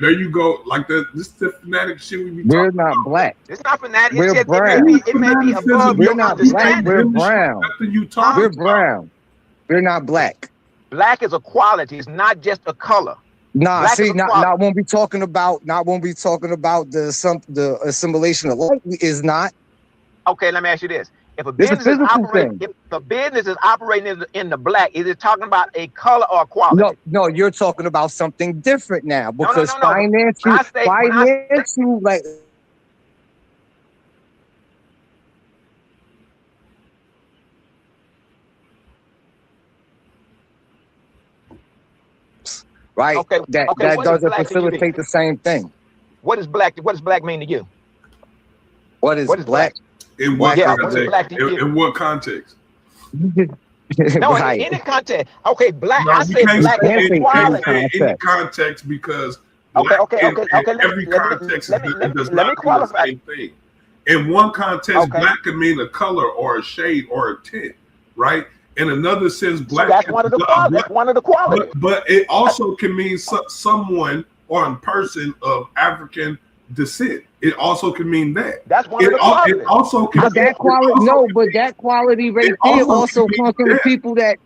there you go. Like this is the fanatic shit we be We're talking not about. black. It's not fanatic. We're It's just, brown. it may be above We're your not black. understanding. We're brown. Nothing you talking We're about. brown. We're not black. Black is a quality. It's not just a color. Nah, Black is see, a not quality. when we talking about the assimilation of light is not. Okay, let me ask you this: if a It's a business is physical operating, thing. if a business is operating in the black, is it talking about a color or a quality? No, you're talking about something different now because No. When I say financial, like. Right, Okay, that what does doesn't black to you mean? facilitate the same thing. What does black mean to you? What is What is black? In what Yeah, what is black context? to you? In what context? No, Right. in any context. Okay, black. No, I you say can't black say is a in quality. any context because Okay, black in let every me context let me does let me not mean the qualify. same thing. In one context, Okay. black can mean a color or a shade or a tint, right? In another sense, So black that's can, one of the qualities. That's one of the qualities. but it also can mean someone or a person of African descent. It also can mean that. That's one of the It qualities. also can. But that quality, no, but that quality right there also comes from the people that.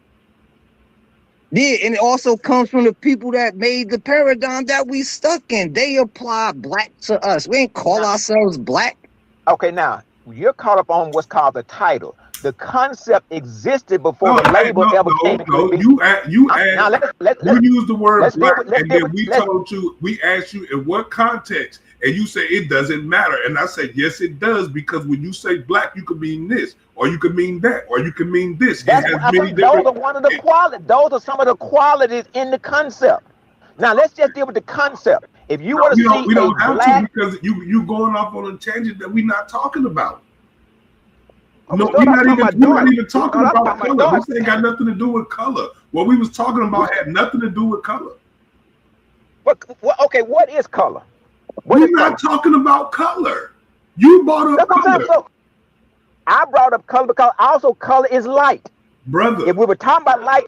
Yeah, and it also comes from the people that made the paradigm that we stuck in. They apply black to us. We ain't call ourselves black. Okay, now you're caught up on what's called the title. The concept existed before the label ever came into being. You Now asked. let's You used the word let's black, let's and deal then with- let's- we asked you in what context, and you say it doesn't matter, and I said yes, it does, because when you say black, you could mean this, or you could mean that, or you could mean this. Those are one of the qualities. Those are some of the qualities in the concept. Now let's just deal with the concept. If you want to see we don't a have black, to, because you going off on a tangent that we're not talking about. No, we're we're not even talking We're about talking color. about This ain't got nothing to do with color. What we was talking about had nothing to do with color. okay, what is color? We're not talking about color. You brought up color. So I brought up color because also color is light. Brother. If we were talking about light,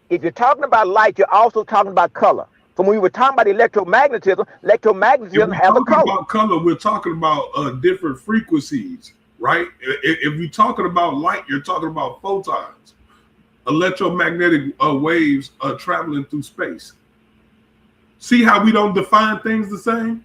if you're talking about light, you're also talking about color. So when we were talking about electromagnetism has a color. About color, we're talking about different frequencies, right? If you're talking about light, you're talking about photons, electromagnetic waves traveling through space. See how we don't define things the same?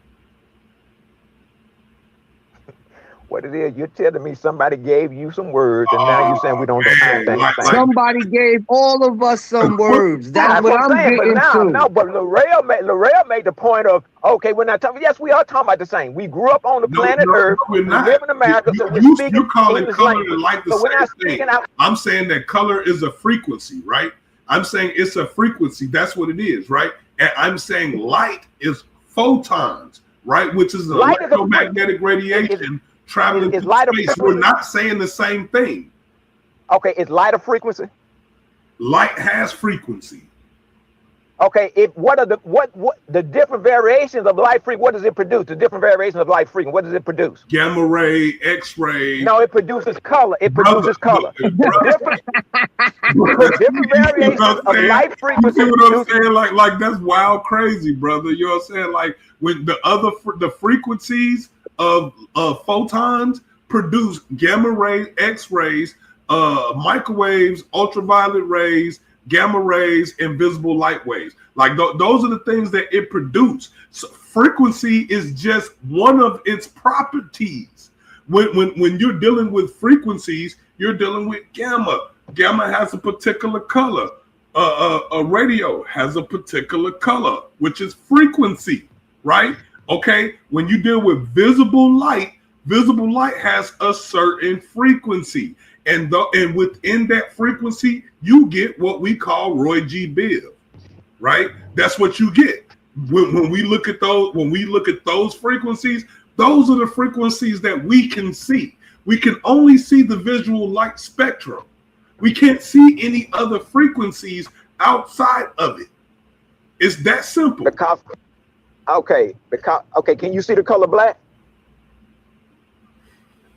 What it is, you're telling me somebody gave you some words, and now you're saying we don't define things. Somebody gave all of us some words. That's what I'm saying. getting to. No, but L'Oreal made the point of, okay, we're not talking. Yes, we are talking about the same. We grew up on the planet Earth. We're not. We live in America, so we're speaking You're calling English color language. and light the So we're not same speaking thing. out. I'm saying that color is a frequency, right? I'm saying it's a frequency. That's what it is, right? And I'm saying light is photons, right? Which is electromagnetic radiation traveling through space. We're not saying the same thing. Okay, is light a frequency? Light has frequency. Okay, what are the different variations of light frequency? What does it produce? The different variations of light frequency. What does it produce? Gamma ray, X-ray. No, it produces color. It produces color. Different variations of light frequency. You see what I'm saying? Like that's wild, crazy, brother. You know what I'm saying? Like when the frequencies of photons produce gamma rays, X-rays, microwaves, ultraviolet rays, gamma rays, and visible light waves. Like those are the things that it produces. So frequency is just one of its properties. When you're dealing with frequencies, you're dealing with gamma. Gamma has a particular color. A radio has a particular color, which is frequency, right? Okay, when you deal with visible light has a certain frequency, and within that frequency, you get what we call Roy G. Biv, right? That's what you get when we look at those frequencies. Those are the frequencies that we can see. We can only see the visual light spectrum. We can't see any other frequencies outside of it. It's that simple. Okay, can you see the color black?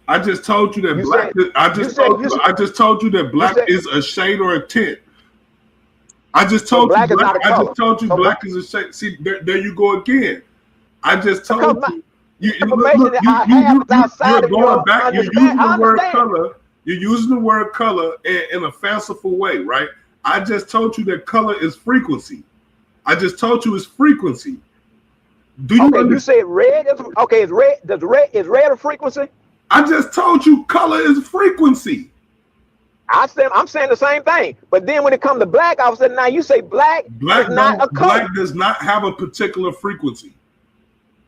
I just told you that I just told you that black is a shade or a tint. I just told black you. is not a I color. just told you So black is a shape. See, there you go again. I just told you. Information that I have is outside of your back. You're understanding. using the word color. You're using the word color in a fanciful way, right? I just told you that color is frequency. I just told you it's frequency. Do you okay, you said red is okay, is red a frequency? I just told you color is frequency. I'm saying the same thing. But then when it comes to black, all of a sudden now you say black is not a color. Black does not have a particular frequency.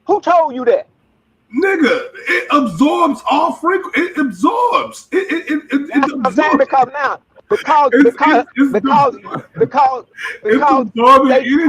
Who told you that? Nigga, it absorbs all frequency. It absorbs. It absorbs. I'm saying because it's absorbing energy. What are you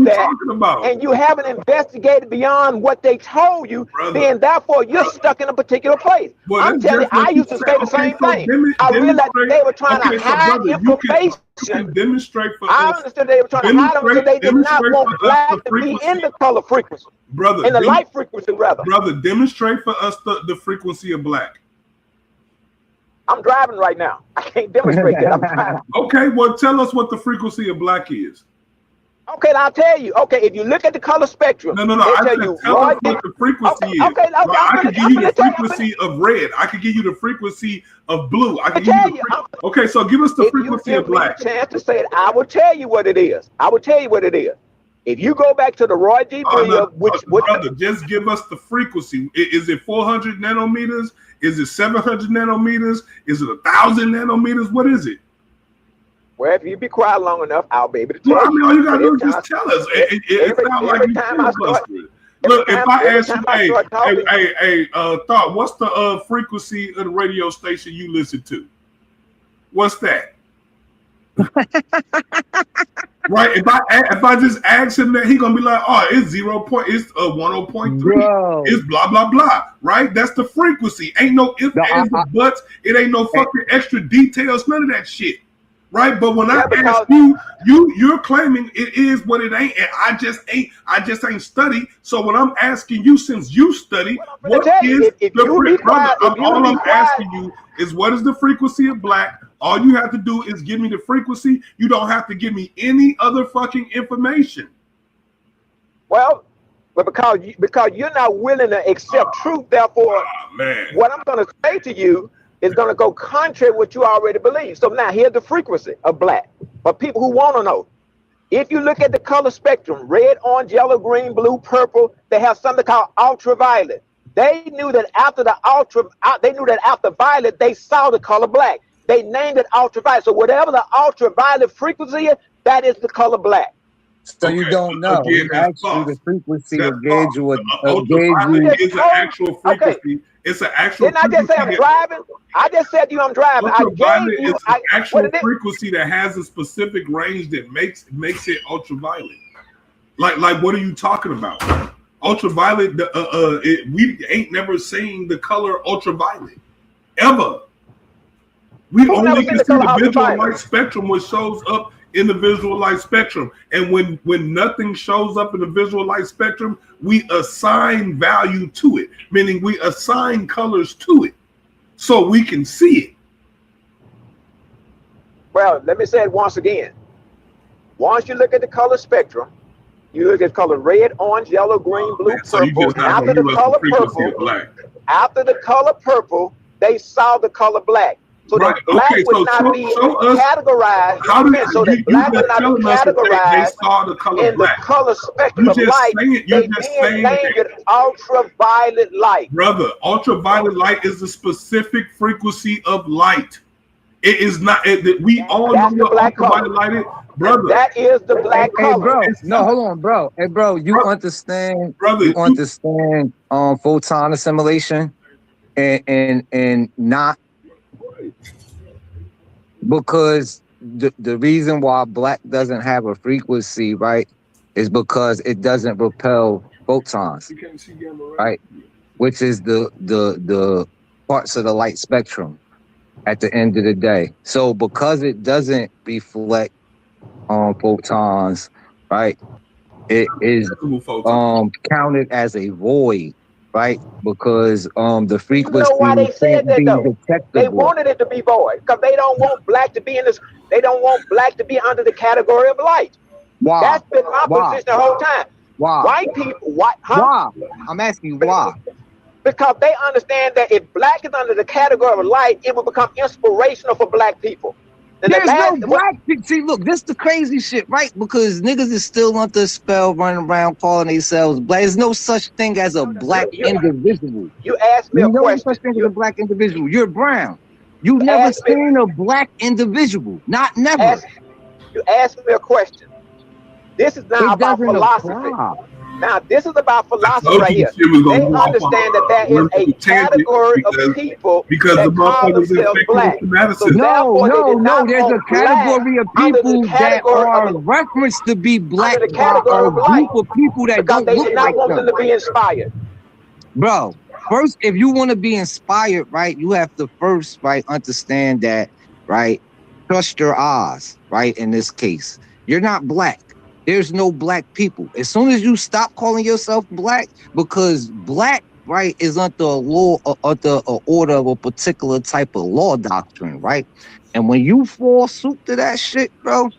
talking about? And you haven't investigated beyond what they told you, brother, then therefore you're stuck in a particular place. Well, I'm telling you, I used to say the same thing. I realized they were trying to hide information. You can demonstrate for I us. understood they were trying to hide them because they did not want black to be in the color frequency. Brother, in the light frequency, rather. Brother, demonstrate for us the frequency of black. I'm driving right now. I can't demonstrate that. I'm driving. Okay, well, tell us what the frequency of black is. Okay, I'll tell you. Okay, if you look at the color spectrum, no. I said tell us what the frequency is. Okay, I can give you the frequency of red. I can give you the frequency of blue. I can give you okay, so give us the frequency of black. If you give me a chance to say it, I will tell you what it is. I will tell you what it is. If you go back to the Roy G. Biv, brother, just give us the frequency. Is it 400 nanometers? Is it 700 nanometers? Is it 1,000 nanometers? What is it? Well, if you be quiet long enough, I'll be able to tell you. I mean, all you gotta do is just tell us. It sounds like you filibustering. Look, if I ask you, Thought, what's the frequency of the radio station you listen to? What's that? Right? If I just ask him that, he gonna be like, oh, it's 1.3. It's blah blah blah. Right? That's the frequency. Ain't no ifs, ands, or buts. It ain't no fucking extra details. None of that shit. Right? But when I ask you're claiming it is what it ain't, and I just ain't studied. So when I'm asking you, since you study, what is the frequency? All I'm asking you is what is the frequency of black? All you have to do is give me the frequency. You don't have to give me any other fucking information. Well, but because you're not willing to accept truth, therefore, what I'm going to say to you is going to go contrary to what you already believe. So now here's the frequency of black. For people who want to know, if you look at the color spectrum, red, orange, yellow, green, blue, purple, they have something called ultraviolet. They knew that after after violet, they saw the color black. They named it ultraviolet. So whatever the ultraviolet frequency is, that is the color black. So you don't know. Again, actually, the frequency will gauge you. Ultraviolet is an actual frequency. Okay. It's an actual. Didn't I just say I'm driving? I just said to you I'm driving. Ultraviolet is an actual frequency that has a specific range that makes it ultraviolet. Like what are you talking about? Ultraviolet. We ain't never seen the color ultraviolet ever. We only can see the visual light spectrum, which shows up in the visual light spectrum. And when nothing shows up in the visual light spectrum, we assign value to it, meaning we assign colors to it so we can see it. Well, let me say it once again. Once you look at the color spectrum, you look at color red, orange, yellow, green, blue, purple. After the color purple, they saw the color black. So that black would not be categorized. So that black would not be categorized in the color spectrum of light. They named it ultraviolet light. Brother, ultraviolet light is the specific frequency of light. It is not. We all know what ultraviolet light is. Brother, that is the black color. Bro, no, hold on, bro. Hey, bro, you understand? Brother, you understand photon assimilation and not. Because the reason why black doesn't have a frequency, right, is because it doesn't repel photons, right, which is the parts of the light spectrum at the end of the day. So because it doesn't reflect photons, right, it is counted as a void, right? Because the frequency You know why they said that though? detectable. They wanted it to be void because they don't want black to be in this. They don't want black to be under the category of light. Why? That's been my position the whole time. Why? White people, why? I'm asking you why. Because they understand that if black is under the category of light, it will become inspirational for black people. And there's no black people. See, look, this is the crazy shit, right? Because niggas is still under the spell, running around calling themselves black. There's no such thing as a black individual. You asked me a question. No such thing as a black individual. You're brown. You've never seen a black individual. Not never. You asked me a question. This is now about philosophy. Now, this is about philosophy right here. They understand that there is a category of people that call themselves black. So no, there's a category of people that are referenced to be black by a group of people that don't look like them. They want them to be inspired. Bro, first, if you want to be inspired, right, you have to first, right, understand that, right, trust your eyes, right, in this case. You're not black. There's no black people. As soon as you stop calling yourself black, because black, right, is under a law, under an order of a particular type of law doctrine, right? And when you fall suit to that shit, bro,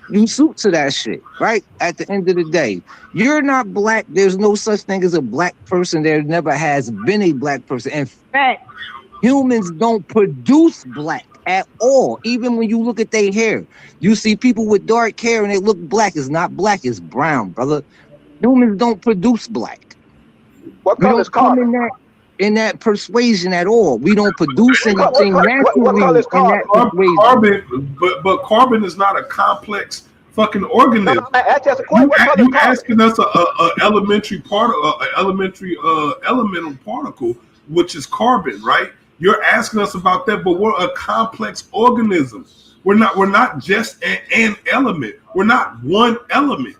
you suit to that shit, right? At the end of the day, you're not black. There's no such thing as a black person. There never has been a black person. In fact, humans don't produce black at all. Even when you look at their hair, you see people with dark hair and they look black. It's not black, it's brown, brother. Humans don't produce black. What color is carbon? In that persuasion at all. We don't produce anything naturally in that persuasion. Carbon, but carbon is not a complex fucking organism. You asking us a elementary elemental particle, which is carbon, right? You're asking us about that, but we're a complex organism. We're not just an element. We're not one element.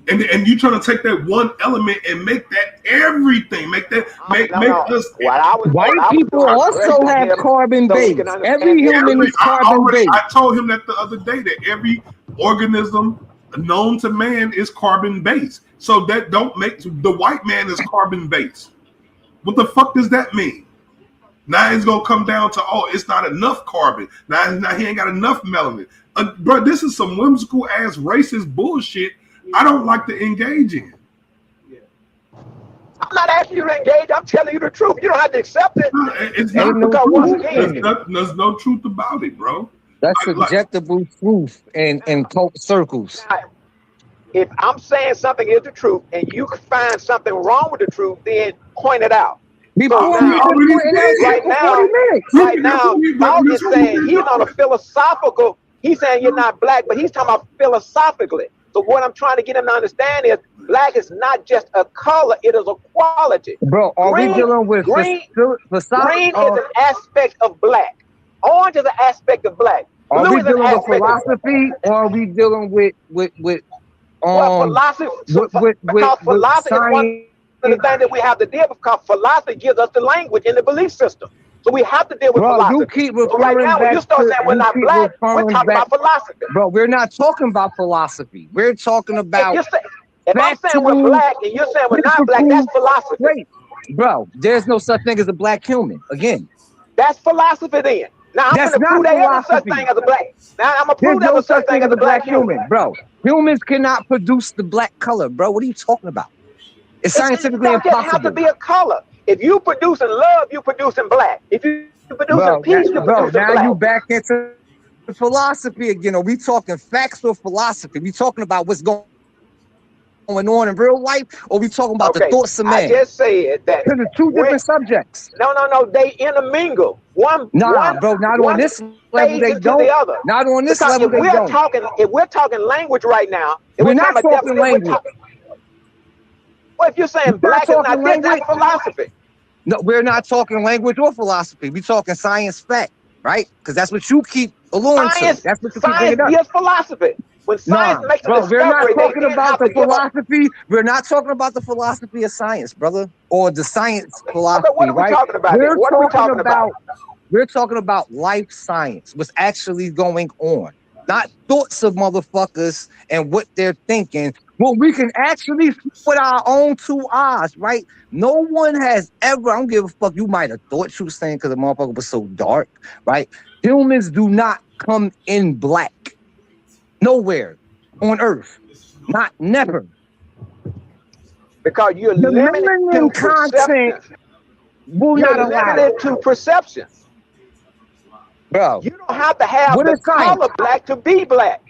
And you trying to take that one element and make that everything. Make us. White people also have carbon base. Every human is carbon based. I told him that the other day that every organism known to man is carbon based. So that don't make the white man is carbon based. What the fuck does that mean? Now it's gonna come down to it's not enough carbon. Now he ain't got enough melanin. Bro, this is some whimsical ass racist bullshit. I don't like to engage in. I'm not asking you to engage. I'm telling you the truth. You don't have to accept it. It's not because once again, there's no truth about it, bro. That's subjectable truth in circles. If I'm saying something is the truth and you can find something wrong with the truth, then point it out. Right now, Paul is saying he's on a philosophical. He's saying you're not black, but he's talking about philosophically. So what I'm trying to get him to understand is black is not just a color; it is a quality. Bro, we dealing with green? Green is an aspect of black. Orange is an aspect of black. Are we dealing with philosophy, or are we dealing with philosophy? Because philosophy is one of the things that we have to deal with. Because philosophy gives us the language and the belief system. So we have to deal with philosophy. You keep referring so right now, when you start saying we're not black, we're talking about philosophy. Bro, we're not talking about philosophy. We're talking about. If I'm saying we're black and you're saying we're not black, that's philosophy. Wait, bro, there's no such thing as a black human. Again, that's philosophy then. Now I'm going to prove there is such thing as a black. Now I'm going to prove there is such thing as a black human, bro. Humans cannot produce the black color, bro. What are you talking about? It's scientifically impossible. It doesn't have to be a color. If you producing love, you producing black. If you producing peace, you producing black. Now you back into philosophy again. Are we talking facts or philosophy? We talking about what's going on in real life, or we talking about the thoughts of man? I just said that. Because it's two different subjects. No. They intermingle. Bro, not on this level. They don't. Not on this level. They don't. If we're talking language right now, we're not talking language. Well, if you're saying black is not language, that's philosophy. No, we're not talking language or philosophy. We're talking science fact, right? Because that's what you keep alluring to. That's what you keep bringing up. Science is philosophy. When science makes a discovery, we're not talking about the philosophy. We're not talking about the philosophy of science, brother, or the science philosophy. What are we talking about? What are we talking about? We're talking about life science, what's actually going on, not thoughts of motherfuckers and what they're thinking Well, we can actually see with our own two eyes, right? No one has ever, I don't give a fuck, you might have thought you were saying because the motherfucker was so dark, right? Humans do not come in black. Nowhere on earth. Not never. Because you're The limited to melanin content perception. will You're not allow limited it. to perception. Bro, You don't have to have what the is science? color black to be black.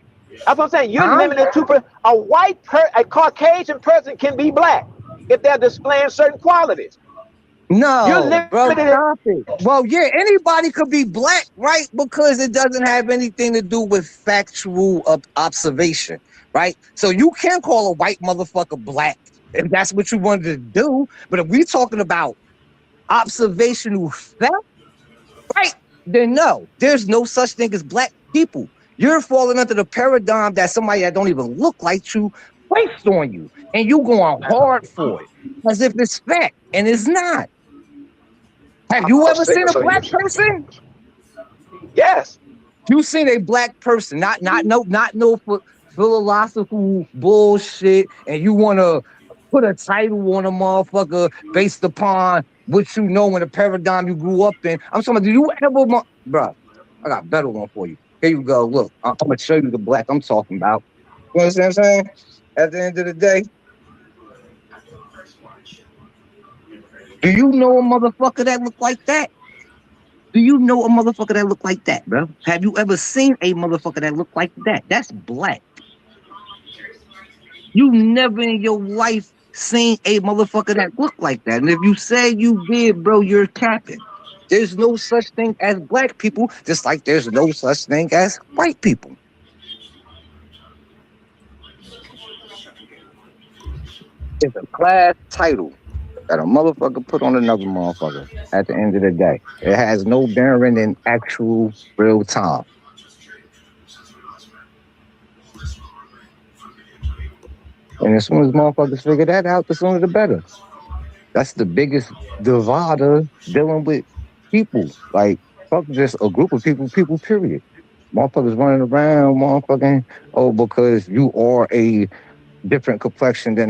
That's what I'm saying. You're Huh? limited to a Caucasian person can be black if they're displaying certain qualities. You're No, bro, limited. stop it. Well, yeah, anybody could be black, right? Because it doesn't have anything to do with factual observation, right? So you can call a white motherfucker black if that's what you wanted to do. But if we're talking about observational fact, right, then no, there's no such thing as black people. You're falling under the paradigm that somebody that don't even look like you placed on you, and you going hard for it as if it's fact, and it's not. Have you ever seen a black person? Yes. You seen a black person, not no philosophical bullshit, and you want to put a title on a motherfucker based upon what you know in the paradigm you grew up in. I'm talking about, do you ever, bro? I got a better one for you. Here you go. Look, I'm gonna show you the black I'm talking about. You understand what I'm saying? At the end of the day, do you know a motherfucker that look like that? Do you know a motherfucker that look like that, bro? Have you ever seen a motherfucker that look like that? That's black. You never in your life seen a motherfucker that look like that. And if you say you did, bro, you're capping. There's no such thing as black people, just like there's no such thing as white people. It's a class title that a motherfucker put on another motherfucker at the end of the day. It has no bearing in actual real time. And as soon as motherfuckers figure that out, the sooner the better. That's the biggest divider dealing with people. Like, fuck just a group of people, period. Motherfuckers running around, motherfucking, oh, because you are a different complexion than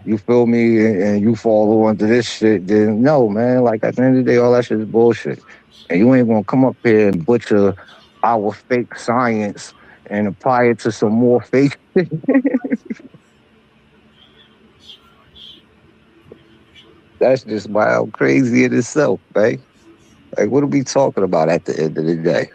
you feel me, and you fall under this shit, then no, man. Like, at the end of the day, all that shit is bullshit. And you ain't gonna come up here and butcher our fake science and apply it to some more fake shit. That's just wild crazy in itself, right? Like, what are we talking about at the end of the day?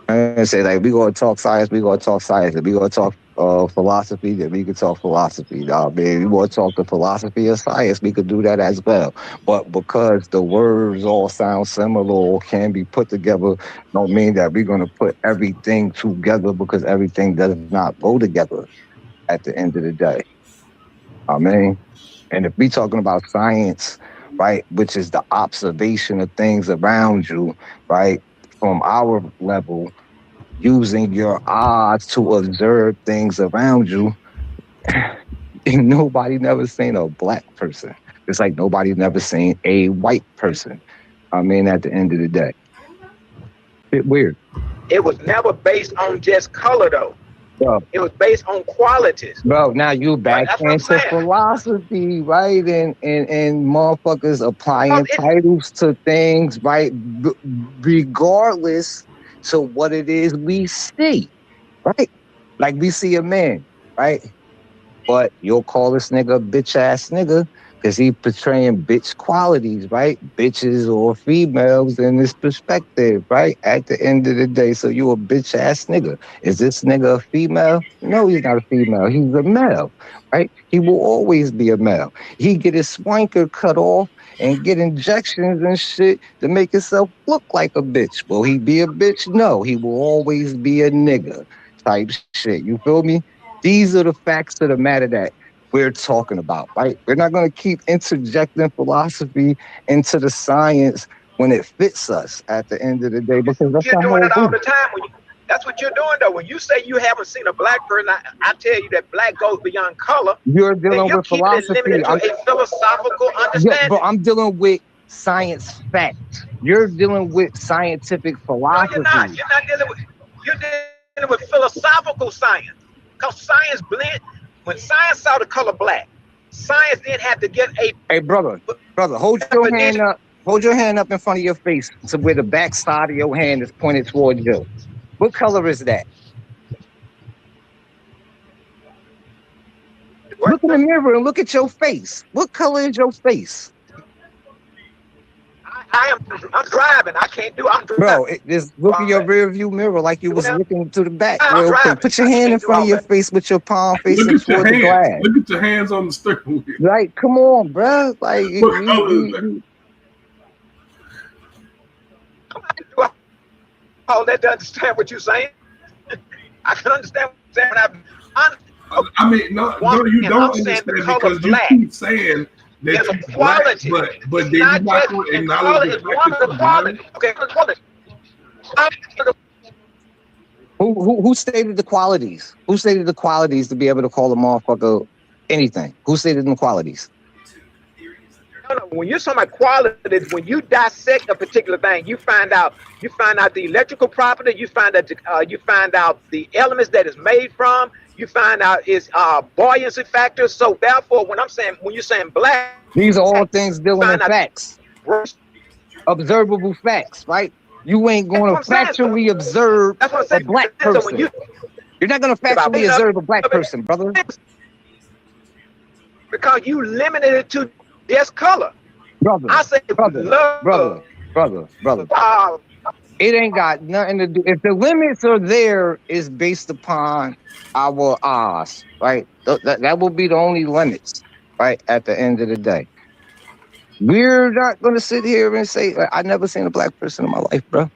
I say, like, we gonna talk science, we gonna talk science, and we gonna talk philosophy, then we can talk philosophy. Now, man, we want to talk the philosophy of science, we could do that as well. But because the words all sound similar or can be put together, don't mean that we're gonna put everything together, because everything does not go together at the end of the day. I mean, and if we talking about science, right, which is the observation of things around you, right, from our level, using your eyes to observe things around you, ain't nobody never seen a black person. It's like nobody's never seen a white person. I mean, at the end of the day. Bit weird. It was never based on just color, though. Bro. It was based on qualities. Bro, now you back into philosophy, right? And motherfuckers applying titles to things, right? Regardless to what it is we see, right? Like, we see a man, right? But you'll call this nigga a bitch ass nigga because he portraying bitch qualities, right? Bitches or females in this perspective, right? At the end of the day, so you a bitch ass nigga. Is this nigga a female? No, he's not a female. He's a male, right? He will always be a male. He get his swanker cut off and get injections and shit to make himself look like a bitch. Will he be a bitch? No, he will always be a nigga type shit. You feel me? These are the facts of the matter that we're talking about, right? We're not going to keep interjecting philosophy into the science when it fits us at the end of the day, because that's you're doing it all the time. That's what you're doing, though. When you say you haven't seen a black person, I tell you that black goes beyond color. You're dealing with philosophy. I'm a philosophical understanding. Yeah, but I'm dealing with science facts. You're dealing with scientific philosophy. No, you're not. You're dealing with philosophical science. Because science blend. when science saw the color black, science then had to get a. Hey, brother, hold your hand up. Hold your hand up in front of your face to where the back side of your hand is pointed towards you. What color is that? What? Look in the mirror and look at your face. What color is your face? I'm driving. I can't do. I'm driving. Bro, just look in your rear view mirror like you was looking to the back. Real quick. Put your hand in front of your face with your palm facing toward the glass. Look at your hands on the steering wheel. Like, come on, bro. Like, all that to understand what you're saying. I can understand what you're saying. I mean, no, you don't understand because you keep saying that there's a quality, but then you're not going to acknowledge the fact that quality. Okay, quality. Who stated the qualities? Who stated the qualities to be able to call a motherfucker anything? Who stated the qualities? No, when you're talking about qualities, when you dissect a particular thing, you find out the electrical property, you find out the elements that it's made from, you find out its buoyancy factor. So therefore, when you're saying black, these are all things dealing with facts, observable facts, right? You ain't going to factually observe a black person. You're not going to factually observe a black person, brother, because you limited it to this color. Brother, I say brother. It ain't got nothing to do. If the limits are there, it's based upon our eyes, right? That will be the only limits, right? At the end of the day, we're not going to sit here and say, I never seen a black person in my life, bro.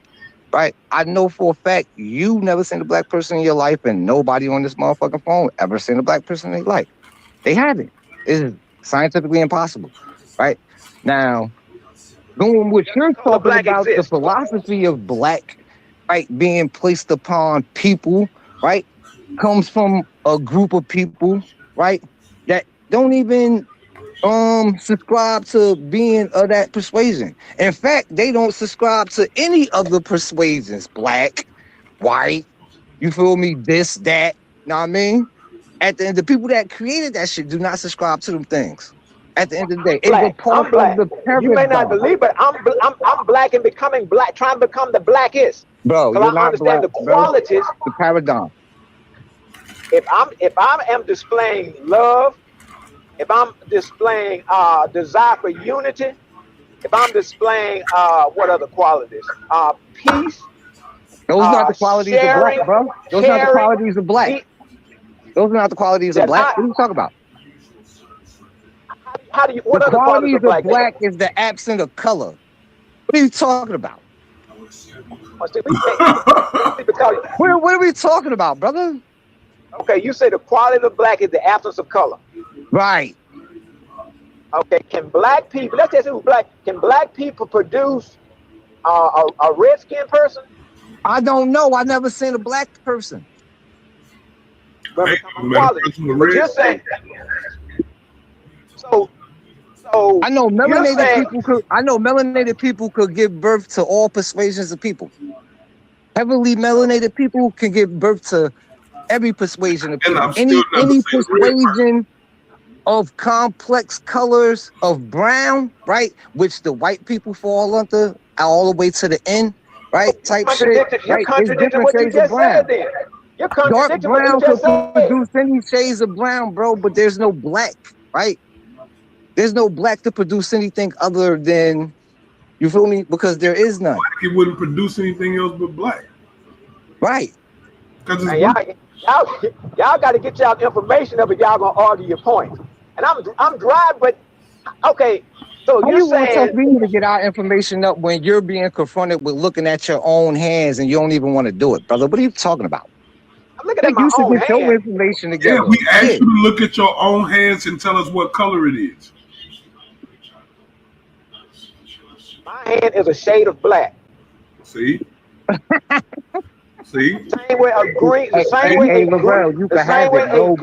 Right? I know for a fact you never seen a black person in your life, and nobody on this motherfucking phone ever seen a black person in their life. They haven't. It's scientifically impossible, right? Now, going what you're talking about, the philosophy of black, right, being placed upon people, right, comes from a group of people, right, that don't even subscribe to being of that persuasion. In fact, they don't subscribe to any of the persuasions, black, white, you feel me, this, that, know what I mean? At the end, the people that created that shit do not subscribe to them things. At the end of the day, it's a part of the paradigm. You may not believe, but I'm black and becoming black, trying to become the blackest. Bro, you're not understand black, the qualities. Bro, the paradigm. If I am displaying love, if I'm displaying desire for unity, if I'm displaying what other qualities? Peace. Those are not the qualities of black, bro. Those are not the qualities of black. Those are not the qualities of black. What are you talking about? What the qualities of black is the absence of color. What are you talking about? What are we talking about, brother? Okay, you say the quality of black is the absence of color. Right. Okay, can black people, let's just say black, can black people produce a red-skinned person? I don't know. I never seen a black person. But you're saying, so I know melanated people could give birth to all persuasions of people. Heavily melanated people can give birth to every persuasion of people. Any persuasion of complex colors of brown, right? Which the white people fall under all the way to the end, right? Type shit. Right? There's different shades of brown. Dark brown could produce any shades of brown, bro, but there's no black, right? There's no black to produce anything other than, you feel me? Because there is none. It wouldn't produce anything else but black. Right. Y'all got to get y'all information up if y'all gonna argue your point. And I'm driving, but okay. So you saying we need to get our information up when you're being confronted with looking at your own hands and you don't even want to do it, brother? What are you talking about? I'm looking at my own hands. Your information together. Yeah, we asked you to look at your own hands and tell us what color it is. My hand is a shade of black. See? See? Same way a green. The same way a green. You can have it. The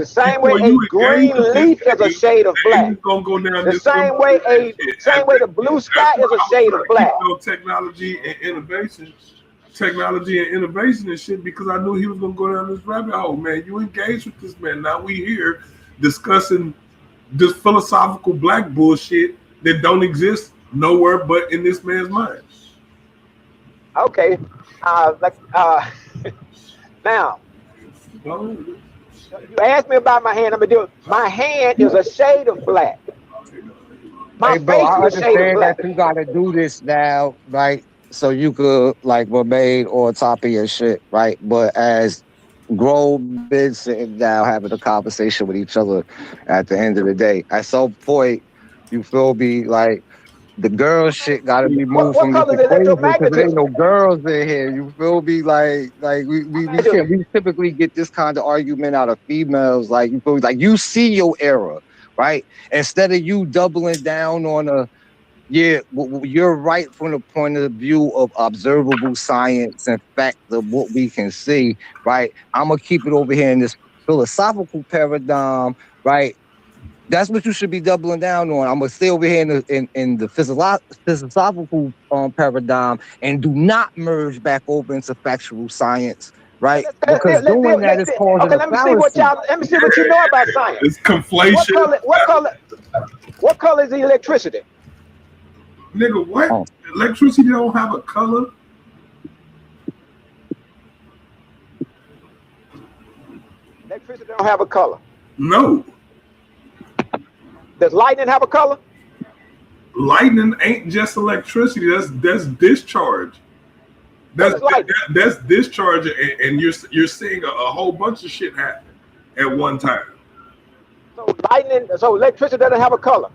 same way a green leaf is a shade of black. The same way the blue sky is a shade of black. Technology and innovation. technology and innovation and shit because I knew he was gonna go down this rabbit hole, man. You engaged with this man. Now we here discussing this philosophical black bullshit that don't exist nowhere but in this man's mind. Okay. Now, you asked me about my hand. I'm gonna do it. My hand is a shade of black. My Hey, bro, face I is a shade of understand black. that you gotta do this now, right? So you could like remain on top of your shit, right? But as grown men sitting down having a conversation with each other at the end of the day, at some point, you feel me, like the girl shit gotta be moved What from this color is equation because there ain't electromagnetism? no girls in here. You feel me? Like we typically get this kind of argument out of females. Like you feel me? Like you see your error, right? Instead of you doubling down on you're right from the point of view of observable science and fact of what we can see, right? I'm gonna keep it over here in this philosophical paradigm, right? That's what you should be doubling down on. I'm gonna stay over here in the philosophical paradigm and do not merge back over into factual science, right? Because doing that is causing okay, a fallacy. let me see what you know about science. It's conflation. What color is the electricity? Nigga, what? Oh. Electricity don't have a color? Electricity don't have a color. No. Does lightning have a color? Lightning ain't just electricity. That's discharge. That's discharge, and you're seeing a whole bunch of shit happen at one time. So electricity doesn't have a color.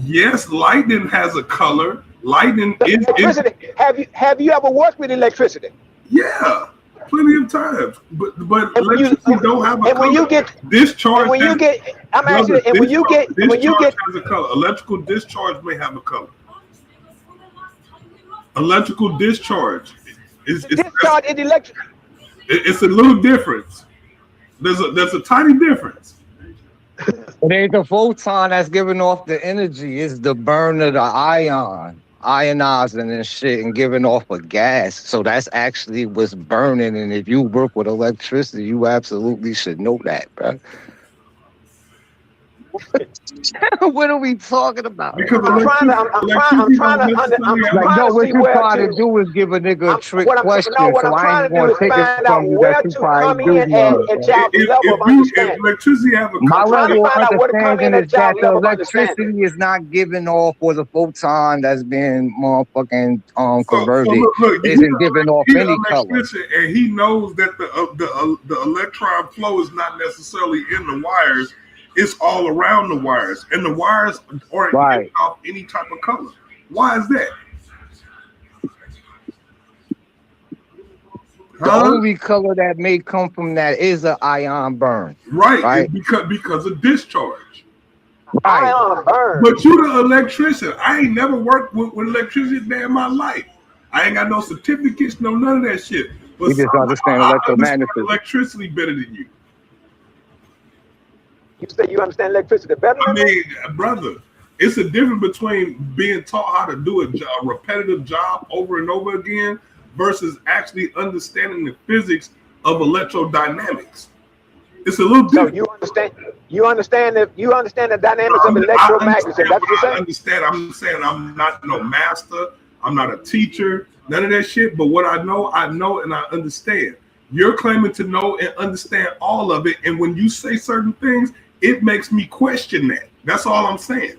Yes, lightning has a color. Lightning is electricity. Have you ever worked with electricity? Yeah, plenty of times. But electricity don't have a color. When you get discharge, and when you get, I'm asking you, and when you get has a color. Electrical discharge may have a color. Electrical discharge is discharge is electric. It's a little difference. There's a tiny difference. It ain't the photon that's giving off the energy. It's the burn of the ion, ionizing and shit and giving off a gas. So that's actually what's burning. And if you work with electricity, you absolutely should know that, bro. What are we talking about? Because I'm trying to what you trying to do is give a nigga a trick question. What so I'm I trying ain't to do going is to take find it from out you where that you to come probably in do. and y'all's level of understanding. If electricity have a My level of find out where to come in understanding is at that y'all the level of electricity is not giving off, or the photon that's being motherfucking converted look, isn't giving off any color. And he knows that the electron flow is not necessarily in the wires. It's all around the wires, and the wires aren't giving off any type of color. Why is that? The only color that may come from that is an ion burn. Right? Because of discharge. Right. Ion burn. But you the electrician. I ain't never worked with electricity a day in my life. I ain't got no certificates, none of that shit. But you just understand electromagnetism. Electricity better than you. You say you understand electricity better than me? Brother, it's a difference between being taught how to do a repetitive job over and over again versus actually understanding the physics of electrodynamics. It's a little different. So you understand the dynamics of electromagnetism. That's what you're saying? I understand. I'm saying I'm not no master. I'm not a teacher. None of that shit. But what I know and I understand. You're claiming to know and understand all of it. And when you say certain things, it makes me question that. That's all I'm saying.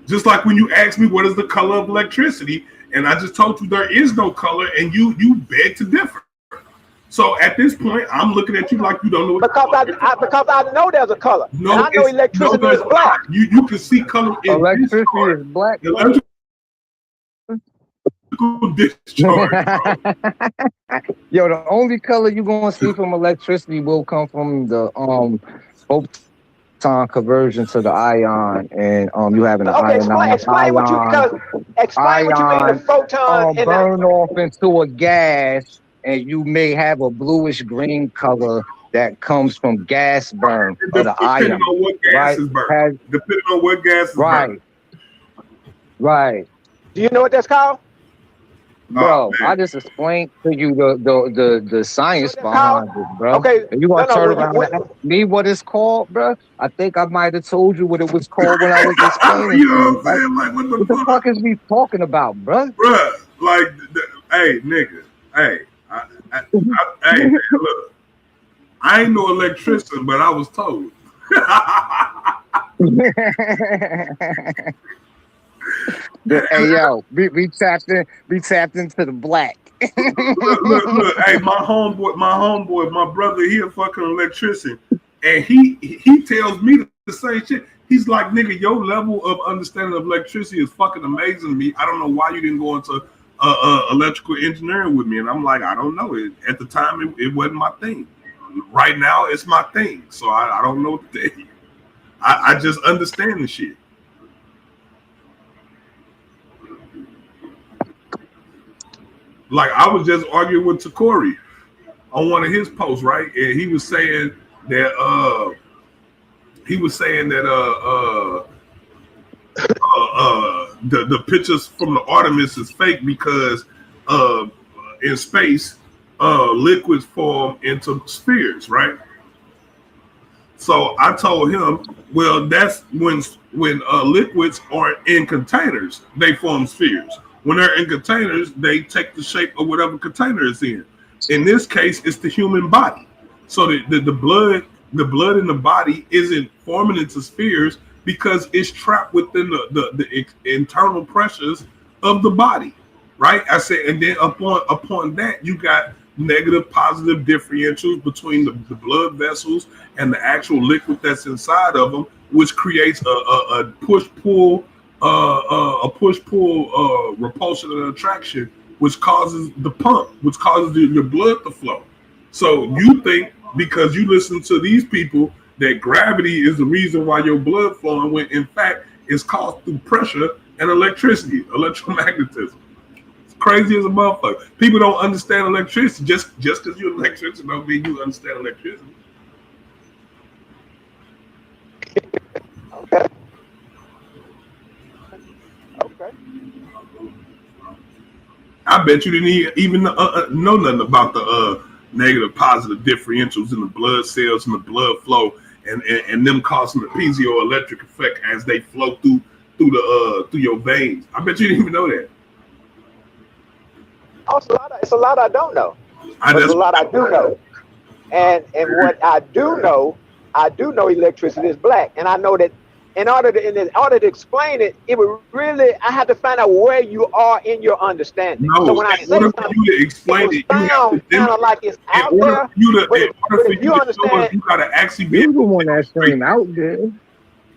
Just like when you asked me what is the color of electricity, and I just told you there is no color, and you beg to differ. So at this point, I'm looking at you like you don't know what because I know there's a color. No, and I know electricity is black. You can see color in electricity is black. Electrical discharge. Yo, the only color you're gonna see from electricity will come from the photon conversion to the ion, and you having an ion. Explain what you mean the photon burn off into a gas, and you may have a bluish green color that comes from gas burn of the ion. Depending on what gas is burned. Depending on what gas is burned. Right. Do you know what that's called? Bro, I just explained to you the science behind it, bro. Okay, and you gonna turn around and ask me what it's called, bro? I think I might have told you what it was called when I was explaining. You know what I'm saying? Like, what the fuck is we talking about, bro? Bruh, like, hey, nigga, hey, hey, man, look, I ain't no electrician, but I was told. Hey yo, we tapped into the black. look, hey, my homeboy, my brother, he a fucking electrician, and he tells me the same shit. He's like, nigga, your level of understanding of electricity is fucking amazing to me. I don't know why you didn't go into electrical engineering with me, and I'm like, I don't know. At the time, it wasn't my thing. Right now, it's my thing, so I don't know what to tell you. I just understand the shit. Like, I was just arguing with Takori on one of his posts, right? And he was saying that the pictures from the Artemis is fake because in space liquids form into spheres, right? So I told him, well, that's when liquids are in containers, they form spheres. When they're in containers, they take the shape of whatever container it's in. In this case, it's the human body. So the blood in the body isn't forming into spheres because it's trapped within the internal pressures of the body, right? I said, and then upon that, you got negative, positive differentials between the blood vessels and the actual liquid that's inside of them, which creates a push-pull repulsion and attraction, which causes the pump, which causes your blood to flow. So you think because you listen to these people that gravity is the reason why your blood flowing, when in fact it's caused through pressure and electricity, electromagnetism. It's crazy as a motherfucker. People don't understand electricity. Just because you're an electrician don't mean you understand electricity. Okay. I bet you didn't even know nothing about the negative, positive differentials in the blood cells and the blood flow, and them causing the piezoelectric effect as they flow through your veins. I bet you didn't even know that. Oh, it's a lot I don't know. There's a lot I do know, and what I do know electricity is black, and I know that. In order to explain it, it would really, I had to find out where you are in your understanding. No, so when I say something, you to explain it, you have to kind of like it's out there. You understand, you gotta actually be able to demonstrate out there.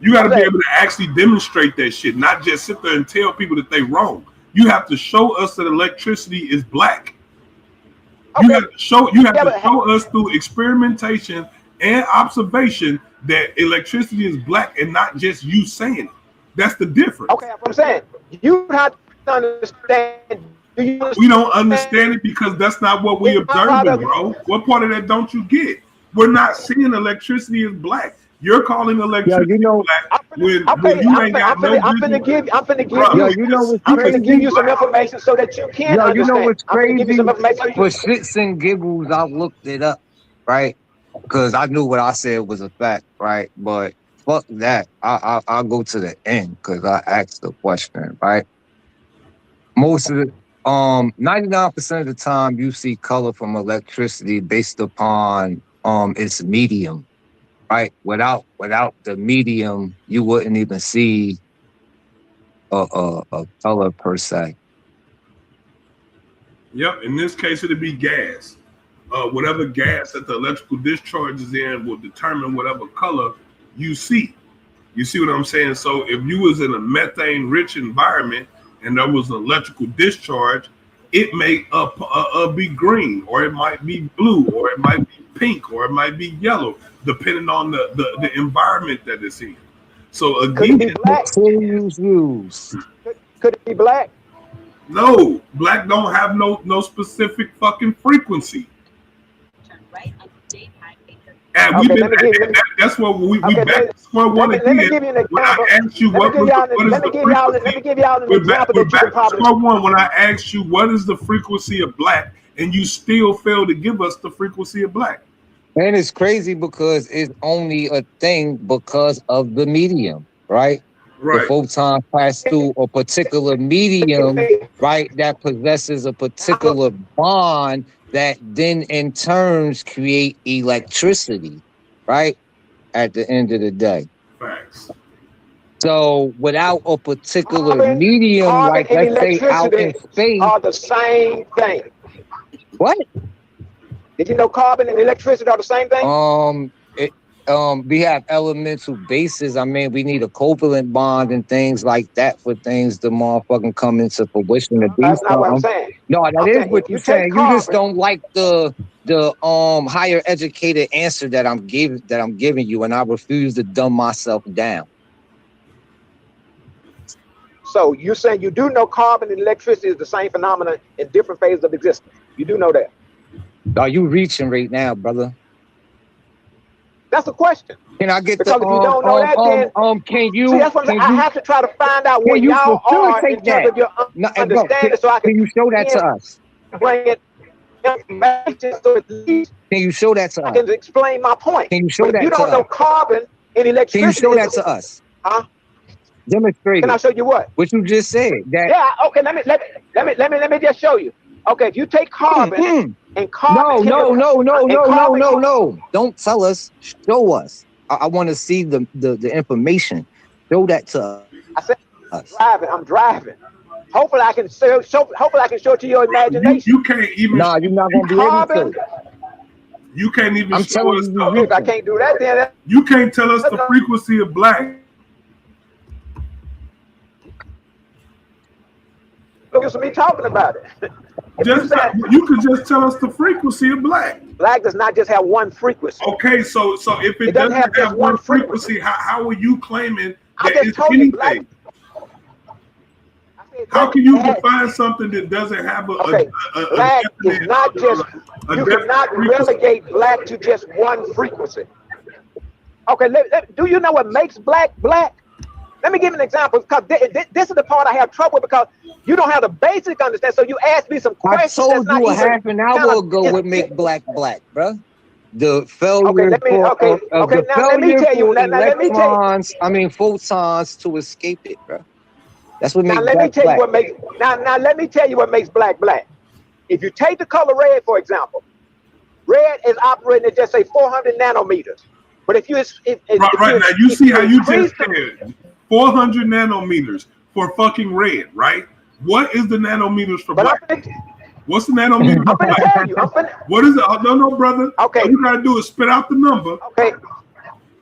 You gotta be able to actually demonstrate that shit, not just sit there and tell people that they wrong. You have to show us that electricity is black. Okay. You have to show us through experimentation and observation that electricity is black, and not just you saying it. That's the difference. Okay, that's what I'm saying. You have to understand. We don't understand it because that's not what we observing, bro. What part of that don't you get? We're not seeing electricity as black. You're calling electricity black when you ain't got no. I'm finna give you some information so that you can understand. You know what's crazy? For shits and giggles, I looked it up, right? Because I knew what I said was a fact, right? But fuck that. I'll go to the end because I asked the question, right? Most of the 99% of the time you see color from electricity based upon its medium, right? Without the medium, you wouldn't even see a color per se. Yep, in this case it'd be gas. Whatever gas that the electrical discharge is in will determine whatever color you see. You see what I'm saying? So if you was in a methane-rich environment and there was an electrical discharge, it may be green, or it might be blue, or it might be pink, or it might be yellow, depending on the environment that it's in. So again, could it be black? Could it be black? No, black don't have no specific fucking frequency. And Okay, that's what we okay, back to square one again. let me give you an example. When I asked you Let me give y'all an example we're that you back can to probably. square one. When I asked you what is the frequency of black, and you still fail to give us the frequency of black. And it's crazy because it's only a thing because of the medium, right? The Right. photon pass through a particular medium, right, that possesses a particular bond that then in turns create electricity, right? At the end of the day. Facts. So without a particular medium, like let's say out in space, are the same thing. What? Did you know carbon and electricity are the same thing? We have elemental bases. I mean, we need a covalent bond and things like that for things to motherfucking come into fruition to be That's not what I'm something. saying. No, that is what you're saying. You just carbon- don't like the higher educated answer that I'm giving you, and I refuse to dumb myself down. So you're saying you do know carbon and electricity is the same phenomenon in different phases of existence. You do know that. Are you reaching right now, brother? That's the question. Can I get because the if you don't know that, then can you? See, that's what I have to try to find out where y'all are in terms of your understanding, so I can. Can you show that to us? Bring it information so at least can you show that to us? I can explain my point. Can you show that to us? You don't know carbon and electricity. Can you show that to us? Huh? Demonstrate. Can I show you what? What you just said. That yeah. Okay. Let me just show you. Okay. If you take carbon and carbon. No. Don't tell us. Show us. I want to see the information. Show that to us. I said, I'm driving. Hopefully I can show. Hopefully I can show it to your imagination. You can't even. Nah, you're not gonna be able to. You can't even. I'm telling you, if I can't do that, then you can't tell us the frequency of black. Look at me talking about it. You could just tell us the frequency of black. Black does not just have one frequency. Okay, so if it doesn't have one frequency, how are you claiming that it's anything? How can you define something that doesn't have a black is not just you cannot relegate black to just one frequency. Okay, do you know what makes black black? Let me give you an example, because this is the part I have trouble with, because you don't have the basic understanding. So you asked me some questions. I told you a half an hour ago what make black black, bro. The failure electrons, photons to escape it, bro. That's what makes black black. Now let me tell you what makes black black. If you take the color red, for example, red is operating at just say 400 nanometers. But if you now you see how you just said 400 nanometers for fucking red, right? What is the nanometers for black? What's the nanometer? I'm gonna tell you. What is it? No, brother. Okay. All you gotta do is spit out the number. Okay.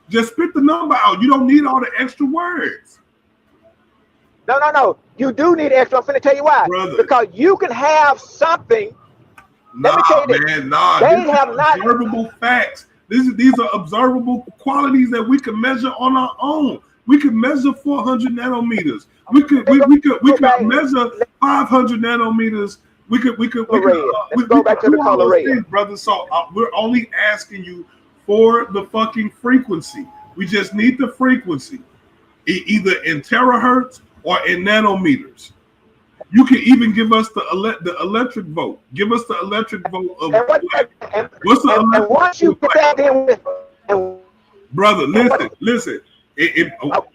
Just spit the number out. You don't need all the extra words. No. You do need extra. I'm finna tell you why. Brother. Because you can have something. They have not observable facts. These are observable qualities that we can measure on our own. We could measure 400 nanometers. We could measure 500 nanometers. We could go back to the color red, brother. So we're only asking you for the fucking frequency. We just need the frequency, either in terahertz or in nanometers. You can even give us the electric vote. Give us the electric vote of what's the electric once you put that in, brother, listen.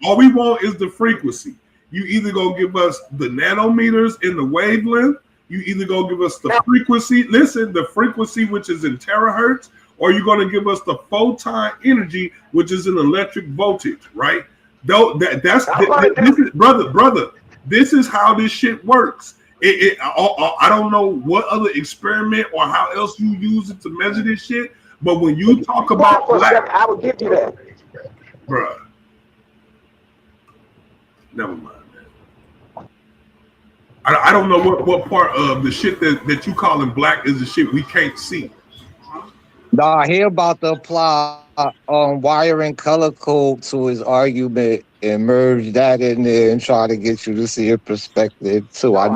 All we want is the frequency. You either gonna give us the nanometers in the wavelength, you either gonna give us the frequency, the frequency which is in terahertz, or you're gonna give us the photon energy, which is an electric voltage, right? Brother, this is how this shit works. I don't know what other experiment or how else you use it to measure this shit, but when you talk about black, I will give you that, bruh. Never mind, man. I don't know what part of the shit that you calling black is the shit we can't see. Nah, he about to apply wiring color code to his argument and merge that in there and try to get you to see a perspective too. I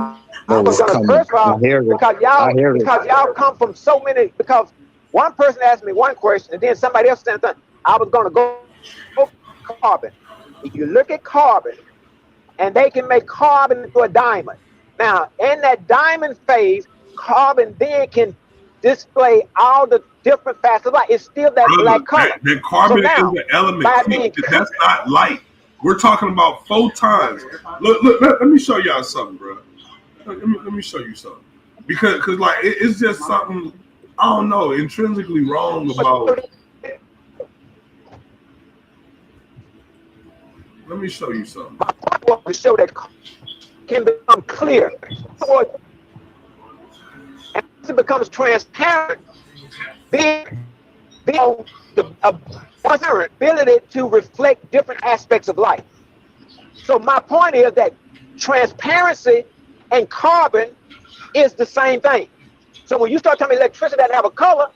know it's coming. I hear it. Because y'all come from so many. Because One person asked me one question, and then somebody else said something. I was going to go carbon. If you look at carbon, and they can make carbon into a diamond. Now, in that diamond phase, carbon then can display all the different facets of light. It's still that black color. That carbon is an element. That's not light. We're talking about photons. Look, let me show y'all something, bro. Let me show you something. Because like, it's just something, I don't know, intrinsically wrong about. Let me show you something. I want to show that can become clear. And as it becomes transparent, then the ability to reflect different aspects of life. So my point is that transparency and carbon is the same thing. So when you start talking electricity that have a color,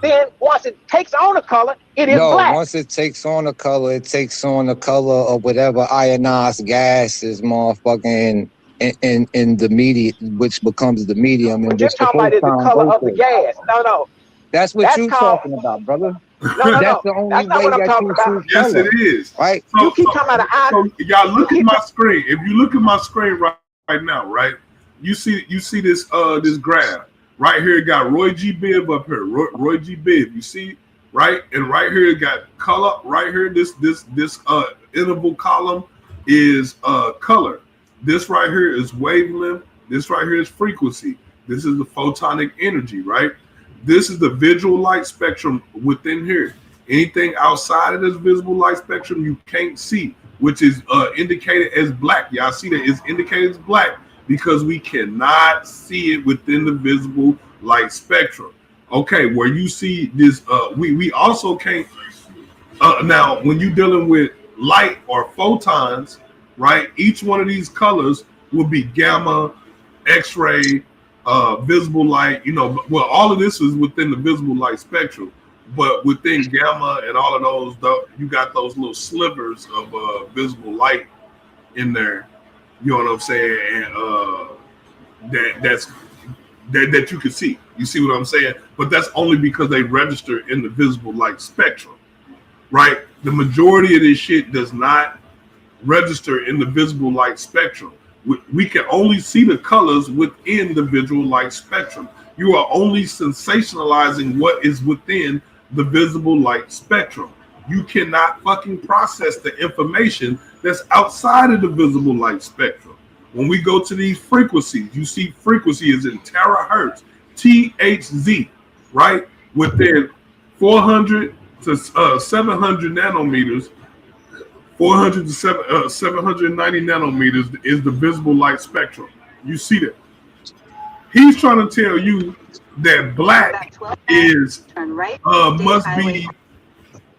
then once it takes on a color, it is black. Once it takes on a color, it takes on the color of whatever ionized gas is motherfucking in the medium, which becomes the medium. What you're talking about is the color of the gas. No. That's what you're talking about, brother. No. That's the only way that you see Yes, color, it is. right? So, you keep talking about so y'all look at my screen. If you look at my screen right now, right, you see this this graph. Right here, it got Roy G. Biv up here. Roy G. Biv, you see, right? And right here, it got color. Right here, this interval column is color. This right here is wavelength. This right here is frequency. This is the photonic energy, right? This is the visual light spectrum within here. Anything outside of this visible light spectrum, you can't see, which is indicated as black. Y'all see that it's indicated as black, because we cannot see it within the visible light spectrum. Okay, where you see this, we also can't, now when you're dealing with light or photons, right, each one of these colors will be gamma, X-ray, visible light, well, all of this is within the visible light spectrum, but within gamma and all of those, you got those little slivers of visible light in there. You know what I'm saying? And that you can see. You see what I'm saying? But that's only because they register in the visible light spectrum, right? The majority of this shit does not register in the visible light spectrum. We can only see the colors within the visual light spectrum. You are only sensationalizing what is within the visible light spectrum. You cannot fucking process the information that's outside of the visible light spectrum. When we go to these frequencies, you see frequency is in terahertz, THZ, right? Within 400 to 700 nanometers, 400 to 790 nanometers is the visible light spectrum. You see that? He's trying to tell you that black is must be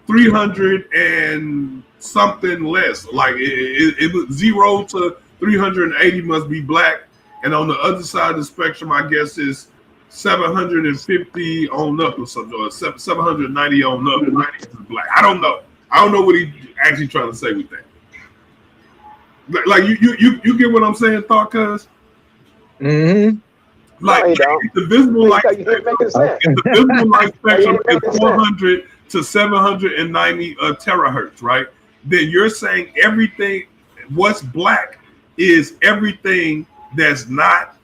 300 and something less. Like it was 0 to 380 must be black, and on the other side of the spectrum, I guess is 750 on up or something, or 790 on up. 90 is black. I don't know. I don't know what he's actually trying to say with that. Like you get what I'm saying, Thought Cuz? Mm-hmm. Like the visible light spectrum is 400 to 790 terahertz, right? Then you're saying everything, what's black is everything that's not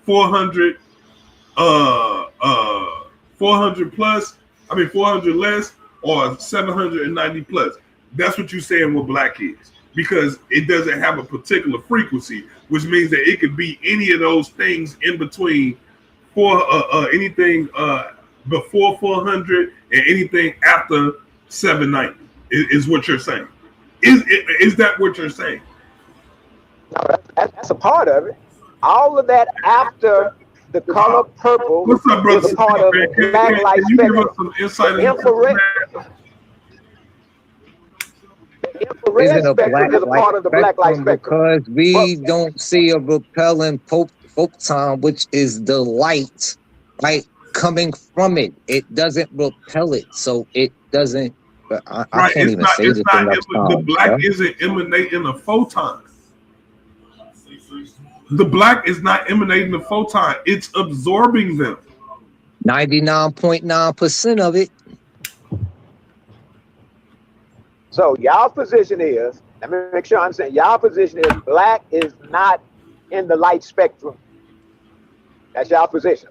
400 plus, 400 less, or 790 plus. That's what you're saying what black is, because it doesn't have a particular frequency, which means that it could be any of those things in between anything before 400 and anything after 790 is what you're saying. Is that what you're saying? No, that's a part of it. All of that after the color purple. What's up, brother? Is a part of black light can you give us spectrum. some insight into Infrared. The infrared spectrum is a part of the black light spectrum. Because we don't see a repelling photon, which is the light, right, coming from it. It doesn't repel it, so it doesn't. I can't even say this. The black isn't emanating a photon. The black is not emanating a photon. It's absorbing them. 99.9% of it. So y'all position is, let me make sure I'm saying, y'all position is black is not in the light spectrum. That's y'all position.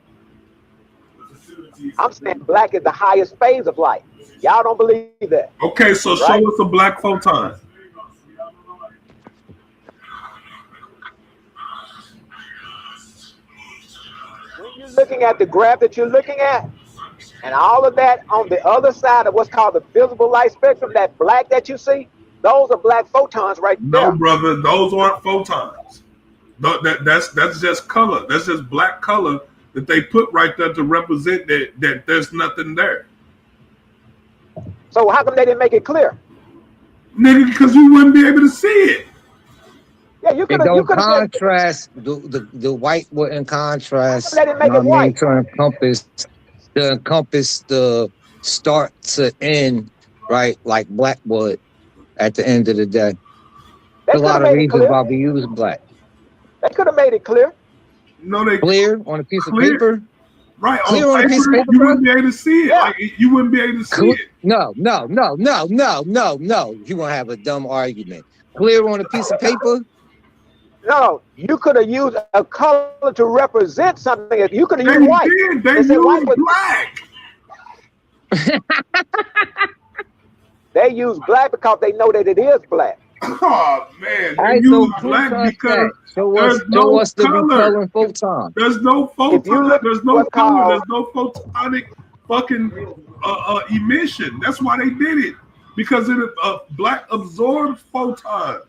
I'm saying black is the highest phase of light. Y'all don't believe that. Okay, so right? Show us a black photon. When you're looking at the graph that you're looking at, and all of that on the other side of what's called the visible light spectrum, that black that you see, those are black photons right there. No, brother, those aren't photons. That's just color. That's just black color that they put right there to represent that there's nothing there. So how come they didn't make it clear? Nigga, because you wouldn't be able to see it. Yeah, you could have contrast the white wouldn't contrast. They didn't make it white to encompass the start to end, right? Like black would at the end of the day. There's a lot of reasons why we use black. They could have made it clear. No, they clear on a piece of paper. Right, on a piece of paper, you wouldn't be able to see it. Yeah. Like, you wouldn't be able to see it. No. You won't have a dumb argument. Clear on a piece of paper. No, you could have used a color to represent something. You could have used white. They used black. They use black because they know that it is black. Oh man, they use black because there's no color. Photon. There's no photon. There's no color. There's no photonic fucking emission. That's why they did it, because black absorbs photons.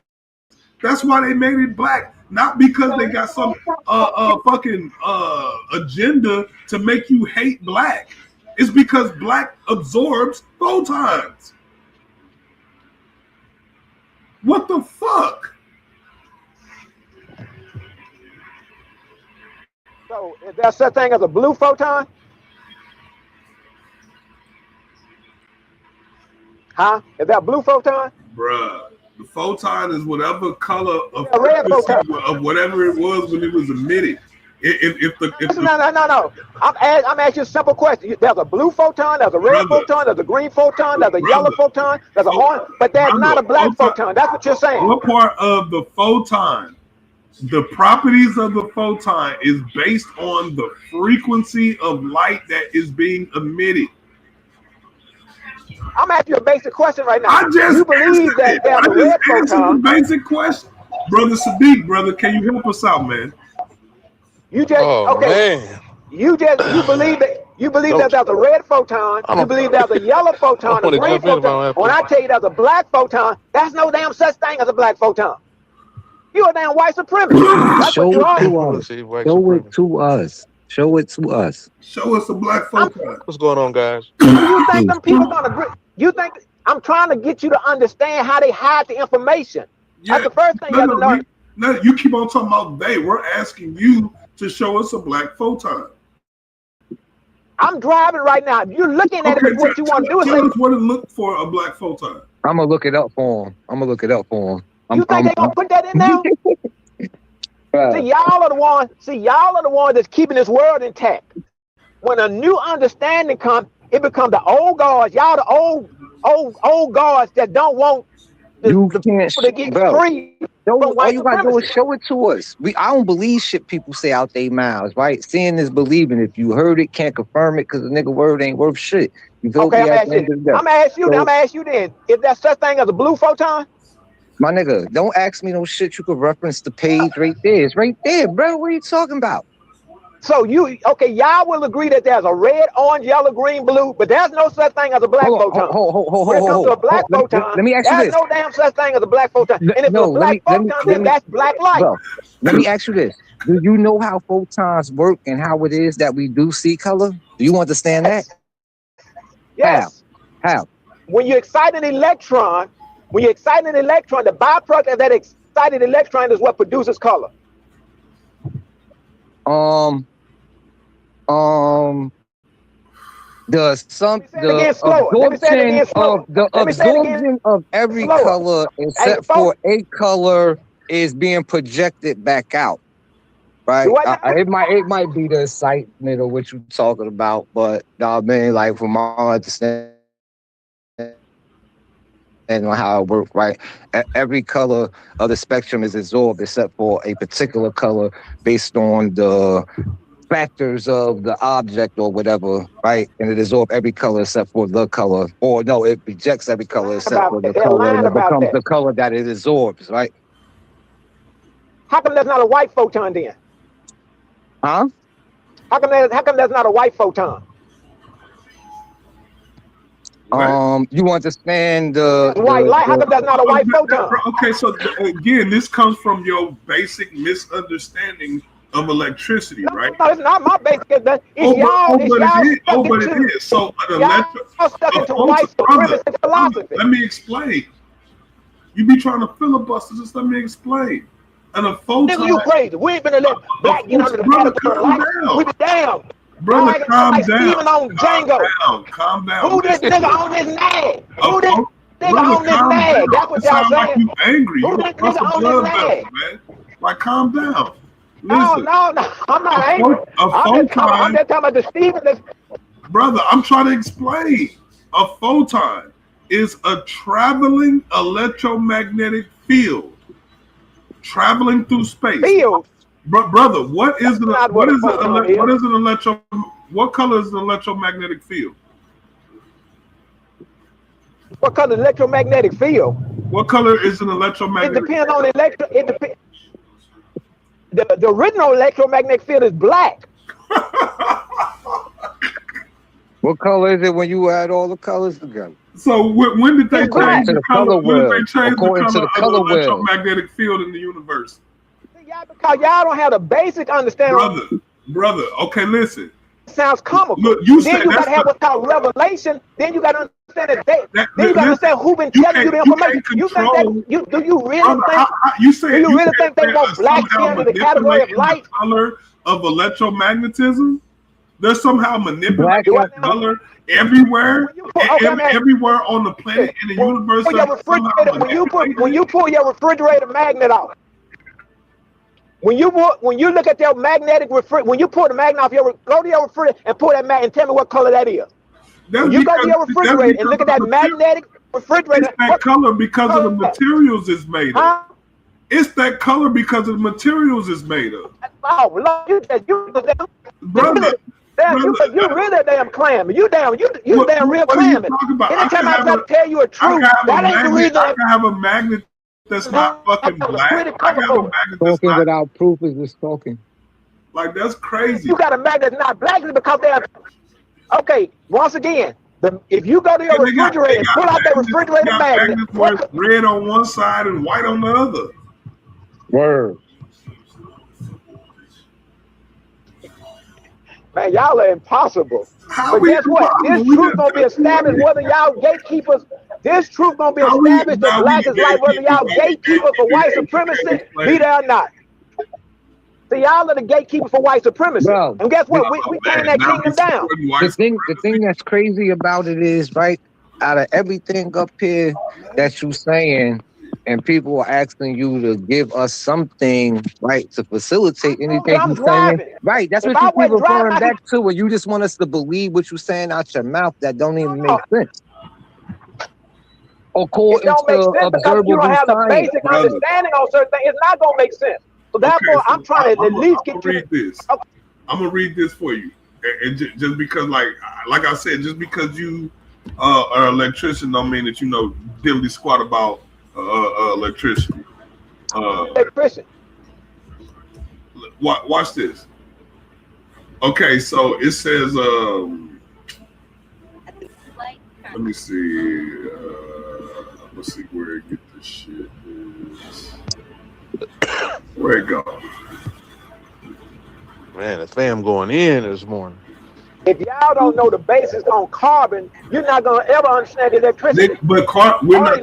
That's why they made it black, not because they got some fucking agenda to make you hate black. It's because black absorbs photons. What the fuck? So is there such thing as a blue photon? Huh? Is that a blue photon? Bruh. The photon is whatever color of whatever it was when it was emitted. No. I'm asking you a simple question. There's a blue photon, there's a red photon, there's a green photon, there's a yellow photon, there's a orange, but there's not a black photon. That's what you're saying. What part of the photon? The properties of the photon is based on the frequency of light that is being emitted. I'm asking you a basic question right now. I just believe that there's a red photon. Basic question, brother Sadiq, brother. Can you help us out, man? You just man. You believe that there's a red photon. You believe there's a yellow photon, a green photon. When I tell you there's a black photon, that's no damn such thing as a black photon. You're a damn white supremacist. Show it to us. Show it to us. Show us a black photon. What's going on, guys? You think them people gonna agree? You think I'm trying to get you to understand how they hide the information? Yeah, that's the first thing you have to learn. No, you keep on talking about they. We're asking you to show us a black photon. I'm driving right now. If you're looking at it, what you want to do is tell us what to look for a black photon. I'm gonna look it up for him. You think they're gonna put that in there? See, y'all are the ones that's keeping this world intact. When a new understanding comes, it becomes the old guards. Y'all the old guards that don't want the people to get free. All you gotta do is show it to us. I don't believe shit people say out their mouths, right? Seeing is believing. If you heard it, can't confirm it because the nigga word ain't worth shit. You feel okay, I'm gonna ask you then. Is there such thing as a blue photon? My nigga, don't ask me no shit. You could reference the page right there. It's right there, bro. What are you talking about? So y'all will agree that there's a red, orange, yellow, green, blue, but there's no such thing as a black photon. When it comes to a black photon, let me ask you this. There's no damn such thing as a black photon. And if it's a black photon, then that's black light. Bro, let me ask you this. Do you know how photons work and how it is that we do see color? Do you understand that? Yes. How? When you excite an electron, the byproduct of that excited electron is what produces color. The absorption of every color except for a color is being projected back out, right? It might be the excitement of what you're talking about, but I mean, like from my understanding and how it works, right? Every color of the spectrum is absorbed except for a particular color based on the factors of the object or whatever, right? And it absorbs every color except for the color, or no, it rejects every color except for the color, and it becomes the color that it absorbs, right? How come that's not a white photon then? Huh? How come that's not a white photon? You understand the white light? How come that's not a white photon? Okay, so again, this comes from your basic misunderstanding of electricity, right? No, it's not my basic. It's but it is. So let me explain. You be trying to filibuster, just let me explain. And a photon. You crazy? We ain't been let black get under the category of light. We be damn. Brother, calm down. Even on Django. Calm down. Who this nigga on this nag? Who this nigga on this nag? That's what y'all saying. Like you angry. Who this nigga on this nag? Man. Like, calm down. Listen, no, I'm not angry. I'm just talking about the Stephen. Brother, I'm trying to explain. A photon is a traveling electromagnetic field traveling through space. Field? Brother, what color is an electromagnetic field? What color is electromagnetic field? What color is an electromagnetic? It depends on the original electromagnetic field is black. What color is it when you add all the colors together? So when did they change the color? When did they change the color of the electromagnetic field in the universe? Because y'all don't have the basic understanding. Brother. Okay, listen. It sounds comical. Look, then you got to have what's called revelation. Then you got to understand then you got to understand who been telling you the information. You think that do you really think they want black into the category of light? The color of electromagnetism? They're somehow manipulating the color everywhere, everywhere on the planet in the universe. When you pull your refrigerator magnet off. When you look at your magnetic when you pull the magnet off go to your refrigerator and pull that magnet and tell me what color that is. You go to your refrigerator and look at that magnetic refrigerator. It's that color because of the materials it's made of. It's that color because of the materials it's made of. Oh, Lord, brother. You really a damn clam. You damn real clam. Anytime I try to tell you a truth, that ain't the reason. I can have a magnet that's not fucking black. Talking without proof is just talking. Like, that's crazy. You got a magnet that's not black because they're okay. Once again, if you go to your refrigerator and pull out that refrigerator magnet, where it's red on one side and white on the other. Word. Man, y'all are impossible. But guess what? This truth gonna be established whether y'all gatekeepers. This truth gonna be established that black is like whether y'all gatekeepers for white supremacy, be there or not. So y'all are the gatekeeper for white supremacy. Bro, and guess what? We tearing that kingdom down. The thing that's crazy about it is, right, out of everything up here that you saying, and people are asking you to give us something, right, to facilitate anything you're saying. Right, that's what you keep referring back to, where you just want us to believe what you're saying out your mouth that don't even make sense. According to observable you don't have the basic understanding on certain things, it's not gonna make sense. So therefore, I'm trying to at least get you. This. Okay. I'm gonna read this for you, and just because, like I said, just because you are an electrician, don't mean that you know diddly squat about electricity. Electrician. Watch this. Okay, so it says. Let me see. Let's see where it get this shit is. Where it go? Man, the fam going in this morning. If y'all don't know the basis on carbon, you're not gonna ever understand electricity. But we're not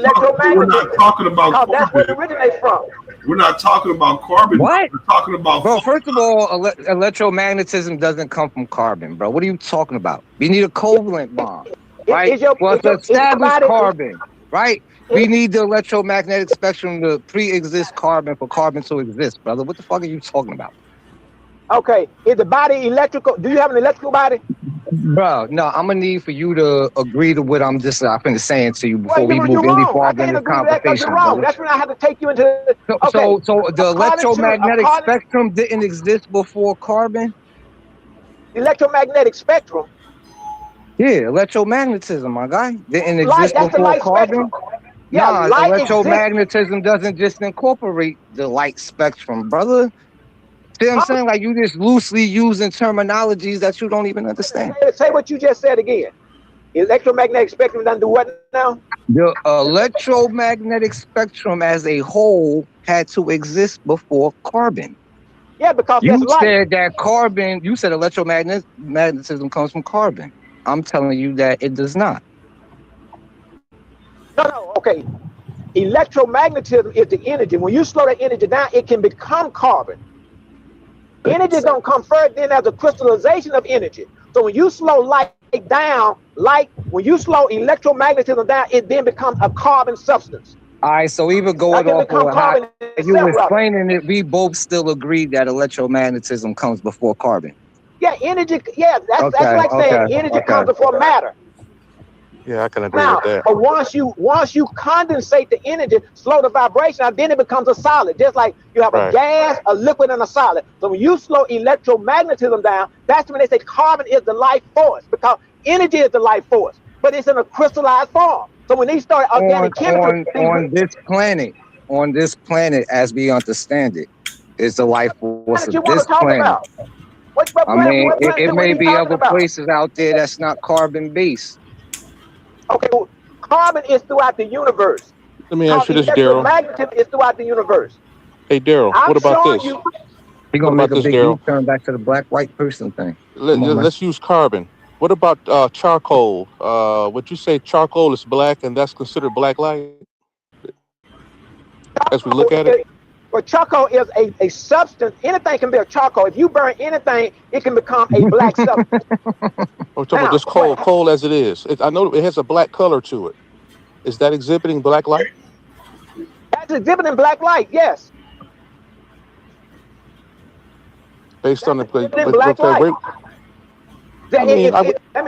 talking about carbon. That's where it originates from. We're not talking about carbon. What? We're talking about. Bro, first of all, electromagnetism doesn't come from carbon, bro. What are you talking about? We need a covalent bond, right? To establish carbon, right? We need the electromagnetic spectrum to pre-exist carbon for carbon to exist, brother. What the fuck are you talking about? Okay, is the body electrical? Do you have an electrical body? Bro, no, I'm gonna need for you to agree to what I'm saying to you before Well, we move you're any wrong. I farther in can't this agree with that because you're conversation, wrong. brother. That's when I have to take you into. Okay, So the electromagnetic spectrum didn't exist before carbon? Electromagnetic spectrum? Yeah, electromagnetism, my guy. Didn't exist That's the before light carbon? spectrum. Yeah, Nah, light exists. electromagnetism doesn't just incorporate the light spectrum, brother. See what I'm saying? Like, you just loosely using terminologies that you don't even understand. Say what you just said again. Electromagnetic spectrum doesn't do what now? The electromagnetic spectrum as a whole had to exist before carbon. Yeah, because you that's light. said that carbon, you said electromagnetism comes from carbon. I'm telling you that it does not. No, okay. Electromagnetism is the energy. When you slow the energy down, it can become carbon. Energy don't come first, then there's a crystallization of energy. So when you slow light down, when you slow electromagnetism down, it then becomes a carbon substance. All right, so even going off of how you were explaining it, we both still agree that electromagnetism comes before carbon. Yeah, energy. Yeah, that's like saying energy comes before matter. Yeah, I can agree with that. But once you condensate the energy, slow the vibration, then it becomes a solid. Just like you have a gas, a liquid, and a solid. So when you slow electromagnetism down, that's when they say carbon is the life force, because energy is the life force, but it's in a crystallized form. So when they start organic chemistry on this planet, as we understand it, is the life force of this planet. It may be other places out there that's not carbon based. Okay, well, carbon is throughout the universe. Let me ask you this, Daryl. Electromagnetism is throughout the universe. Hey, Daryl, what about this? We're going to make a big U-turn back to the black-white person thing. Let's use carbon. What about charcoal? Would you say charcoal is black and that's considered black light? As we look at it? Well, charcoal is a substance. Anything can be a charcoal. If you burn anything, it can become a black substance. We're talking about this coal as it is. I know it has a black color to it. Is that exhibiting black light? That's exhibiting black light, yes. Based on the black light. Let me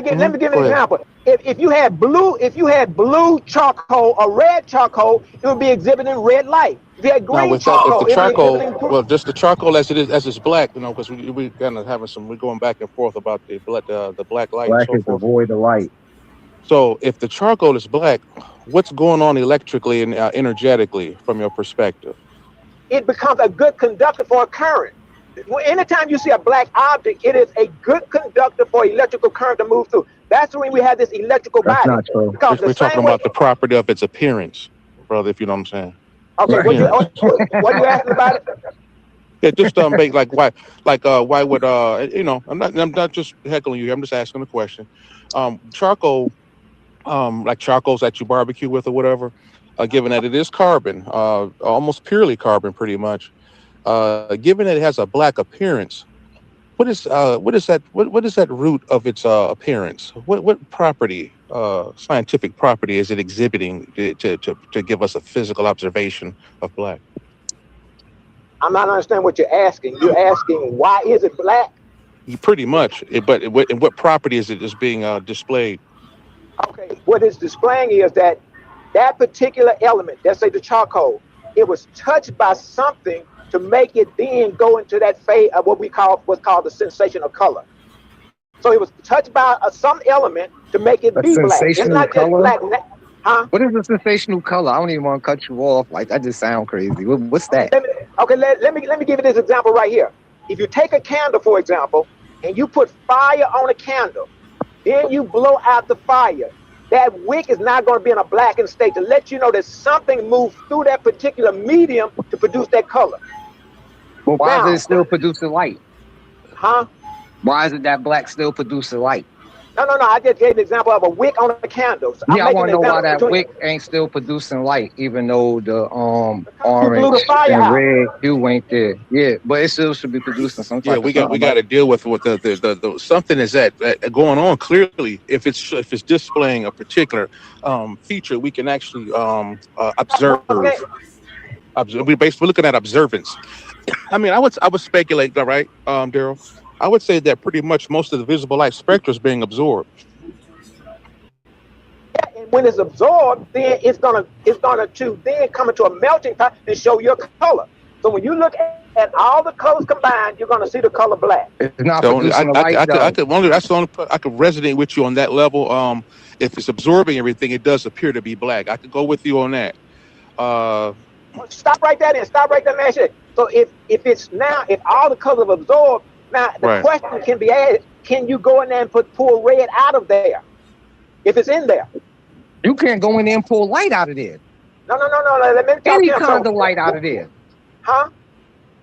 give an example. If you had blue charcoal or red charcoal, it would be exhibiting red light. If you had green charcoal, if the charcoal, well, just the charcoal as it is, as it's black, because we kind of we're going back and forth about the black light. Black is the void of light. So if the charcoal is black, what's going on electrically and energetically from your perspective? It becomes a good conductor for a current. Anytime you see a black object, it is a good conductor for electrical current to move through. That's when we have this electrical body. That's not true. We're talking about the property of its appearance, brother, if you know what I'm saying. Okay, what you asking about it? Yeah, just why would I'm not just heckling you. I'm just asking a question. Charcoal, like charcoals that you barbecue with or whatever, given that it is carbon, almost purely carbon, pretty much. Given that it has a black appearance, what is that root of its appearance? What property, scientific property, is it exhibiting to give us a physical observation of black? I'm not understanding what you're asking. You're asking why is it black? Pretty much, but what property is it being displayed? Okay, what it's displaying is that particular element, let's say the charcoal, it was touched by something to make it then go into that phase of what's called the sensational color. So it was touched by some element to make it be black. It's not just black. Huh? What is a sensational color? I don't even want to cut you off. Like, that just sounds crazy. What's that? Let me give you this example right here. If you take a candle, for example, and you put fire on a candle, then you blow out the fire, that wick is not going to be in a blackened state to let you know that something moved through that particular medium to produce that color. But why is it still producing light? Huh? Why is it that black still producing light? No. I just gave an example of a wick on a candle. So I want to know why that wick ain't still producing light, even though the orange and red hue ain't there. Yeah, but it still should be producing some type. Yeah, we got to deal with the something is that going on clearly. If it's displaying a particular feature, we can actually observe. We're looking at observance. I mean, I would speculate, all right, Daryl. I would say that pretty much most of the visible light spectrum is being absorbed. Yeah, and when it's absorbed, then it's gonna to then come into a melting pot and show your color. So when you look at all the colors combined, you're gonna see the color black. It's not So producing the light, I could resonate with you on that level. If it's absorbing everything, it does appear to be black. I could go with you on that. Stop right there then. Stop right there, man. So if all the colors are absorbed, now the question can be asked: can you go in there and pull red out of there? If it's in there, you can't go in there and pull light out of there. No. Let me tell Any you kind of light out of there. Huh?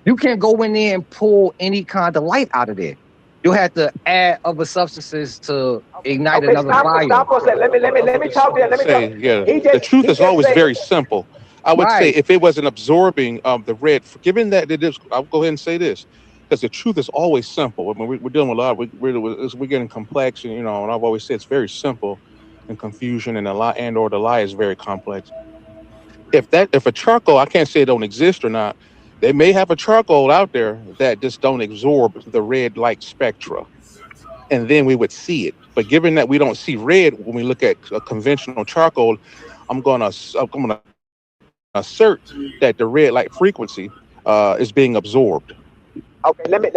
You can't go in there and pull any kind of light out of there. You have to add other substances to ignite another fire. Stop for a second. Let me talk to you. The truth is always very simple. I would say if it wasn't absorbing the red, given that it is, I'll go ahead and say this, because the truth is always simple. I mean, we're dealing with a lot. We're getting complex, and and I've always said it's very simple, and confusion and the lie is very complex. If a charcoal, I can't say it don't exist or not. They may have a charcoal out there that just don't absorb the red light spectra, and then we would see it. But given that we don't see red when we look at a conventional charcoal, I'm gonna assert that the red light frequency is being absorbed. Okay, let me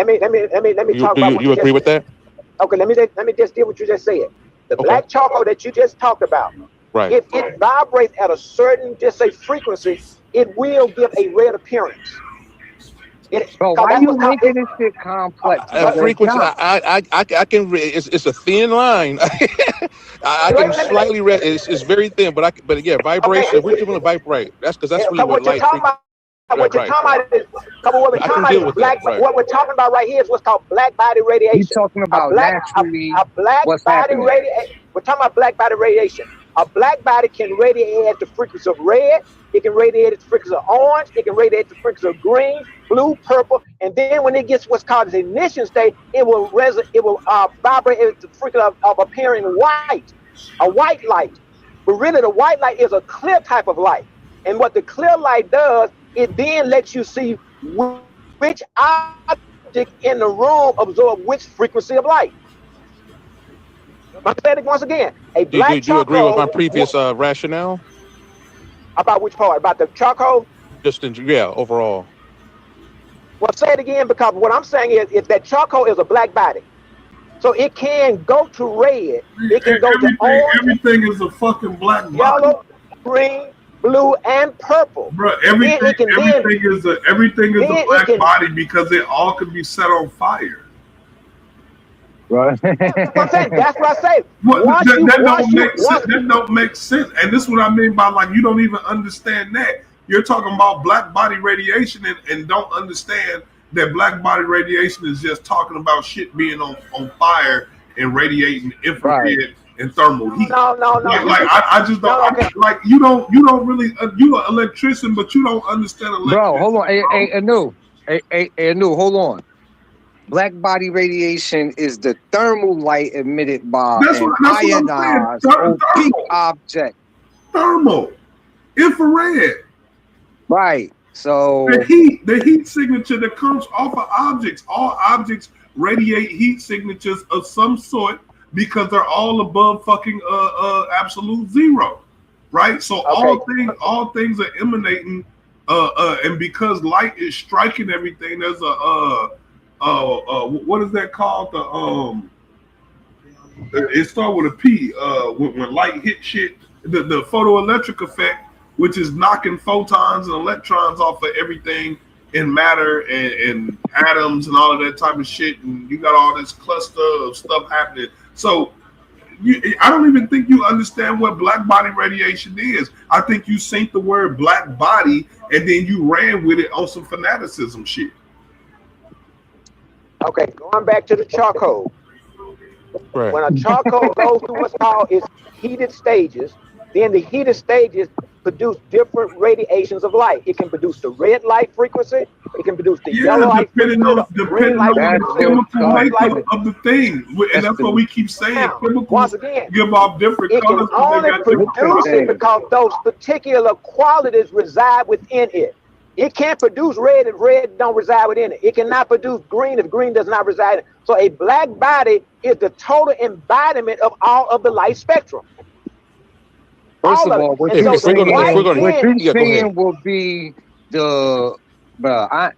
talk about. You agree with that? Okay, let me just deal with what you just said. The black charcoal that you just talked about. Right. If it vibrates at a certain, just say, frequency, it will give a red appearance. Bro, why you making this shit complex? Frequency, I can. It's a thin line. I can slightly read. It's very thin, but vibration. Okay, we're doing a vibrate. That's because that's really what light. What you're talking about is, what we're talking about right here is what's called black body radiation. You're talking about naturally what's happening. We're talking about black body radiation. A black body can radiate at the frequency of red. It can radiate at the frequency of orange. It can radiate at the frequency of green, blue, purple, and then when it gets what's called its ignition state, it will vibrate at the frequency of appearing white, a white light. But really, the white light is a clear type of light, and what the clear light does, it then lets you see which object in the room absorb which frequency of light. I'm saying it once again. Do you agree with my previous rationale? About which part? About the charcoal? Just overall. Well, say it again, because what I'm saying is that charcoal is a black body. So it can go to red. It can go to orange. Everything is a fucking black body. Yellow, green, blue, and purple. Bro, everything is a black body because it all could be set on fire. Right. That's what I say. That don't make sense. And this is what I mean by, like, you don't even understand that. You're talking about black body radiation and don't understand that black body radiation is just talking about shit being on fire and radiating infrared and thermal heat. No. I just don't you don't really you're an electrician, but you don't understand electricity. Bro, hold on. Anu, hold on. Black body radiation is the thermal light emitted by an ionized opaque object. Thermal, infrared. Right. So the heat signature that comes off of objects. All objects radiate heat signatures of some sort because they're all above fucking absolute zero, right? So all things are emanating, and because light is striking everything, there's what is that called? It starts with a P. When light hit shit, the photoelectric effect, which is knocking photons and electrons off of everything in matter and atoms and all of that type of shit, and you got all this cluster of stuff happening. So I don't even think you understand what black body radiation is. I think you synced the word black body and then you ran with it on some fanaticism shit. Okay, going back to the charcoal. Right. When a charcoal goes through what's called its heated stages, then the heated stages produce different radiations of light. It can produce the red light frequency. It can produce the yellow light frequency. Depending on the chemical makeup of the thing. And that's what we keep saying. Chemicals give off different colors. It can only produce it because those particular qualities reside within it. It can't produce red if red don't reside within it. It cannot produce green if green does not reside in it. So a black body is the total embodiment of all of the light spectrum. First of all, what you're saying will be the, bro. I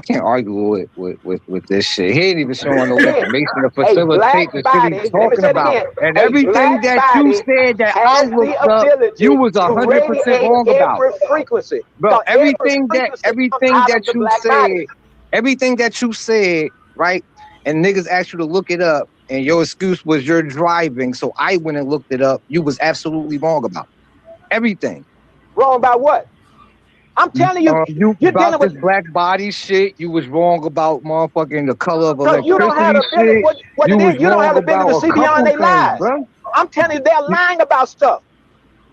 can't argue with this shit. He ain't even showing no information to facilitate the shit he's talking about. And everything that you said that I looked up, you was 100% wrong about. Frequency. Bro, everything that you said, right? And niggas asked you to look it up, and your excuse was you're driving, so I went and looked it up. You was absolutely wrong about everything. Wrong about what? I'm telling you, you're about this black body shit. You was wrong about motherfucking the color of electricity. You don't have the ability. You don't have the ability to see beyond their lives. Bro. I'm telling you, they're lying about stuff.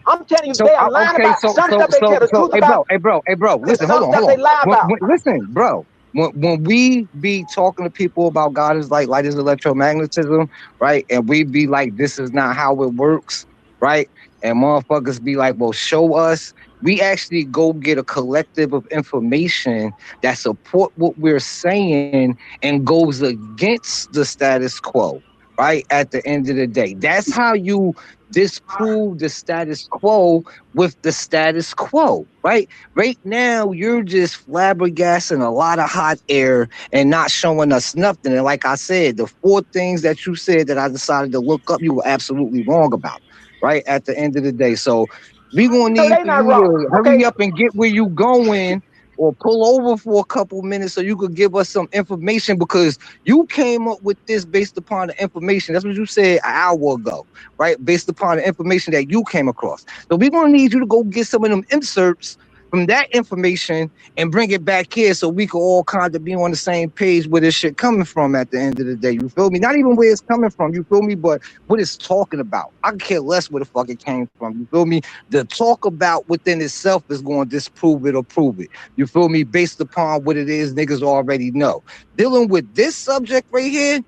I'm telling you, they're lying about some stuff. They tell the truth about. Hey, bro. Listen, hold on. They lie about. Listen, bro. When we be talking to people about God is like light is electromagnetism, right? And we be like, this is not how it works, right? And motherfuckers be like, well, show us. We actually go get a collective of information that support what we're saying and goes against the status quo, right? At the end of the day, that's how you disprove the status quo with the status quo, right? Right now, you're just flabbergasting a lot of hot air and not showing us nothing. And like I said, the 4 things that you said that I decided to look up, you were absolutely wrong about, right? At the end of the day. So we gonna need you to hurry up and get where you going, or pull over for a couple minutes so you could give us some information, because you came up with this based upon the information. That's what you said an hour ago, right? Based upon the information that you came across. So we're gonna need you to go get some of them inserts from that information and bring it back here so we can all kind of be on the same page where this shit coming from at the end of the day. You feel me? Not even where it's coming from, you feel me? But what it's talking about. I can care less where the fuck it came from. You feel me? The talk about within itself is going to disprove it or prove it. You feel me? Based upon what it is niggas already know. Dealing with this subject right here,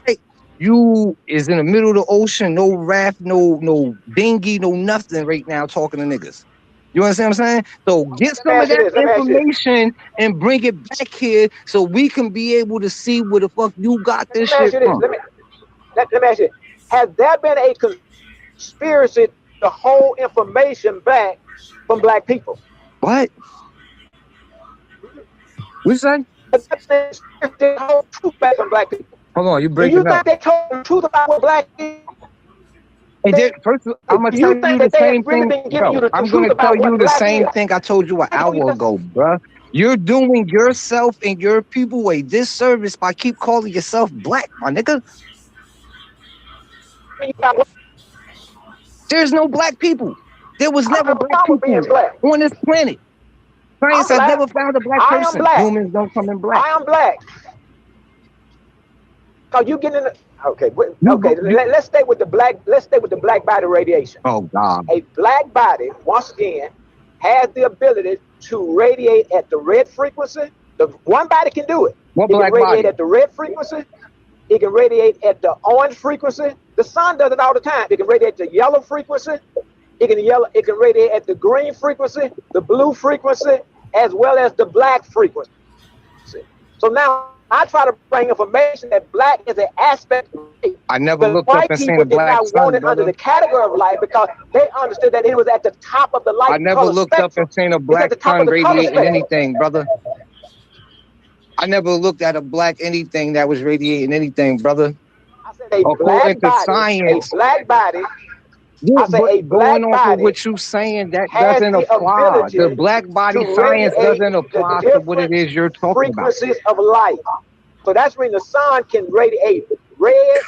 right? You is in the middle of the ocean, no raft, no dinghy, no nothing right now talking to niggas. You understand what I'm saying? So get some of that information and bring it back here so we can be able to see where the fuck you got this shit from. Let me ask you, has there been a conspiracy to hold information back from black people? What? What you say? To hold truth back from black people. Hold on, you breaking up. Do you think they told the truth about what black people? First, I'm gonna tell you the same thing. Bro, I'm gonna tell you the same thing I told you an hour ago, bro. You're doing yourself and your people a disservice by keep calling yourself black, my nigga. There's no black people. There was never black people on this planet. Science has never found a black person. Humans don't come in black. I am black. Cause you get in the let's stay with the black. Let's stay with the black body radiation. Oh God! A black body, once again, has the ability to radiate at the red frequency. The one body can do it. What it black can radiate body? At the red frequency. It can radiate at the orange frequency. The sun does it all the time. It can radiate at the yellow frequency. It can radiate at the green frequency, the blue frequency, as well as the black frequency. So now I try to bring information that black is an aspect of life. I never looked up and seen a black sun, brother. Under the category of life because they understood that it was at the top of the light. I never looked up and seen a black sun radiating anything, brother. I never looked at a black anything that was radiating anything, brother. I said a black body, science, a black body. Yeah, I say a black going body off of what you saying, that doesn't apply. The black body science doesn't apply to what it is you're talking about. Frequencies of light. So that's when the sun can radiate red,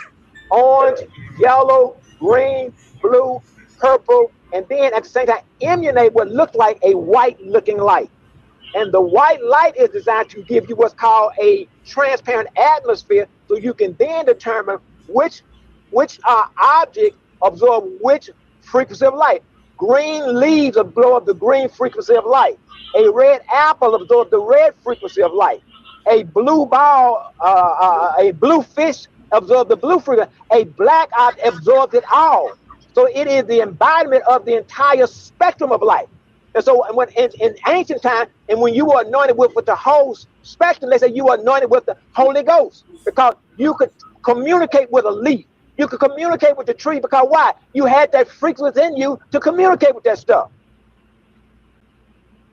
orange, yellow, green, blue, purple, and then at the same time emanate what looked like a white looking light. And the white light is designed to give you what's called a transparent atmosphere, so you can then determine which object absorb which frequency of light. Green leaves absorb the green frequency of light. A red apple absorbs the red frequency of light. A blue ball, a blue fish absorbs the blue frequency. A black eye absorbs it all. So it is the embodiment of the entire spectrum of light. And so when in ancient time, and when you were anointed with the whole spectrum, they say you were anointed with the Holy Ghost, because you could communicate with a leaf. You could communicate with the tree, because why? You had that frequency within you to communicate with that stuff.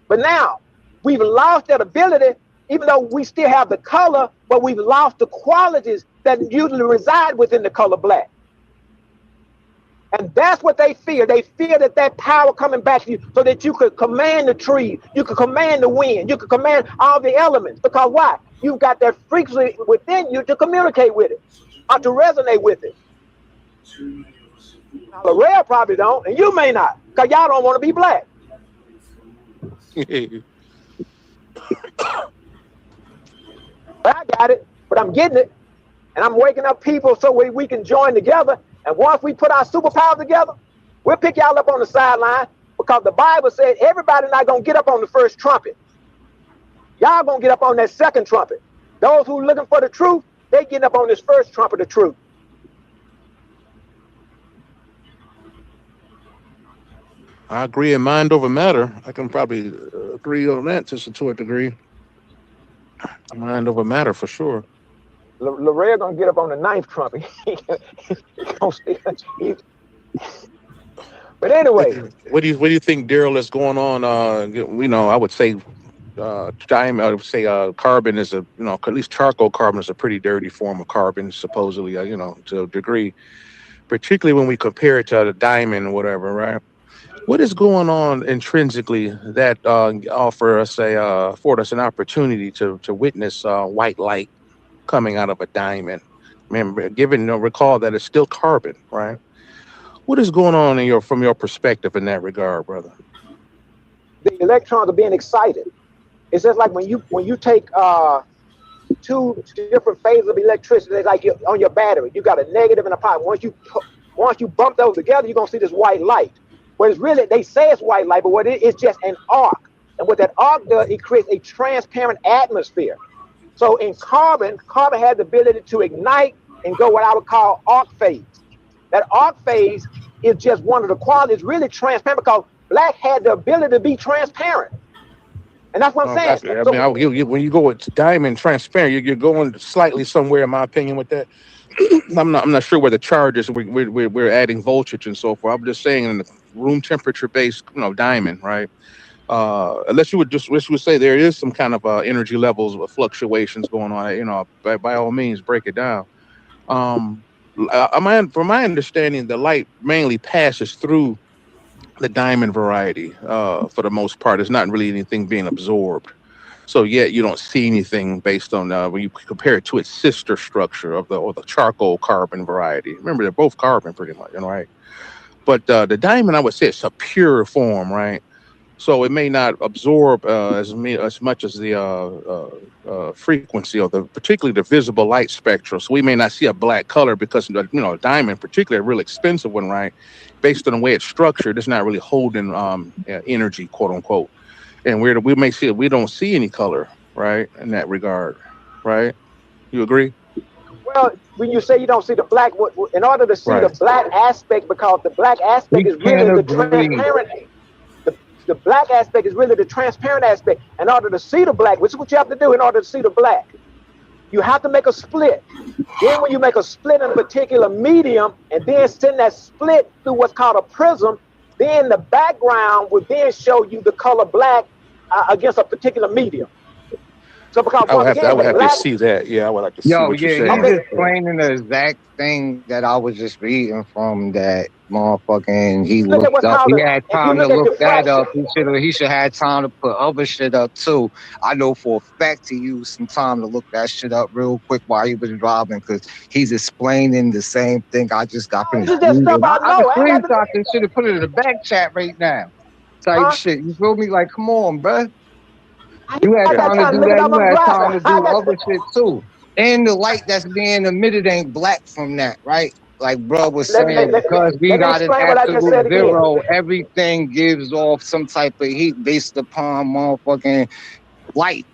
But now we've lost that ability, even though we still have the color, but we've lost the qualities that usually reside within the color black. And that's what they fear. They fear that power coming back to you, so that you could command the trees, you could command the wind, you could command all the elements. Because why? You've got that frequency within you to communicate with it, or to resonate with it. Now, Larell probably don't, and you may not, because y'all don't want to be black. But I got it, but I'm getting it, and I'm waking up people so we can join together. And once we put our superpowers together, we'll pick y'all up on the sideline, because the Bible said everybody not gonna get up on the first trumpet. Y'all gonna get up on that second trumpet. Those who looking for the truth, they getting up on this first trumpet of truth. I agree in mind over matter. I can probably agree on that to a degree. Mind over matter for sure. Larell gonna get up on the ninth trumpet. But anyway, what do you think, Daryl, is going on? I would say diamond. I would say carbon is at least charcoal carbon is a pretty dirty form of carbon, supposedly. To a degree, particularly when we compare it to the diamond or whatever, right? What is going on intrinsically that afford us an opportunity to witness white light coming out of a diamond? Remember, recall that it's still carbon, right? What is going on from your perspective in that regard, brother? The electrons are being excited. It's just like when you take two different phases of electricity, like on your battery, you got a negative and a positive. Once you bump those together, you're gonna see this white light. But it's really, they say it's white light, but what it is just an arc. And what that arc does, it creates a transparent atmosphere. So in carbon has the ability to ignite and go what I would call arc phase. That arc phase is just one of the qualities, really transparent, because black had the ability to be transparent. And that's what I'm saying. When you go with diamond transparent, you're going slightly somewhere, in my opinion, with that. I'm not sure where the charge is. We're adding voltage and so forth. I'm just saying in the room temperature based, diamond, right? Unless you would say there is some kind of energy levels of fluctuations going on. By all means, break it down. From my understanding, the light mainly passes through the diamond variety for the most part. There's not really anything being absorbed. So yet you don't see anything based on when you compare it to its sister structure of the charcoal carbon variety. Remember, they're both carbon pretty much, right? But the diamond, I would say, it's a pure form, right? So it may not absorb as much as the frequency of particularly the visible light spectrum. So we may not see a black color because a diamond, particularly a real expensive one, right? Based on the way it's structured, it's not really holding energy, quote unquote. And we may see we don't see any color, right? In that regard, right? You agree? Well, when you say you don't see the black, in order to see the black aspect, because the black aspect is really the transparent. The black aspect is really the transparent aspect. In order to see the black, which is what you have to do in order to see the black, you have to make a split. Then when you make a split in a particular medium and then send that split through what's called a prism, then the background will then show you the color black against a particular medium. So because I would have to see that. Yeah, I would like to see what you're saying. He's explaining the exact thing that I was just reading from that motherfucking. He looked up. He had time to look that up. He should have time to put other shit up too. I know for a fact he used some time to look that shit up real quick while he was driving, because he's explaining the same thing I just got from. I screenshot this shit and put it in the back chat right now. Type shit. You feel me? Like, come on, bro. You had time to do that. You had time to do other shit too. And the light that's being emitted ain't black from that, right? Like bro was saying, because we got an absolute zero, everything gives off some type of heat based upon motherfucking light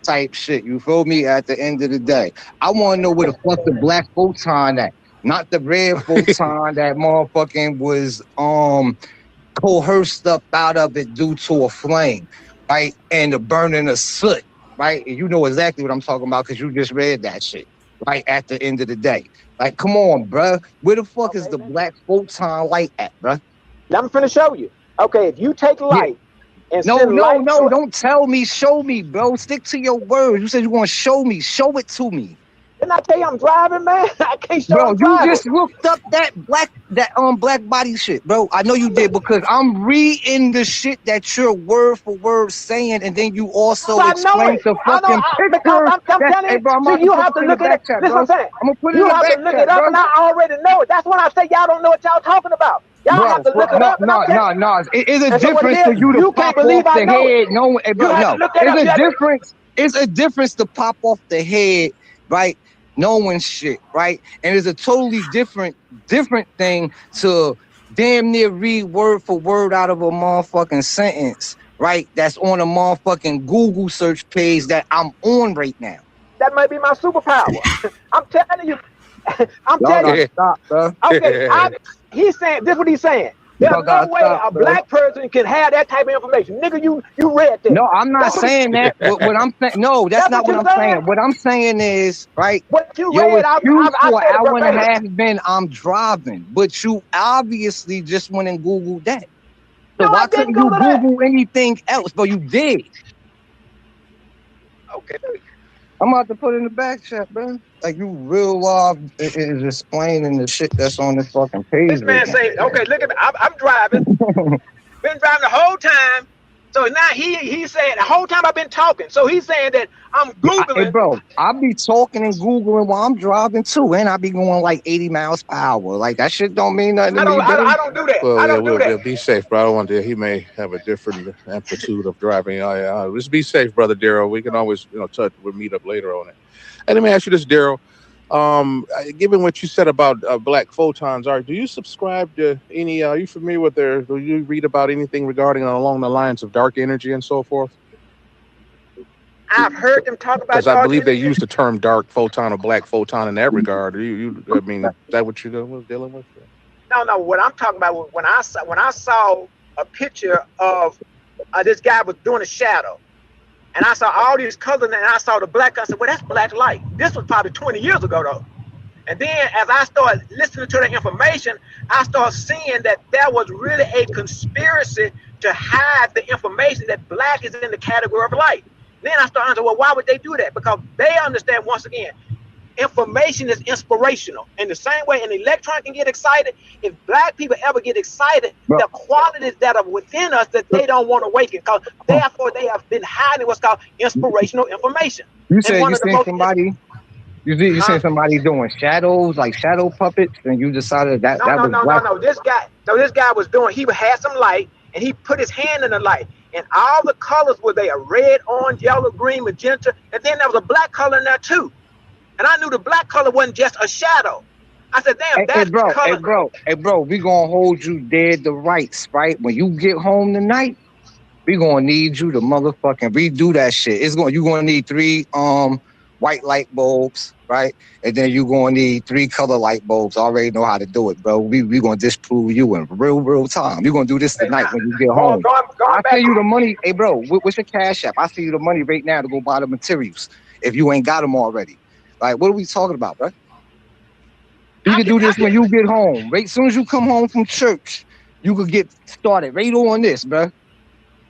type shit. You feel me? At the end of the day, I want to know where the fuck the black photon at, not the red photon that motherfucking was coerced up out of it due to a flame, right? And the burning of soot, right? And you know exactly what I'm talking about because you just read that shit, right? At the end of the day. Like, come on, bruh. Where the fuck is the black photon light at, bruh? Now I'm finna show you. Okay, if you take light and send light don't tell me, show me, bro. Stick to your words. You said you're gonna show me. Show it to me. Didn't I tell you I'm driving, man? I can't show Bro, I'm driving. You just looked up that black body shit, bro. I know you did because I'm reading the shit that you're word for word saying, and then you also explain the fucking picture. I'm telling you, bro, so you have to look at it. Listen, what I'm saying. I'm gonna put it you in the have to look it up, and I already know it. That's when I say y'all don't know what y'all talking about. Y'all have to look it up. No. It's a difference for you to pop off the head. No, it's a difference. It's a difference to pop off the head, right? Knowing shit, right? And it's a totally different thing to damn near read word for word out of a motherfucking sentence, right? That's on a motherfucking Google search page that I'm on right now. That might be my superpower. I'm telling you. I'm telling you. Stop, bro. Okay, he's saying this. Is what he's saying. There's no way a black person can have that type of information. Nigga, you read that. No, I'm not saying that. What I'm saying, no, that's not what I'm saying. What I'm saying is, right? What you read, for an hour and a half been I'm driving, but you obviously just went and Googled that. So why couldn't you Google anything else? But you did. Okay. I'm about to put in the back chat, bro. Like, you real is explaining the shit that's on this fucking page. This man say, okay, look at me. I'm driving. Been driving the whole time. So now he's saying the whole time I've been talking. So he's saying that I'm Googling. Hey, bro, I be talking and Googling while I'm driving too, and I be going like 80 miles per hour. Like, that shit don't mean nothing to me. I don't do that. Well, I don't do that. Yeah, be safe, bro. I don't want to. He may have a different amplitude of driving. Just be safe, brother Daryl. We can always, we'll meet up later on it. And let me ask you this, Daryl. Given what you said about black photons, do you subscribe to any? Are you familiar with do you read about anything regarding along the lines of dark energy and so forth? I've heard them talk about. Because I believe they use the term dark photon or black photon in that regard. I mean, is that what you're dealing with? No. What I'm talking about when I saw a picture of this guy was doing a shadow. And I saw all these colors, and I saw the black. I said, well, that's black light. This was probably 20 years ago, though. And then as I started listening to the information, I started seeing that there was really a conspiracy to hide the information that black is in the category of light. Then I started asking, well, why would they do that? Because they understand, once again, information is inspirational. In the same way an electron can get excited, if black people ever get excited, the qualities that are within us that they don't want to awaken, because therefore they have been hiding what's called inspirational information. You said you seen somebody, you seen somebody doing shadows, like shadow puppets, and you decided that was black. No. This guy was doing, he had some light, and he put his hand in the light, and all the colors were there: red, orange, yellow, green, magenta, and then there was a black color in there too. And I knew the black color wasn't just a shadow. I said, damn, that's the color. Hey, bro, we gonna hold you dead to rights, right? When you get home tonight, we gonna need you to motherfucking redo that shit. You're gonna need 3 white light bulbs, right? And then you're gonna need 3 color light bulbs. I already know how to do it, bro. We gonna disprove you in real time. You're gonna do this tonight when you get home. I'll send you the money. Hey, bro, what's your cash app? I'll send you the money right now to go buy the materials if you ain't got them already. Like, what are we talking about, bro? You can do this when you get home. Right, as soon as you come home from church, you could get started right on this, bro.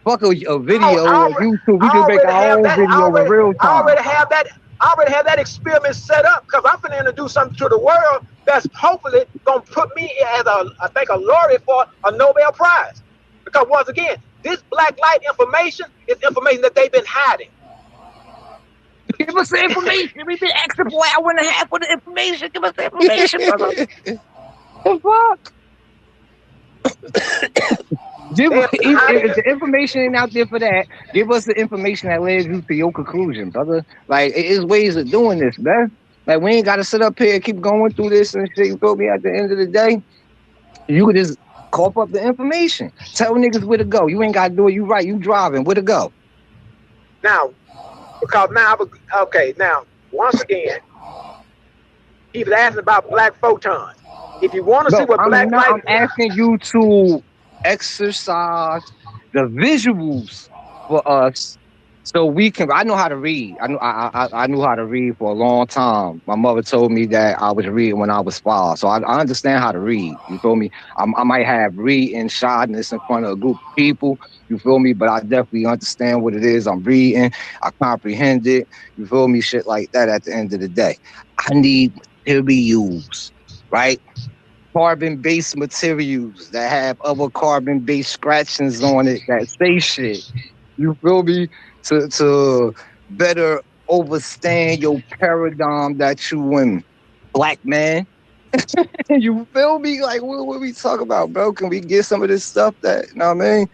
Fuck a video or YouTube. We can make our own video in real time. I already have that experiment set up, because I'm finna introduce something to the world that's hopefully gonna put me as a laureate for a Nobel Prize. Because once again, this black light information is information that they've been hiding. Give us the information. We've been asking for an hour and a half for the information. Give us the information, brother. The fuck? If the information ain't out there for that, give us the information that leads you to your conclusion, brother. Like, it is ways of doing this, man. Like, we ain't got to sit up here and keep going through this and shit. You feel me? At the end of the day, you could just cough up the information. Tell niggas where to go. You ain't got to do it. You right. You driving. Where to go? Now, because now, once again, he was asking about black photons. If you want to see what black light, I'm asking you to exercise the visuals for us so we can. I know how to read. I knew how to read for a long time. My mother told me that I was reading when I was 5, so I understand how to read. You feel me? I might have reading shyness in front of a group of people. You feel me? But I definitely understand what it is I'm reading. I comprehend it. You feel me? Shit like that. At the end of the day, I need materials, right? Carbon-based materials that have other carbon-based scratchings on it that say shit. You feel me? To better understand your paradigm that you in, black man. You feel me? Like what we talk about, bro? Can we get some of this stuff that, you know what I mean?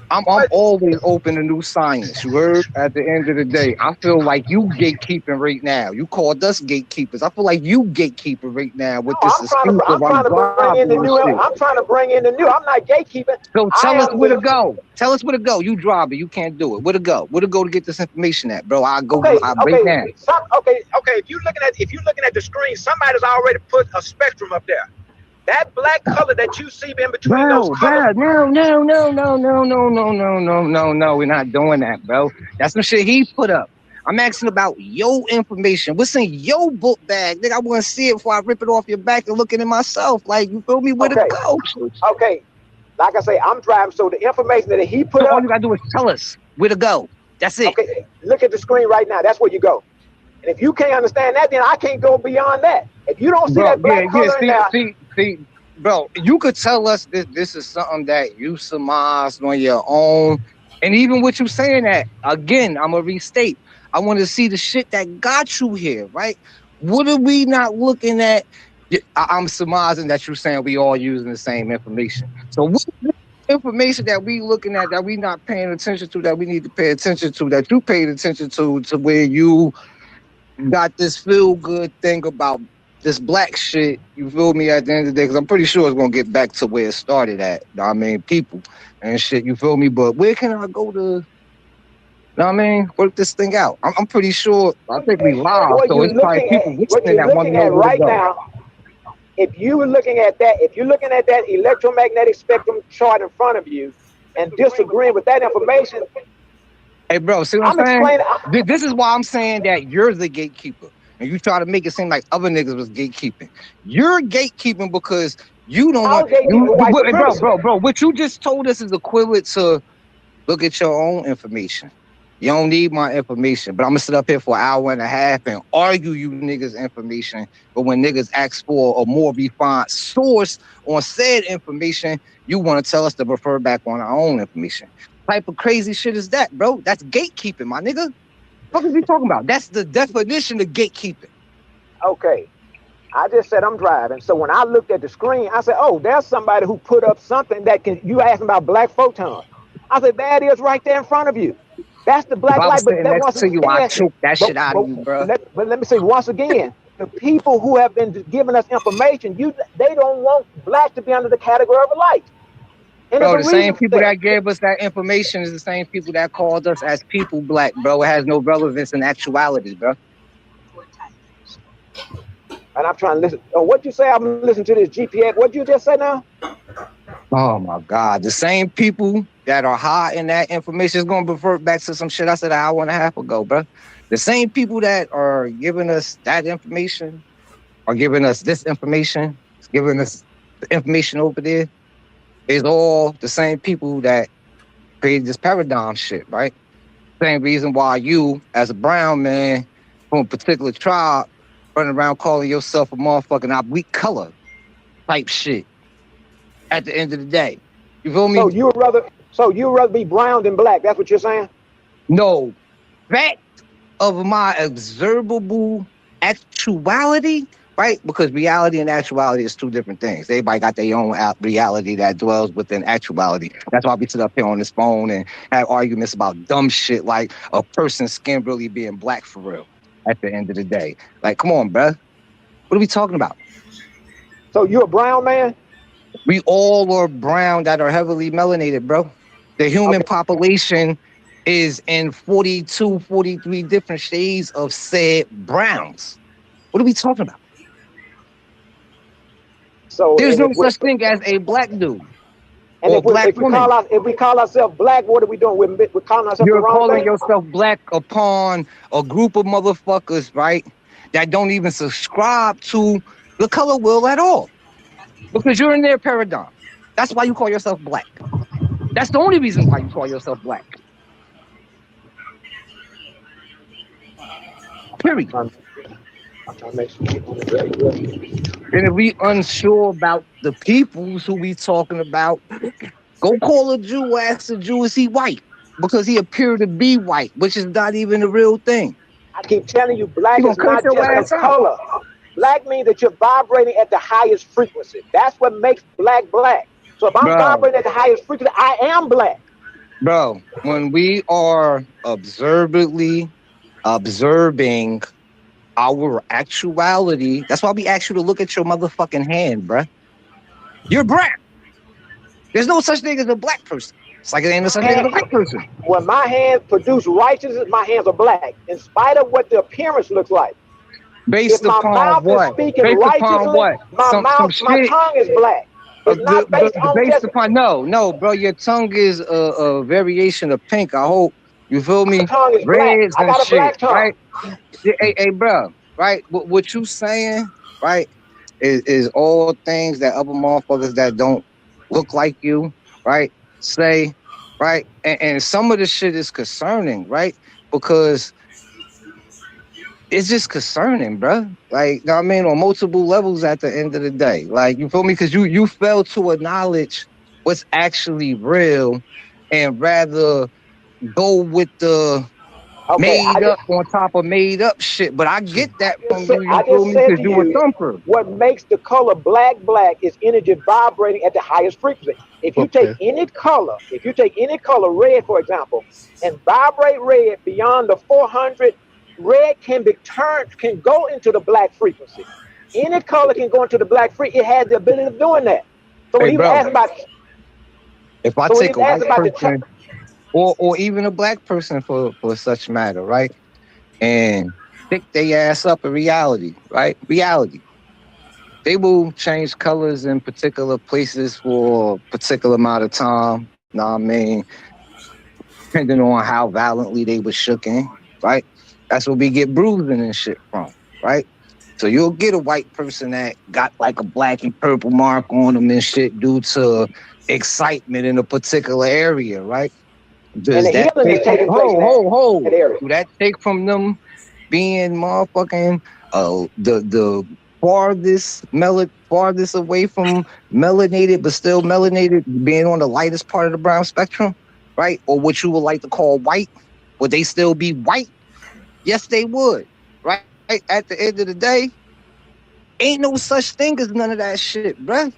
I'm always open to new science. You heard? At the end of the day, I feel like you gatekeeping right now. You called us gatekeepers. I feel like you gatekeeping right now with this excuse of I'm bring in the new. I'm trying to bring in the new. I'm not gatekeeping. So tell us where to go. Tell us where to go. You drive it. You can't do it. Where to go? Where to go to get this information at, bro? I'll go. Okay. Right now. Okay. If you're looking at the screen, somebody's already put a spectrum up there. That black color that you see in between those colors. No. We're not doing that, bro. That's some shit he put up. I'm asking about your information. What's in your book bag? Nigga, I want to see it before I rip it off your back and look at it myself. Like, you feel me? Where to go? Okay. Like I say, I'm driving, so the information that he put up. All you gotta do is tell us where to go. That's it. Okay. Look at the screen right now. That's where you go. And if you can't understand that, then I can't go beyond that. If you don't see that black color in there. See, bro, you could tell us that this is something that you surmised on your own. And even what you saying that, again, I'm going to restate. I want to see the shit that got you here, right? What are we not looking at? I'm surmising that you're saying we all using the same information. So what information that we looking at that we not paying attention to, that we need to pay attention to, that you paid attention to where you got this feel-good thing about this black shit, you feel me, at the end of the day, because I'm pretty sure it's going to get back to where it started at. I mean, people and shit, you feel me? But where can I go to, you know what I mean, work this thing out? I'm pretty sure, I think we live, so it's probably people listening that want to know right now. If you're looking at that electromagnetic spectrum chart in front of you and disagreeing with that information. Hey, bro, see what I'm saying? This is why I'm saying that you're the gatekeeper. And you try to make it seem like other niggas was gatekeeping. You're gatekeeping because you don't want... Bro, what you just told us is equivalent to look at your own information. You don't need my information, but I'm gonna sit up here for an hour and a half and argue you niggas' information. But when niggas ask for a more refined source on said information, you want to tell us to refer back on our own information. What type of crazy shit is that, bro? That's gatekeeping, my nigga. What is he talking about? That's the definition of gatekeeping. Okay. I just said I'm driving. So when I looked at the screen, I said, oh, there's somebody who put up something that can, you asking about black photons. I said, there it is right there in front of you. That's the black light. But that next to you, I choke that shit out of you, bro. But let me say once again, the people who have been giving us information, they don't want black to be under the category of a light. And bro, the same people that gave us that information is the same people that called us as people black, bro. It has no relevance in actuality, bro. And I'm trying to listen. Oh, what'd you say? I'm listening to this GPS. What'd you just say now? Oh my God. The same people that are high in that information is going to revert back to some shit I said an hour and a half ago, bro. The same people that are giving us that information are giving us this information, giving us the information over there, is all the same people that created this paradigm shit, right? Same reason why you, as a brown man from a particular tribe, running around calling yourself a motherfucking oblique color type shit at the end of the day. You feel me? So you'd rather be brown than black, that's what you're saying? No. Fact of my observable actuality, right? Because reality and actuality is two different things. Everybody got their own reality that dwells within actuality. That's why we sit up here on this phone and have arguments about dumb shit like a person's skin really being black for real at the end of the day. Like, come on, bruh. What are we talking about? So you're a brown man? We all are brown that are heavily melanated, bro. The human population is in 42, 43 different shades of said browns. What are we talking about? So there's no such thing as a black dude. And or black women. If we call ourselves black, what are we doing? We're calling ourselves You're the wrong calling thing? yourself black upon a group of motherfuckers, right? That don't even subscribe to the color wheel at all. Because you're in their paradigm. That's why you call yourself black. That's the only reason why you call yourself black. Period. And if we unsure about the peoples who we talking about, go call a Jew, ask a Jew, is he white? Because he appeared to be white, which is not even the real thing. I keep telling you, black is not just a color. Black means that you're vibrating at the highest frequency. That's what makes black black. So if I'm vibrating at the highest frequency, I am black. Bro, when we are observing our actuality, that's why we ask you to look at your motherfucking hand, bruh. You're black. There's no such thing as a black person. It's like it ain't no such thing as a white person. When my hands produce righteousness, my hands are black, in spite of what the appearance looks like. Based if my upon mouth what? is speaking Based righteously, upon what? My tongue is black. It's not based on based upon no, bro. Your tongue is a variation of pink. I hope you feel me. My tongue is Reds black. I got a shit, black tongue. right? Hey, bro, right? What you saying, right? Is all things that other motherfuckers that don't look like you, right? Say, right? And some of the shit is concerning, right? Because it's just concerning, bro. Like, you know what I mean, on multiple levels at the end of the day. Like, you feel me? Because you fail to acknowledge what's actually real and rather go with the made up on top of made up shit. But I get that from you. You feel me? Because you a thumper. What makes the color black is energy vibrating at the highest frequency. If you take any color, red, for example, and vibrate red beyond the 400, red can go into the black frequency. Any color can go into the black frequency. It has the ability of doing that. So when he was asking about, if I take a white person or even a black person for such matter, right, and pick their ass up in reality, right? Reality. They will change colors in particular places for a particular amount of time. Know what I mean? Depending on how violently they were shooken, right? That's where we get bruising and shit from, right? So you'll get a white person that got like a black and purple mark on them and shit due to excitement in a particular area, right? Does that take do that take from them being motherfucking the farthest away from melanated but still melanated, being on the lightest part of the brown spectrum, right? Or what you would like to call white? Would they still be white? Yes, they would, right? At the end of the day, ain't no such thing as none of that shit, bruh.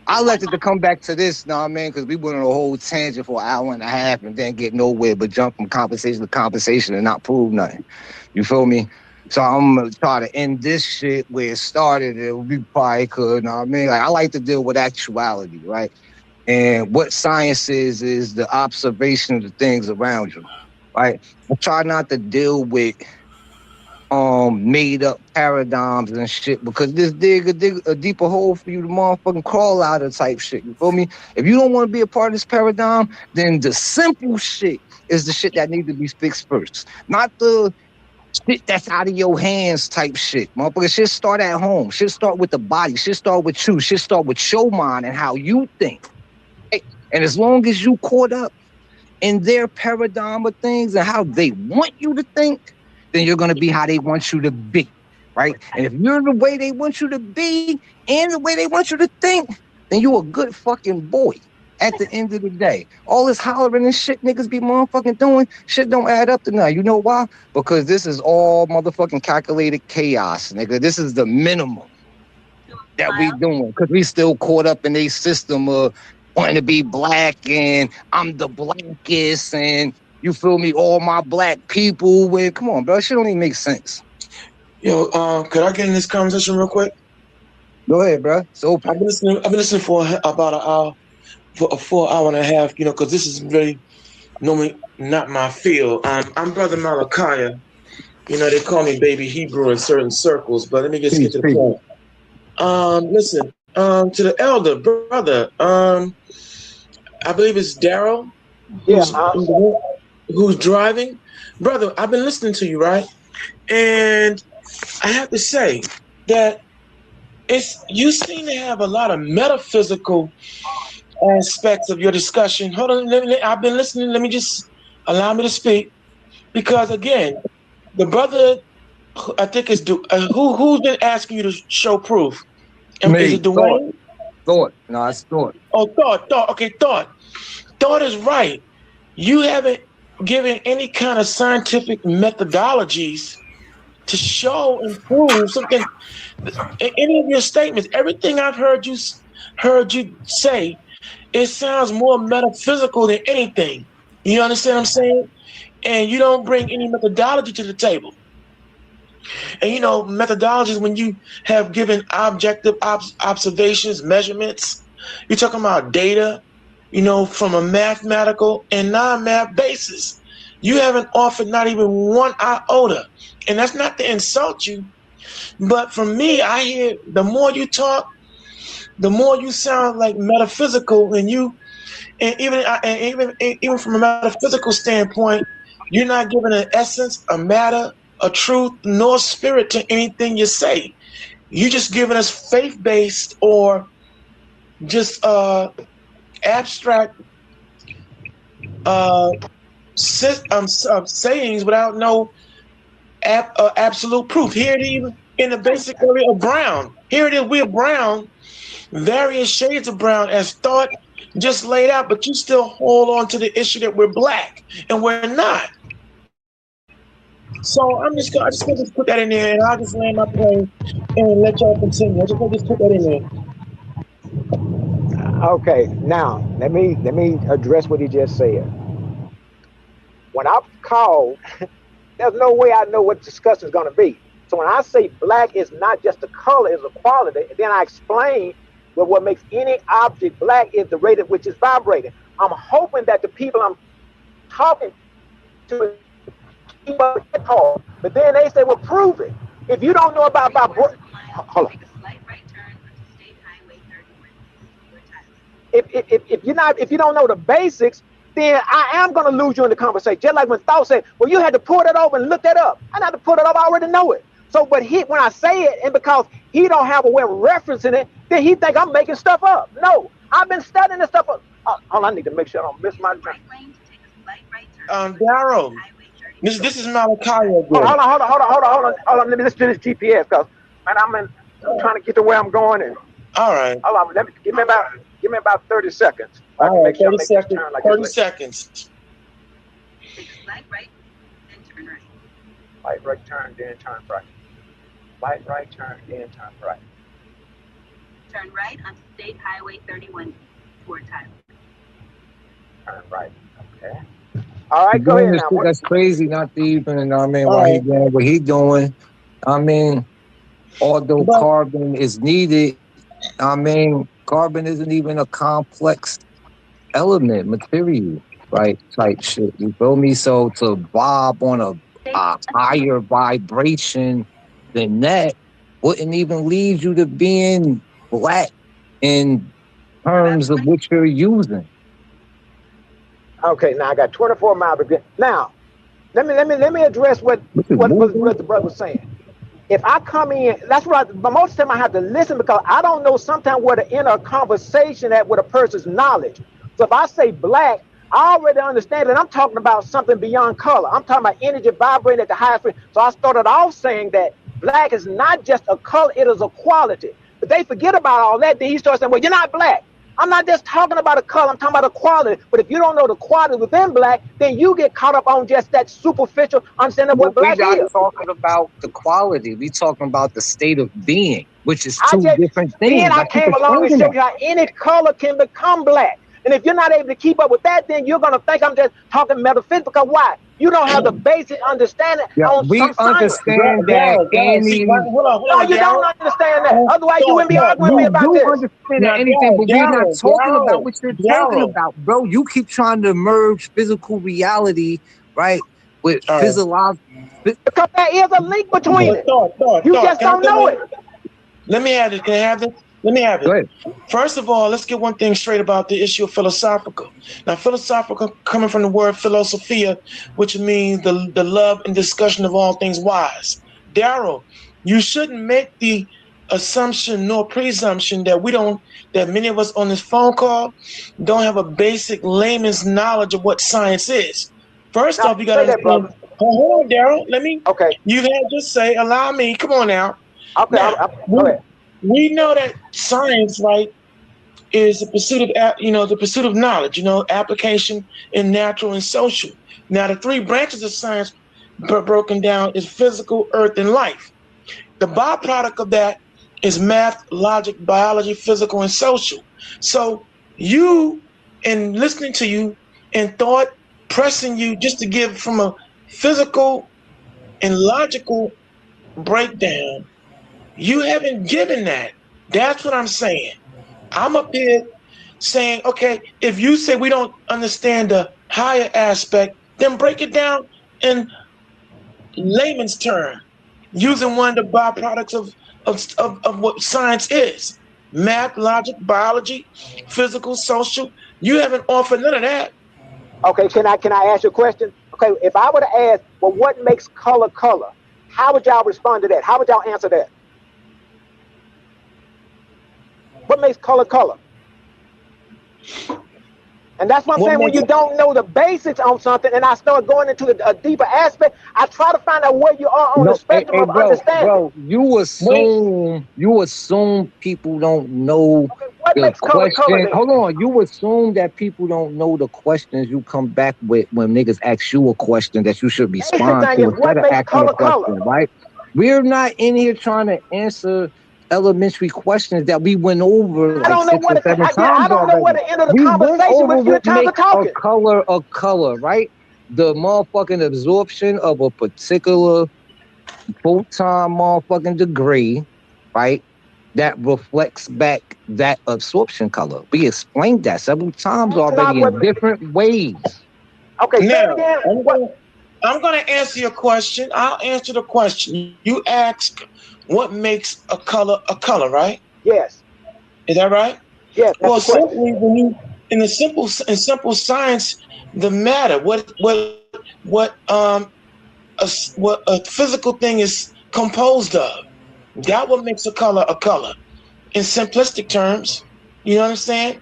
I elected to come back to this, know what I mean? Because we went on a whole tangent for an hour and a half and then get nowhere but jump from conversation to conversation and not prove nothing. You feel me? So I'm going to try to end this shit where it started. We probably could, know what I mean? Like, I like to deal with actuality, right? And what science is the observation of the things around you, right? I try not to deal with made up paradigms and shit, because this dig a deeper hole for you to motherfucking crawl out of type shit. You feel me? If you don't want to be a part of this paradigm, then the simple shit is the shit that needs to be fixed first, not the shit that's out of your hands type shit. Motherfucker, shit start at home. Shit start with the body. Shit start with you. Shit start with your mind and how you think. And as long as you caught up in their paradigm of things and how they want you to think, then you're going to be how they want you to be, right? And if you're the way they want you to be and the way they want you to think, then you're a good fucking boy at the end of the day. All this hollering and shit niggas be motherfucking doing, shit don't add up to nothing. You know why? Because this is all motherfucking calculated chaos, nigga. This is the minimum that we doing, because we still caught up in a system of wanting to be black and I'm the blackest and you feel me, all my black people. When come on, bro, shit don't even make sense. Yo, could I get in this conversation real quick? Go ahead, bro. So I've been listening for about an hour, for an hour and a half. You know, because this is really normally not my field. I'm Brother Malachi. You know, they call me Baby Hebrew in certain circles, but let me just get to the point. Listen, to the elder brother, I believe it's Daryl, Yeah. who's driving. Brother, I've been listening to you, right? And I have to say that you seem to have a lot of metaphysical aspects of your discussion. Hold on, I've been listening. Let me just allow me to speak, because again, the brother, I think is who's been asking you to show proof. Is it Dwayne? Thought. No, it's Thought. Oh, Thought. Okay, Thought. Thought is right. You haven't given any kind of scientific methodologies to show and prove something. Any of your statements, everything I've heard you say, it sounds more metaphysical than anything. You understand what I'm saying? And you don't bring any methodology to the table. And you know, methodologies, when you have given objective observations, measurements, you're talking about data, you know, from a mathematical and non-math basis. You haven't offered not even one iota. And that's not to insult you, but for me, I hear the more you talk, the more you sound like metaphysical, and even from a metaphysical standpoint, you're not giving an essence, a matter, a truth, nor spirit to anything you say. You're just giving us faith-based or just abstract sayings without no absolute proof. Here it is in the basic area of brown. Here it is, we're brown, various shades of brown as Thought just laid out, but you still hold on to the issue that we're black, and we're not. So I just gonna put that in there, and I'll just land my plane and let y'all continue. I just gonna put that in there. Okay, now let me address what he just said. When I called, there's no way I know what discussion is going to be. So when I say black is not just a color, it's a quality, and then I explain that what makes any object black is the rate at which it's vibrating. I'm hoping that the people I'm talking to keep up with that call, but then they say, well, prove it. If you don't know about vibration, hold on. If you don't know the basics, then I am going to lose you in the conversation. Just like when Thought said, well, you had to pull that over and look that up. I had to pull it up, I already know it. So, but when I say it, and because he don't have a way of referencing it, then he think I'm making stuff up. No, I've been studying this stuff up. Hold on, I need to make sure I don't miss my drink. Daryl, this is Malachi. Hold on. Let me listen to this GPS, because man, I'm trying to get to where I'm going. And all right. Hold on, give me about 30 seconds. All right, 30 seconds. 30 seconds. Light right, then turn right. Light right, turn, then turn right. Light right, turn, then turn right. Turn right on State Highway 31 toward Tyler. Turn right. Okay. All right, go ahead now. That's crazy, not to even, I mean, while he doing what he doing. I mean, although carbon is needed, I mean, carbon isn't even a complex element, material, right? Type shit. You feel me? So to vibe on a higher vibration than that wouldn't even lead you to being black in terms of what you're using. Okay, now I got 24 miles. Now, let me address what the brother was saying. If I come in, that's what but most of the time I have to listen, because I don't know sometimes where to enter a conversation at with a person's knowledge. So if I say black, I already understand that I'm talking about something beyond color. I'm talking about energy vibrating at the highest frequency. So I started off saying that black is not just a color, it is a quality. But they forget about all that. Then he starts saying, well, you're not black. I'm not just talking about a color, I'm talking about a quality. But if you don't know the quality within black, then you get caught up on just that superficial understanding of what black is. We're not talking about the quality. We're talking about the state of being, which is two different things. Then I came along and showed you how any color can become black. And if you're not able to keep up with that, then you're going to think I'm just talking metaphysics. Because why? You don't have the basic understanding on we some understand that any... Hold on, no, you don't understand that. Otherwise, you wouldn't be arguing with me about this. You understand anything, but we're not talking about what you're talking about, bro. You keep trying to merge physical reality, right, with physiological... Because there is a link between it. You just don't know it. Let me have this. Can I have this? Let me have Go it. ahead. First of all, let's get one thing straight about the issue of philosophical. Now, philosophical coming from the word philosophia, which means the love and discussion of all things wise. Daryl, you shouldn't make the assumption nor presumption that that many of us on this phone call don't have a basic layman's knowledge of what science is. First Now, off, you got to say that, brother. understand. Hold on, Daryl. Okay. You've had just say, allow me. Come on now. Okay. Now, Go ahead. we know that science, right, is the pursuit of, the pursuit of knowledge, application in natural and social. Now, the three branches of science broken down is physical, earth, and life. The byproduct of that is math, logic, biology, physical, and social. So you, and listening to you, and thought pressing you just to give from a physical and logical breakdown, you haven't given that. That's what I'm saying. I'm up here saying, okay, if you say we don't understand the higher aspect, then break it down in layman's term, using one of the byproducts of what science is. Math, logic, biology, physical, social. You haven't offered none of that. Okay, can I ask you a question? Okay, if I were to ask, well, what makes color color? How would y'all respond to that? How would y'all answer that? What makes color color? And that's what I'm saying. When you don't know the basics on something, and I start going into a deeper aspect, I try to find out where you are on the spectrum of understanding. Bro, you assume people don't know the question. Hold on, you assume that people don't know the questions you come back with when niggas ask you a question that you should respond to instead of asking a question, right? We're not in here trying to answer elementary questions that we went over like 6 or 7 times already. I don't know what the end of the conversation with you times of talking. A color, right? The motherfucking absorption of a particular photon motherfucking degree, right? That reflects back that absorption color. We explained that several times already in different ways. Okay, now, I'm going to answer your question. I'll answer the question. You ask, what makes a color, right? Yes. Is that right? Yes. Well, simply when you in simple science, the matter, what a physical thing is composed of, that what makes a color. In simplistic terms, you understand?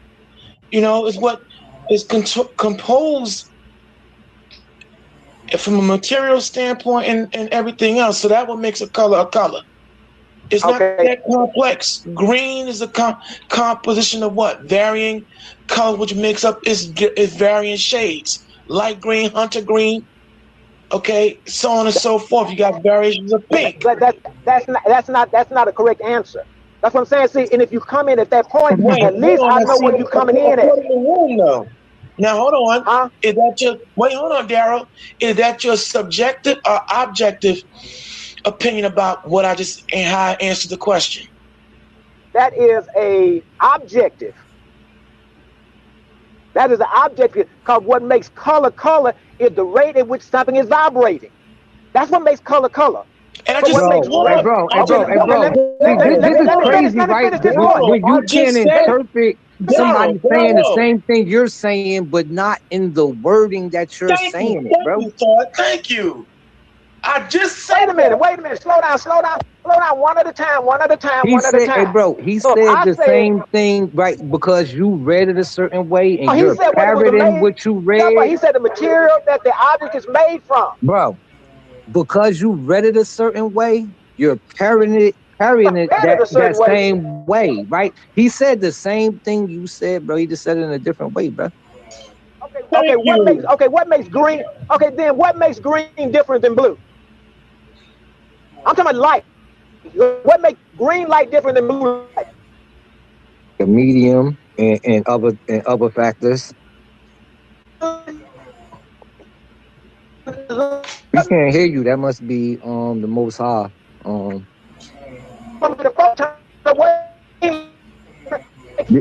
Is what is composed from a material standpoint and everything else. So that what makes a color. It's not that complex. Green is a composition of what? Varying color, which makes up is varying shades. Light green, hunter green, okay, so on and so forth. You got variations of pink. But that's not a correct answer. That's what I'm saying. See, and if you come in at that point, at least I know where you're coming in at. Now hold on. Huh? Is that your hold on, Daryl? Is that your subjective or objective opinion about what I just and how I answered the question? That is a objective. That is an objective, because what makes color is the rate at which something is vibrating. That's what makes color. And I just bro. This is crazy, right? When you can't interpret somebody saying the same thing you're saying, but not in the wording that you're saying it, bro. Thank you. I just said wait a minute, slow down, one at a time. Hey, bro, he said the same thing, right? Because you read it a certain way and you're parroting what you read. Yeah, but he said the material that the object is made from. Bro, because you read it a certain way, you're parroting it that same way, right? He said the same thing you said, bro. He just said it in a different way, bro. What makes green? Okay, then what makes green different than blue? I'm talking about light. What makes green light different than blue light? The medium and other factors. We can't hear you. That must be the Most High.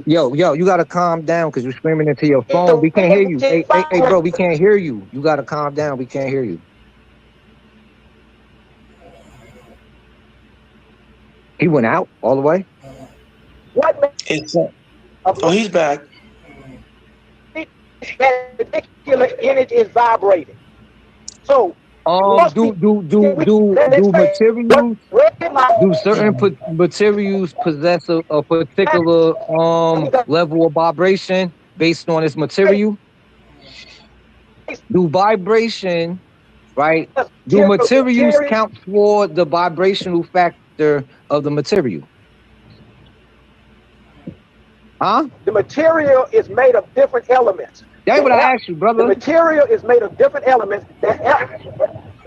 Yo, you gotta calm down because you're screaming into your phone. We can't hear you. Hey, bro, we can't hear you. You gotta calm down. We can't hear you. He went out all the way. What makes oh, he's back. that particular energy is vibrating? So do certain materials possess a particular level of vibration based on its material? Do vibration, right? Do materials count for the vibrational factor of the material? Huh? The material is made of different elements. That's what I asked you, brother. The material is made of different elements.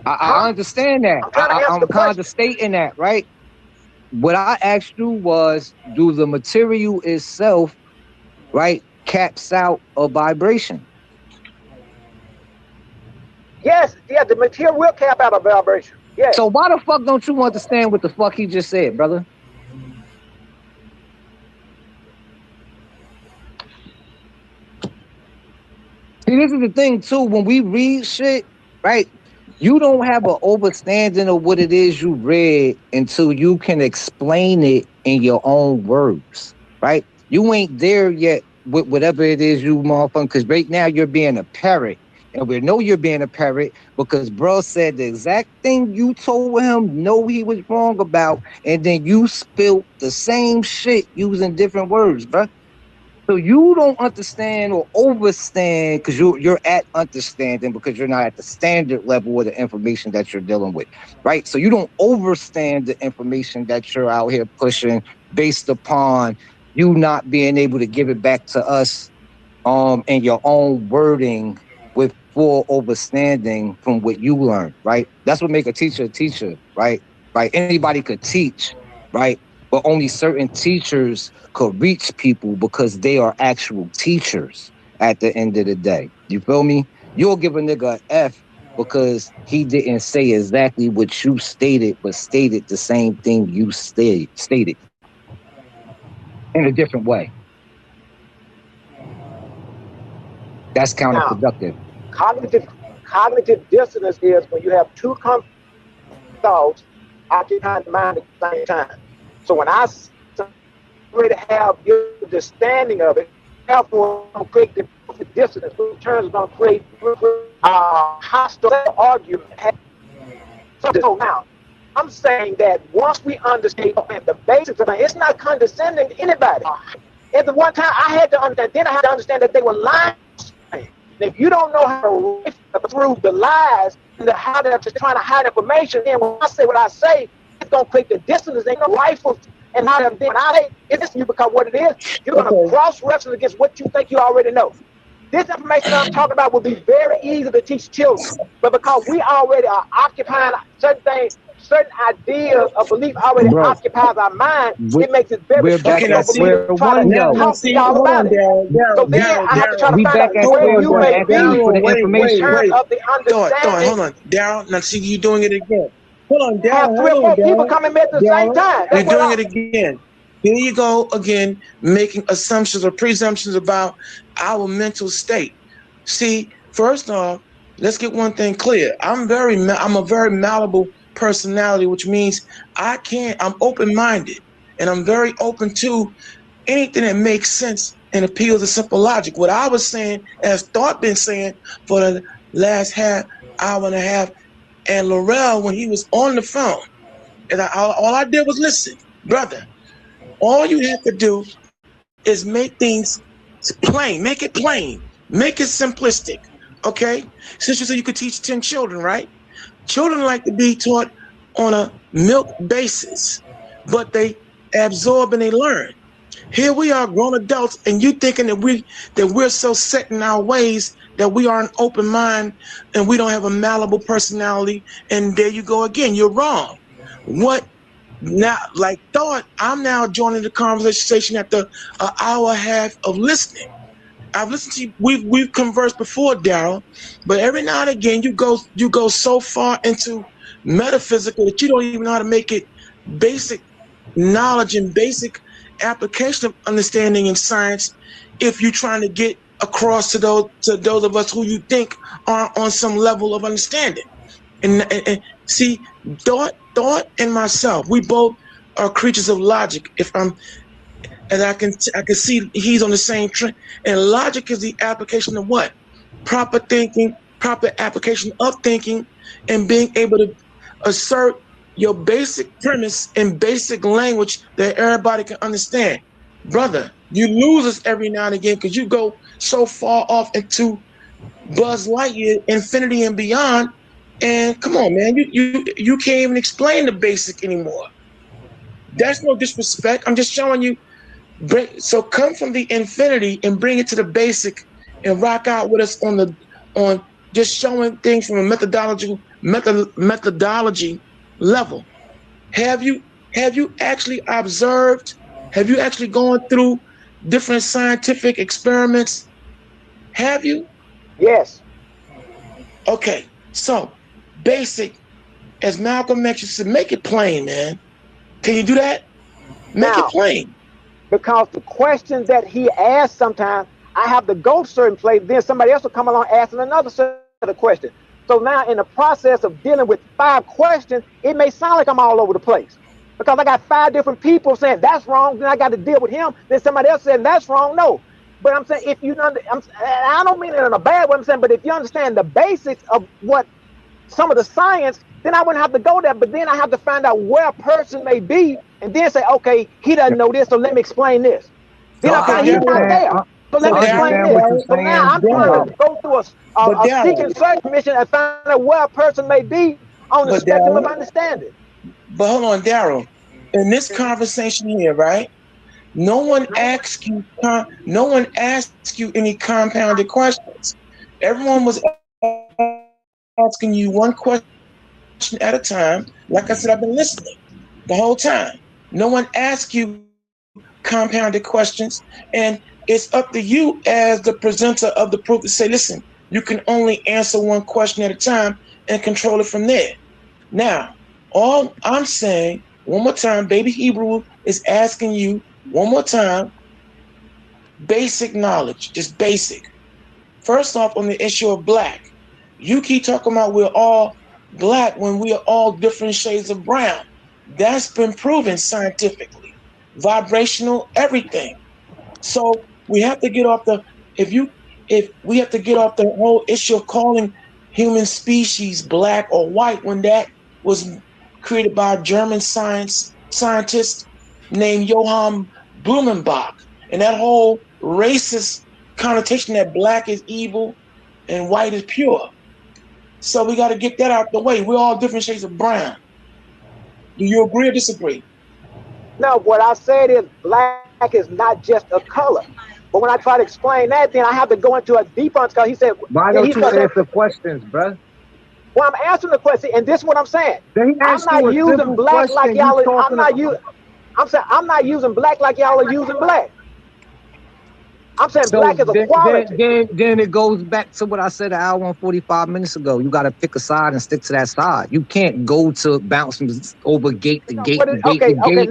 I understand that. I'm kind of stating that, right? What I asked you was, do the material itself, right, caps out a vibration? Yes, yeah, the material will cap out a vibration. Yeah. So why the fuck don't you understand what the fuck he just said, brother? See, this is the thing too. When we read shit, right, you don't have an understanding of what it is you read until you can explain it in your own words, right? You ain't there yet with whatever it is you motherfucker, because right now you're being a parrot. And we know you're being a parrot because bro said the exact thing you told him no he was wrong about, and then you spilled the same shit using different words, bro. So you don't understand or overstand because you're at understanding because you're not at the standard level of the information that you're dealing with, right? So you don't overstand the information that you're out here pushing based upon you not being able to give it back to us in your own wording with full overstanding from what you learned, right? That's what make a teacher, right? Right? Anybody could teach, right? But only certain teachers could reach people because they are actual teachers at the end of the day. You feel me? You'll give a nigga an F because he didn't say exactly what you stated, but stated the same thing you stated in a different way. That's counterproductive. Cognitive dissonance is when you have two thoughts occupying the mind at the same time. So when I already have your understanding of it, therefore I'm creating the dissonance, which in turn is going to create hostile argument. So now, I'm saying that once we understand the basics of it, it's not condescending to anybody. At the one time, I had to understand, then I had to understand that they were lying. If you don't know how to read through the lies and how they're just trying to hide information, then when I say what I say, it's going to create the dissonance. Ain't no rifles and how them. When I say it's you because what it is, you're going to cross-reference against what you think you already know. This information I'm talking about will be very easy to teach children, but because we already are occupying certain things, certain ideas of belief already occupies our mind, it makes it very stressful for me to try to talk to y'all about it. So then I have to try to find out where you may be in terms of the understanding. Hold on, Daryl. Now see, you're doing it again. Hold on, Daryl. Have 3 or 4 people coming at the same time. You're doing it again. Here you go again, making assumptions or presumptions about our mental state. See, first off, let's get one thing clear. I'm a very malleable personality, which means I'm open-minded, and I'm very open to anything that makes sense and appeals to simple logic. What I was saying, as Thought been saying for the last hour and a half, and Laurel when he was on the phone, and all I did was listen, brother. All you have to do is make things plain, make it simplistic, okay? Since you said you could teach 10 children, right? Children like to be taught on a milk basis, but they absorb and they learn. Here we are, grown adults, and you thinking that we're so set in our ways that we are an open mind and we don't have a malleable personality. And there you go again. You're wrong. What now? Like Thought, I'm now joining the conversation after an hour and a half of listening. I've listened to you. We've conversed before, Daryl, but every now and again you go so far into metaphysical that you don't even know how to make it basic knowledge and basic application of understanding in science if you're trying to get across to those of us who you think are on some level of understanding. And see, Thought and myself, we both are creatures of logic. and I can see he's on the same trend. And logic is the application of what? Proper thinking, proper application of thinking, and being able to assert your basic premise in basic language that everybody can understand. Brother, you lose us every now and again because you go so far off into Buzz Lightyear, infinity and beyond, and come on, man, you can't even explain the basic anymore. That's no disrespect. I'm just showing you. So come from the infinity and bring it to the basic, and rock out with us on just showing things from a methodology level. Have you actually observed? Have you actually gone through different scientific experiments? Have you? Yes. Okay, so basic, as Malcolm X used to say, make it plain, man. Can you do that? Make it plain. Because the questions that he asks sometimes, I have to go certain place, then somebody else will come along asking another set of questions. So now in the process of dealing with 5 questions, it may sound like I'm all over the place. Because I got 5 different people saying that's wrong, then I got to deal with him, then somebody else saying that's wrong. No. But I'm saying, if you I don't mean it in a bad way, I'm saying, but if you understand the basics of what some of the science, then I wouldn't have to go there. But then I have to find out where a person may be, and then say, okay, he doesn't know this, so let me explain this. Then I find he's not there, so let me explain this. So now I'm trying to go through a seeking search mission and find out where a person may be on the spectrum of understanding. But hold on, Daryl. In this conversation here, right? No one asks you any compounded questions. Everyone was asking you one question at a time. Like I said, I've been listening the whole time. No one asks you compounded questions, and it's up to you as the presenter of the proof to say, listen, you can only answer one question at a time and control it from there. Now, all I'm saying, one more time, Baby Hebrew is asking you one more time, basic knowledge, just basic. First off, on the issue of black, you keep talking about we're all black when we are all different shades of brown. That's been proven scientifically, vibrational, everything. So we have to get off the whole issue of calling human species black or white when that was created by a German scientist named Johann Blumenbach, and that whole racist connotation that black is evil and white is pure. So we got to get that out the way. We're all different shades of brown. Do you agree or disagree? No, what I said is black is not just a color. But when I try to explain that, then I have to go into a deeper understanding. He said, why don't you answer questions, bruh? Well, I'm answering the question, and this is what I'm saying. I'm not using black like y'all. I'm not using black like y'all are using black. I'm saying black is a quality. Then it goes back to what I said an hour and 45 minutes ago. You got to pick a side and stick to that side. You can't go to bouncing over gate to gate to gate to gate.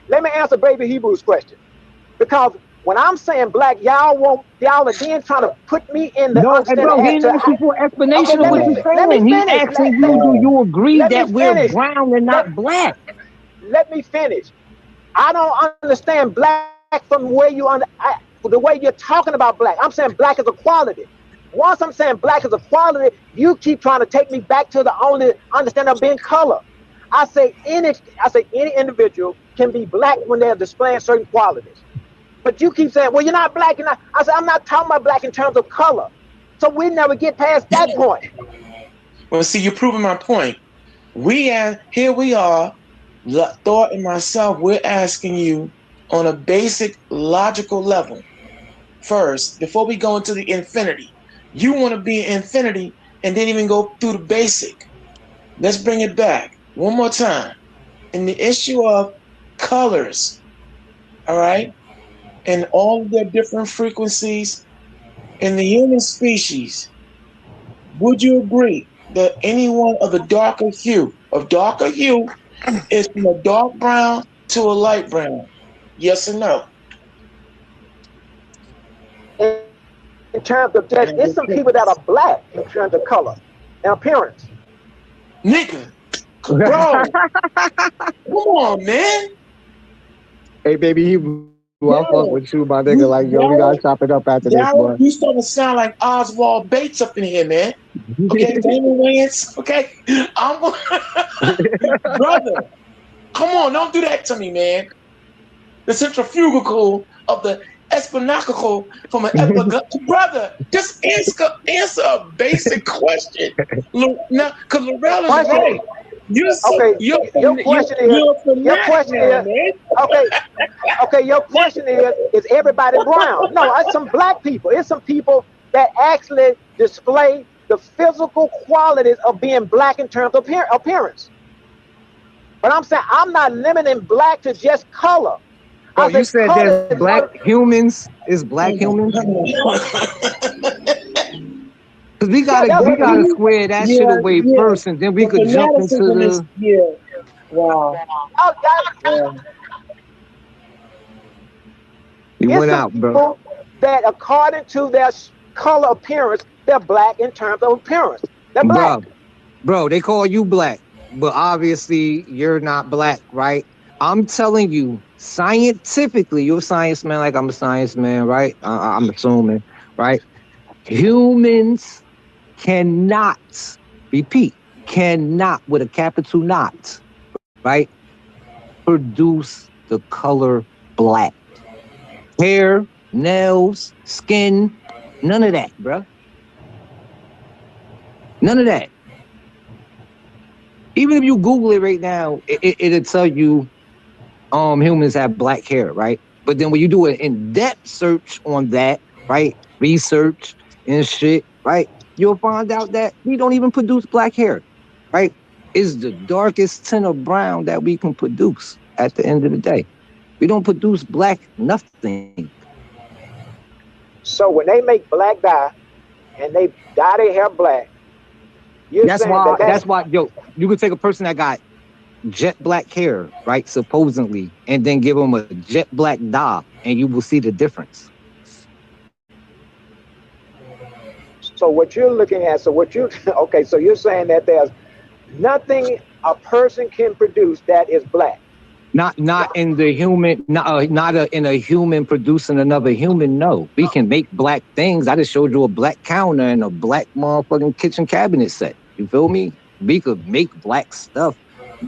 Let me answer Baby Hebrew's question, because when I'm saying black, y'all are then trying to put me in the understanding. No, he ain't asking for an explanation of what you're saying. He's asking you, do you agree that we're brown and not black? Let me finish. I don't understand black from the way you're talking about black. I'm saying black is a quality. Once I'm saying black is a quality, you keep trying to take me back to the only understanding of being color. I say any individual can be black when they're displaying certain qualities. But you keep saying, well, you're not black. I said, I'm not talking about black in terms of color. So we never get past that point. Well, see, you're proving my point. Here we are, Thought and myself, we're asking you on a basic logical level. First, before we go into the infinity, you want to be infinity and then even go through the basic. Let's bring it back one more time. In the issue of colors, all right, and all of their different frequencies in the human species, would you agree that anyone of the darker hue is from a dark brown to a light brown? Yes or no? In terms of that, there's some people that are black in terms of color and appearance. Nigga, bro, come on, man. Hey, baby, I fuck with you, my nigga. Like, yo, we gotta chop it up after this, boy. You starting to sound like Oswald Bates up in here, man. Okay, Damon Wayans. Okay, brother, come on, don't do that to me, man. The centrifugal of the espinacical from an brother. Just answer a basic question. Now, because Lorel is right. Your question is everybody brown? No, it's some black people. It's some people that actually display the physical qualities of being black in terms of appearance. But I'm saying I'm not limiting black to just color. Oh, you said there's black humans. Is black humans? Because we gotta square that shit away first, and then we could jump into the. Wow. You went out, bro. That according to their color appearance, they're black in terms of appearance. They're black. Bro, they call you black, but obviously you're not black, right? I'm telling you, scientifically, you're a science man like I'm a science man, right? I'm assuming, right? Humans cannot, repeat, cannot, with a capital not, right, produce the color black. Hair, nails, skin, none of that, bro. None of that. Even if you Google it right now, it'll tell you humans have black hair, right? But then when you do an in-depth search on that, right, research and shit, right, you'll find out that we don't even produce black hair, right? It's the darkest tint of brown that we can produce at the end of the day. We don't produce black nothing. So when they make black dye and they dye their hair black, that's why, yo, you could take a person that got jet black hair, right, supposedly, and then give them a jet black dye, and you will see the difference. So what you're looking at, so you're saying that there's nothing a person can produce that is black. Not in the human, in a human producing another human. No, we can make black things. I just showed you a black counter and a black motherfucking kitchen cabinet set. You feel me? We could make black stuff.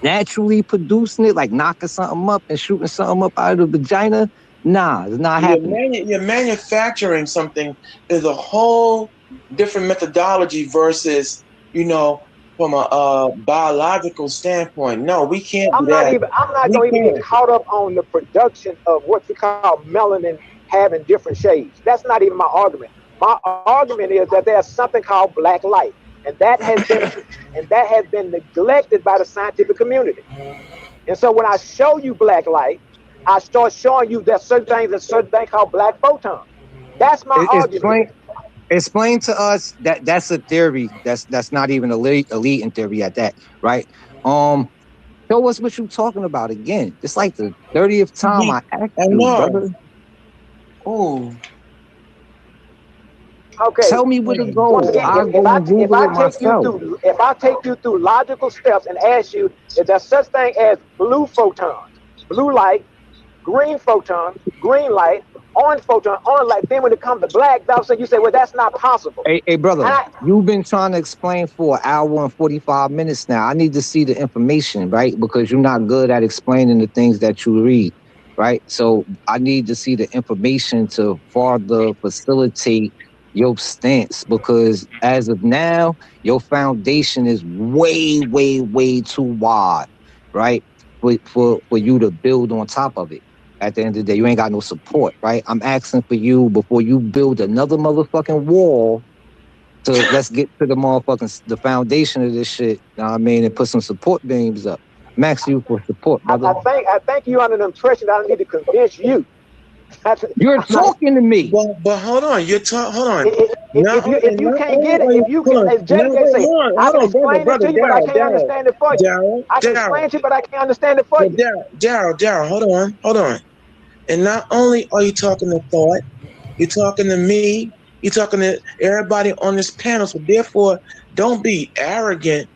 Naturally producing it, like knocking something up and shooting something up out of the vagina. Nah, it's not happening. You're manufacturing something is a whole different methodology versus, from a biological standpoint. No, we can't do that. I'm not going to even get caught up on the production of what you call melanin having different shades. That's not even my argument. My argument is that there's something called black light, and that has been neglected by the scientific community. And so when I show you black light, I start showing you that certain things called black photons. That's my argument. Explain to us that's a theory. That's not even elite in theory at that, right? Show us what you're talking about again. It's like the 30th time I asked you, brother. Oh. Okay. Tell me where to go. I'll go and Google it myself. If I take you through logical steps and ask you, is there such thing as blue photons, blue light, green photons, green light, orange photon, orange light, then when it comes to black, you say, well, that's not possible. Hey brother, you've been trying to explain for an hour and 45 minutes now. I need to see the information, right? Because you're not good at explaining the things that you read, right? So I need to see the information to further facilitate your stance, because as of now, your foundation is way, way, way too wide, right? For you to build on top of it. At the end of the day, you ain't got no support, right? I'm asking for you, before you build another motherfucking wall, to let's get to the foundation of this shit, you know what I mean, and put some support beams up. I'm asking you for support, brother. I think you're under the impression that I need to convince you. You're talking to me. But hold on, hold on. If you can't get it, if you can, as JJ say, I can explain it to you, but I can't understand it for you. I can explain it to you, but I can't understand it for you. Daryl, hold on. And not only are you talking to Thought, you're talking to me, you're talking to everybody on this panel. So therefore, don't be arrogant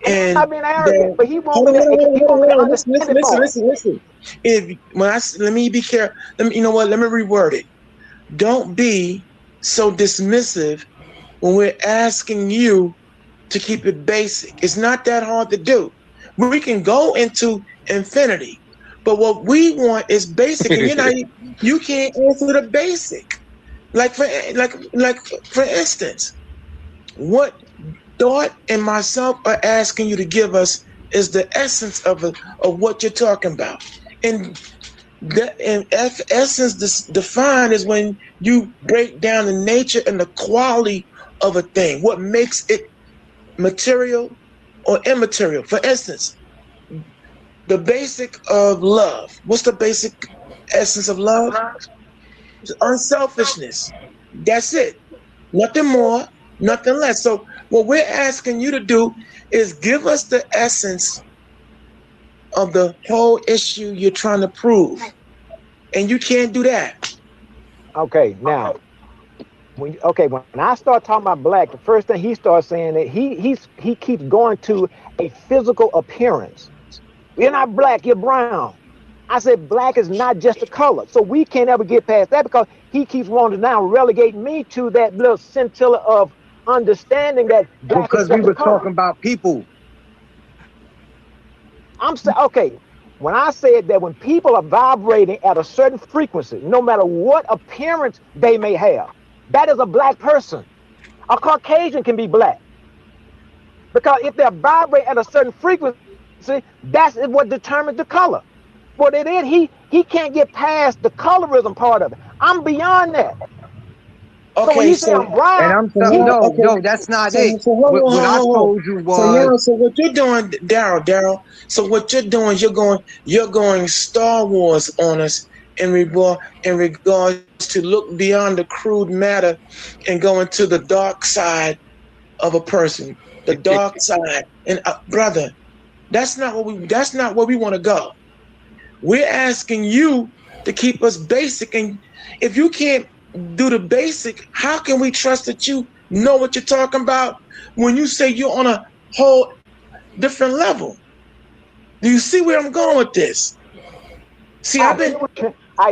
And I'm not being arrogant, but he hold want me to on. understand it more. Listen. Let me be careful. You know what? Let me reword it. Don't be so dismissive when we're asking you to keep it basic. It's not that hard to do. We can go into infinity, but what we want is basic, and you can't answer the basic. Like for instance, what Thought and myself are asking you to give us is the essence of what you're talking about, and essence defined is when you break down the nature and the quality of a thing, what makes it material or immaterial. For instance, the basic of love. What's the basic essence of love? It's unselfishness. That's it. Nothing more, nothing less. So what we're asking you to do is give us the essence of the whole issue you're trying to prove. And you can't do that. Okay, now, when I start talking about black, the first thing he starts saying that he keeps going to a physical appearance. You're not black, you're brown. I said black is not just a color. So we can't ever get past that because he keeps wanting to now relegate me to that little scintilla of understanding that black because is just we were a color. talking about people. I'm saying, okay, when I said that when people are vibrating at a certain frequency, no matter what appearance they may have, that is a black person. A Caucasian can be black. Because if they're vibrating at a certain frequency, that's what determines the color. What it is, he can't get past the colorism part of it. I'm beyond that. Okay, so when he said I'm brown, and I'm saying no, that's not it. What I told you was so what you're doing, Daryl. So what you're doing, you're going Star Wars on us in regards to look beyond the crude matter and go into the dark side of a person, the dark side. And brother, that's not where we want to go. We're asking you to keep us basic, and if you can't do the basic, how can we trust that you know what you're talking about when you say you're on a whole different level? Do you see where I'm going with this? See, I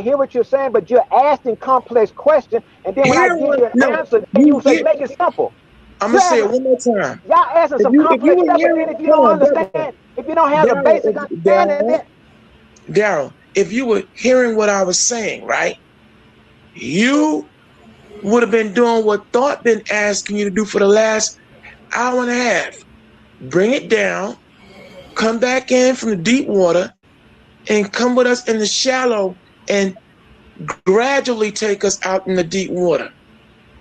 hear what you're saying, but you're asking complex questions, and then when I give you an answer, you say make it simple. I'm gonna say it one more time. Y'all asking some complex stuff, and then if you don't understand, if you don't have the basic understanding, then Daryl, if you were hearing what I was saying, right, you would have been doing what Thought been asking you to do for the last hour and a half. Bring it down, come back in from the deep water, and come with us in the shallow and gradually take us out in the deep water.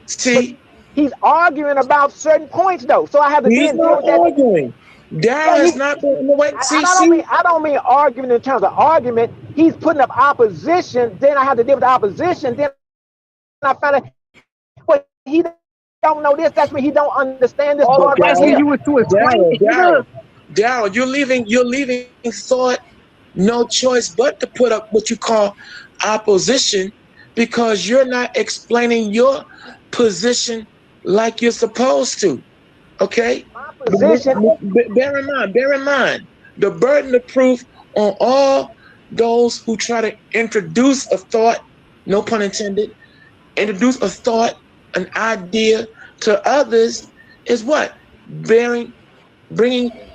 See? But he's arguing about certain points, though. So I have to He's not arguing. Daryl is not going to wait. I don't mean arguing in terms of argument. He's putting up opposition. Then I have to deal with the opposition. Then I found out, well, he don't know this. That's when he don't understand this. Daryl, you're leaving Thought no choice but to put up what you call opposition because you're not explaining your position like you're supposed to. Okay? Bear in mind, the burden of proof on all those who try to introduce a thought, no pun intended, introduce a thought, an idea to others is what? Bringing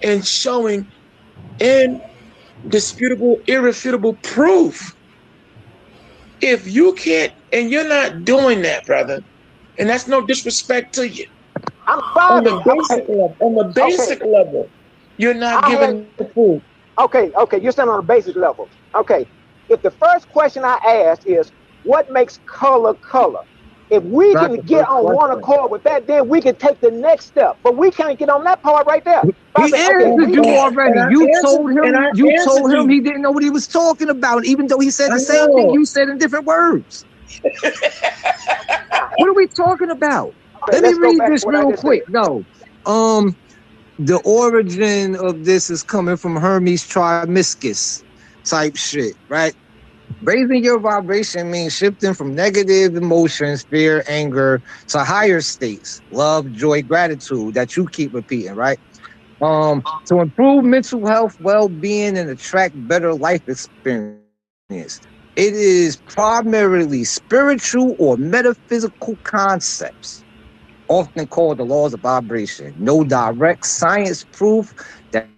and showing indisputable, irrefutable proof. If you can't, and you're not doing that, brother, and that's no disrespect to you. On the basic level, you're not giving the proof. Okay, you're saying on a basic level. Okay, if the first question I ask is, what makes color color? If we can get on one accord with that, then we can take the next step. But we can't get on that part right there. He answered you already. You told him he didn't know what he was talking about, even though he said the same thing you said in different words. What are we talking about? Let me read this real quick. No. The origin of this is coming from Hermes Trismegistus type shit, right? Raising your vibration means shifting from negative emotions, fear, anger, to higher states, love, joy, gratitude that you keep repeating, right? To improve mental health, well-being, and attract better life experience. It is primarily spiritual or metaphysical concepts, often called the laws of vibration. No direct science proof that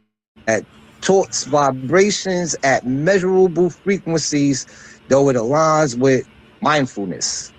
torts vibrations at measurable frequencies, though it aligns with mindfulness.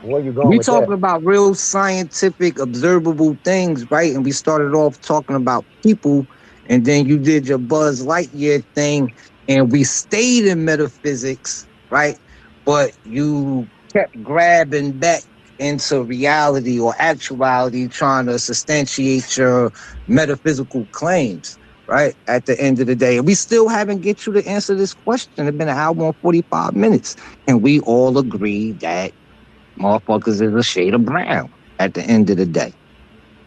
Where you going We with talking that? about real scientific, observable things, right? And we started off talking about people, and then you did your Buzz Lightyear thing, and we stayed in metaphysics, right? But you kept grabbing back into reality or actuality, trying to substantiate your metaphysical claims, right? At the end of the day. And we still haven't get you to answer this question. It's been an hour and 45 minutes. And we all agree that motherfuckers is a shade of brown at the end of the day.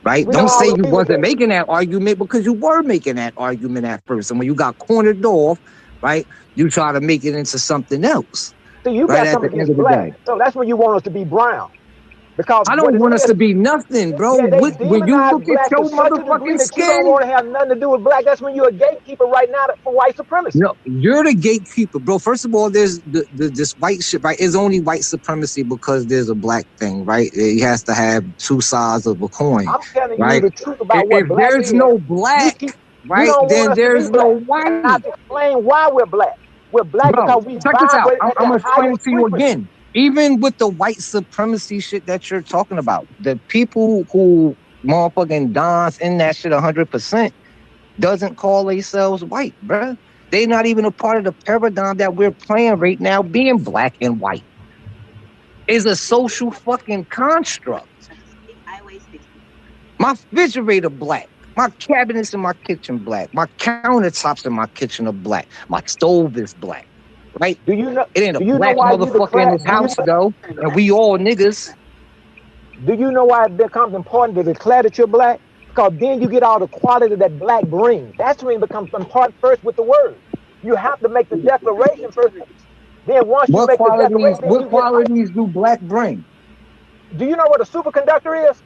Right? We Don't say all you agree with wasn't that. making that argument, because you were making that argument at first. And when you got cornered off, right, you try to make it into something else. So you Right got at the something end against of the black. day. So that's when you want us to be brown. Because I what don't it want us says, to be nothing, bro. yeah, they When you demonize look at black your to such a degree motherfucking that you don't want skin, to have nothing to do with black. That's when you're a gatekeeper right now for white supremacy. no, you're the gatekeeper, bro. First of all, there's this white shit, right? It's only white supremacy because there's a black thing, right? It has to have two sides of a coin, I'm telling right? you the truth about what If black there's is. no black, You right, don't want then us to there's be black. no And white. I've explained why we're black. We're black Bro, because we check this out. vibrate I'm at gonna the explain it highest to you frequency. again. Even with the white supremacy shit that you're talking about, the people who motherfucking dance in that shit 100% doesn't call themselves white, bruh. They not even a part of the paradigm that we're playing right now, being black and white. Is a social fucking construct. My refrigerator black. My cabinets in my kitchen black. My countertops in my kitchen are black. My stove is black. Right? Do you know? It ain't a Do you know black why you motherfucker in declare? this house though, and we all niggas. Do you know why it becomes important to declare that you're black? Because then you get all the quality that black brings. That's when it becomes important first with the word. You have to make the declaration first. Then once you make the declaration, then What qualities do black bring? Do you know what a superconductor is?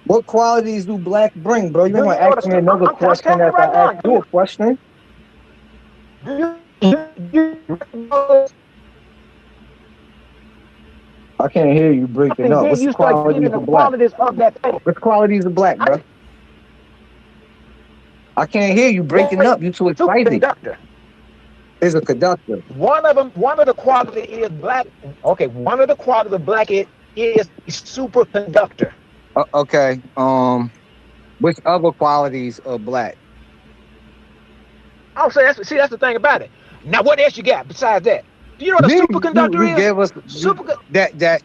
What qualities do black bring, bro? You're Do gonna you know what ask me another I'm question telling you after right I now. ask you a question. Do you I can't hear you breaking up. then What's the you start qualities getting the of black? qualities of that thing. What's qualities of black, bro? I can't hear you breaking up. You too excited. Superconductor. Is a conductor. One of the qualities is black. Okay, one of the qualities of black is superconductor. Okay. Which other qualities of black? I'll say that's the thing about it. Now, what else you got besides that? Do you know what a superconductor you gave us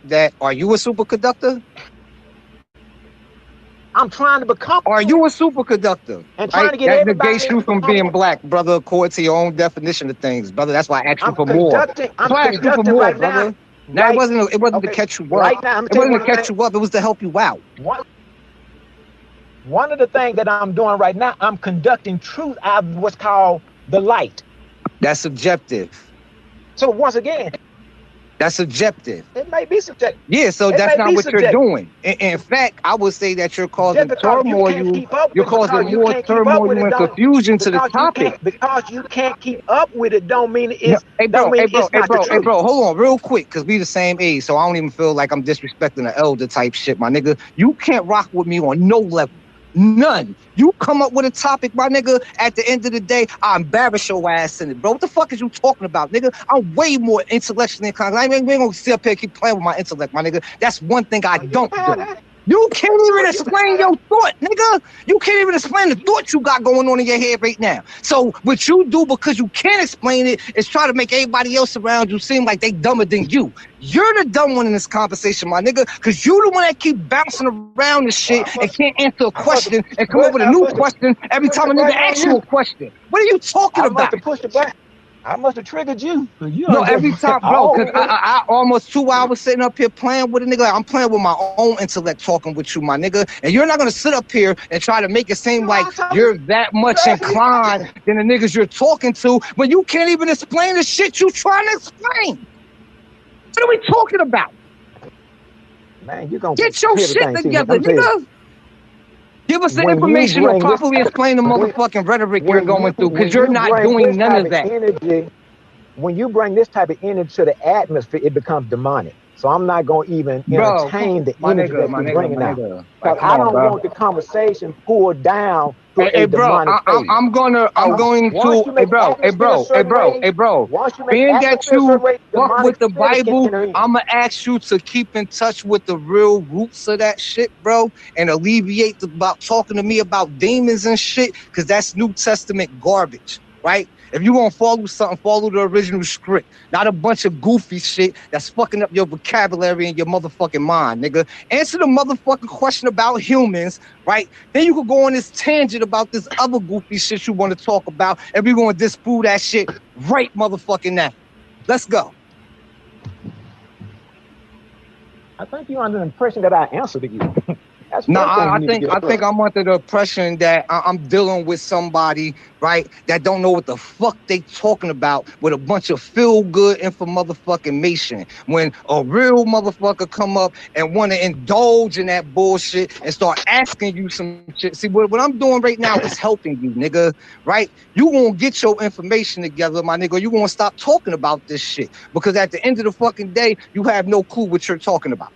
that. Are you a superconductor? I'm trying to become. Are you a superconductor? And trying to get that everybody negates you from being black, brother, according to your own definition of things, brother. That's why I asked you for more. I'm conducting right brother. Now, it wasn't to catch you up. Right now, it wasn't to catch you up. It was to help you out. One of the things that I'm doing right now, I'm conducting truth out of what's called the light. That's subjective. So once again, that's subjective. It may be subjective. Yeah, so that's not what you're doing. In fact, I would say that you're causing turmoil. You're causing more turmoil and confusion to the topic. Because you can't keep up with it, don't mean it's. Hey bro, hold on, real quick, cause we the same age, so I don't even feel like I'm disrespecting the elder type shit, my nigga. You can't rock with me on no level. None. You come up with a topic, my nigga, at the end of the day, I embarrass your ass in it, bro. What the fuck is you talking about, nigga? I'm way more intellectually inclined. I ain't gonna sit up here and keep playing with my intellect, my nigga. That's one thing I don't do. You can't even explain your thought, nigga. You can't even explain the thought you got going on in your head right now. So what you do, because you can't explain it, is try to make everybody else around you seem like they dumber than you. You're the dumb one in this conversation, my nigga, because you the one that keep bouncing around this shit and can't answer a question and come up with a new question every time a nigga asks you a question. What are you talking about? I must have triggered you. No, every time, bro, because I almost 2 hours sitting up here playing with a nigga. I'm playing with my own intellect talking with you, my nigga. And you're not going to sit up here and try to make it seem like you're that much inclined than the niggas you're talking to when you can't even explain the shit you trying to explain. What are we talking about? Man, you're gonna Get your hear the shit thing. See, together, I'm telling you, nigga. Give us the when you information to bring this properly type, explain the when, motherfucking rhetoric you're going through, because when you're you not bring doing this none type of of that. energy, when you bring this type of energy to the atmosphere, it becomes demonic. So I'm not gonna even Bro, entertain the my energy nigga, that my you're nigga, my bringing out, nigga. Like, because come I on, don't bro. want the conversation pulled down to Hey, a bro, demonic phase. I'm going to, Once you make atmosphere a certain way, once you make being that atmosphere a you certain way, fuck demonic with the spirits can Bible, enter in. I'm going to ask you to keep in touch with the real roots of that shit, bro, and alleviate about talking to me about demons and shit, because that's New Testament garbage, right? If you want to follow something, follow the original script, not a bunch of goofy shit that's fucking up your vocabulary and your motherfucking mind, nigga. Answer the motherfucking question about humans, right? Then you could go on this tangent about this other goofy shit you want to talk about, and we're going to disprove that shit right motherfucking now. Let's go. I think you're under the impression that I answered to you. That's No, first thing you I need think to get across. I'm under the impression that I'm dealing with somebody, right, that don't know what the fuck they talking about with a bunch of feel-good info motherfucking mation. When a real motherfucker come up and want to indulge in that bullshit and start asking you some shit. See, what I'm doing right now is helping you, nigga, right? You gonna get your information together, my nigga. You gonna stop talking about this shit, because at the end of the fucking day, you have no clue what you're talking about.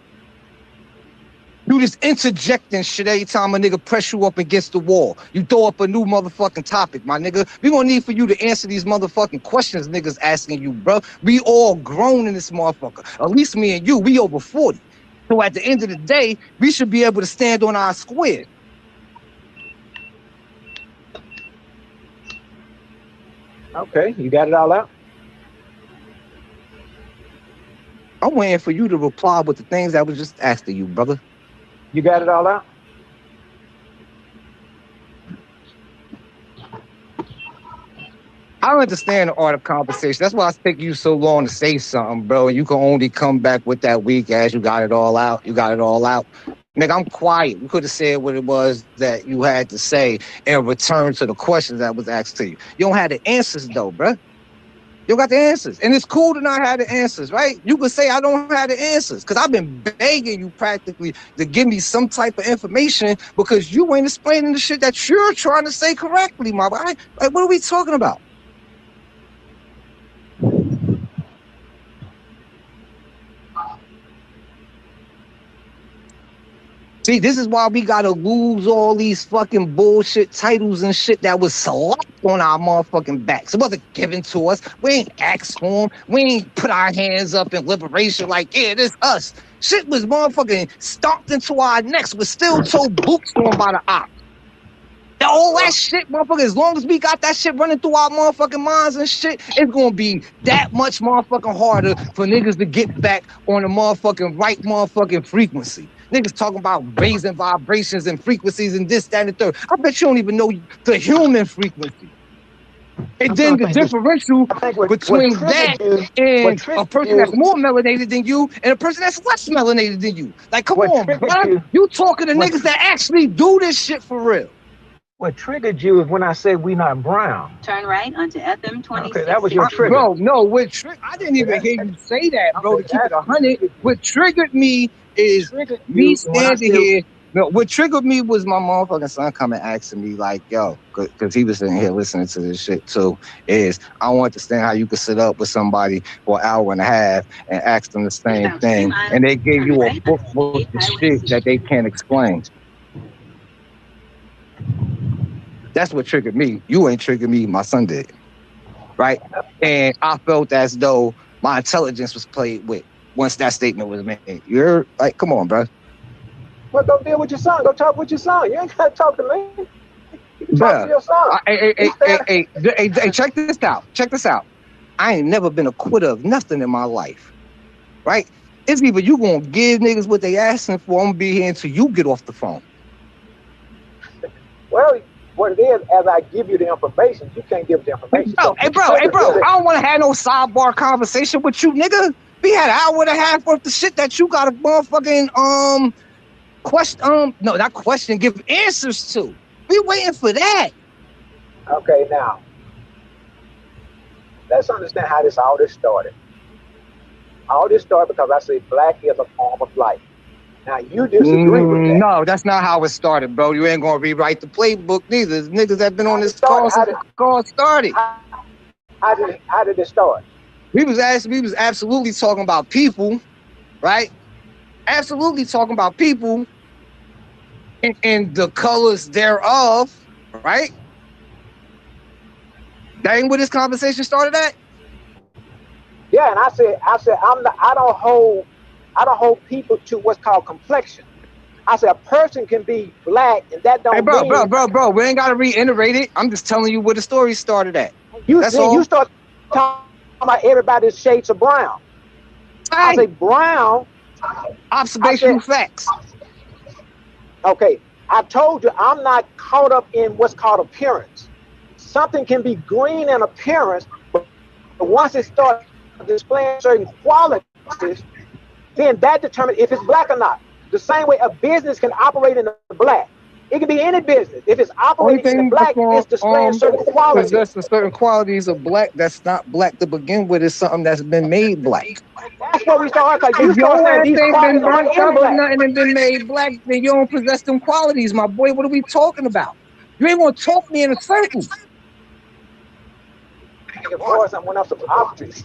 You just interjecting shit every time a nigga press you up against the wall. You throw up a new motherfucking topic, my nigga. We gonna need for you to answer these motherfucking questions niggas asking you, bro. We all grown in this motherfucker. At least me and you, we over 40. So at the end of the day, we should be able to stand on our square. Okay, you got it all out? I'm waiting for you to reply with the things I was just asking you, brother. You got it all out? I don't understand the art of conversation. That's why it's taking you so long to say something, bro. And you can only come back with that weak ass. You got it all out. You got it all out. Nigga, I'm quiet. You could have said what it was that you had to say in return to the questions that was asked to you. You don't have the answers though, bro. You got the answers. And it's cool to not have the answers, right? You could say I don't have the answers, because I've been begging you practically to give me some type of information, because you ain't explaining the shit that you're trying to say correctly, my boy. Like, what are we talking about? See, this is why we gotta lose all these fucking bullshit titles and shit that was slapped on our motherfucking backs. It wasn't given to us. We ain't asked for them. We ain't put our hands up in liberation like, yeah, this us. Shit was motherfucking stomped into our necks with steel-toe boots on by the ops. All that shit, motherfucker, as long as we got that shit running through our motherfucking minds and shit, it's gonna be that much motherfucking harder for niggas to get back on the motherfucking right motherfucking frequency. Niggas talking about raising vibrations and frequencies and this, that, and the third. I bet you don't even know the human frequency. And then the differential between that and a person that's more melanated than you and a person that's less melanated than you. Like, come on, bro. You talking to niggas that actually do this shit for real. What triggered you is when I said we not brown. Turn right onto FM 26. Okay, that was your trigger. Bro, no, I didn't even hear you say that, bro, to keep it 100. What triggered me is me standing here. No, what triggered me was my motherfucking son coming asking me, like, yo, because he was sitting here listening to this shit too, is I don't understand how you could sit up with somebody for an hour and a half and ask them the same thing, and they gave you a book full of shit that they can't explain. That's what triggered me. You ain't triggered me, my son did. Right? And I felt as though my intelligence was played with once that statement was made. You're like, come on, bro. Well, go deal with your son. Go talk with your son. You ain't got to talk to me. You can talk to your son. Hey, check this out. Check this out. I ain't never been a quitter of nothing in my life. Right? It's either you gonna give niggas what they asking for, I'm gonna be here until you get off the phone. Well, what it is, as I give you the information, you can't give the information. Hey, bro, I don't want to have no sidebar conversation with you, nigga. We had an hour and a half worth of shit that you got a motherfucking give answers to. We waiting for that. Okay, now let's understand how all this started. All this started because I say black is a form of life. Now you disagree with that. No, that's not how it started, bro. You ain't gonna rewrite the playbook neither. Niggas that been on this How call since did, the call started. how did it start? We was absolutely talking about people, right? Absolutely talking about people and the colors thereof, right? That ain't where this conversation started at. Yeah, and I said I don't hold people to what's called complexion. I said a person can be black, and that don't mean. Bro. We ain't gotta reiterate it. I'm just telling you where the story started at. You start talking about everybody's shades of brown. I say brown. Observational facts. Okay, I told you I'm not caught up in what's called appearance. Something can be green in appearance, but once it starts displaying certain qualities, then that determines if it's black or not. The same way a business can operate in the black. It can be any business. If it's operating in the black, it's displaying certain qualities. Possessing certain qualities of black that's not black to begin with is something that's been made black. That's what we start. Like you start saying these qualities been burnt up black. Or nothing and been made black, then you don't possess them qualities, my boy. What are we talking about? You ain't gonna talk me in a circle. Of course, I went up some options.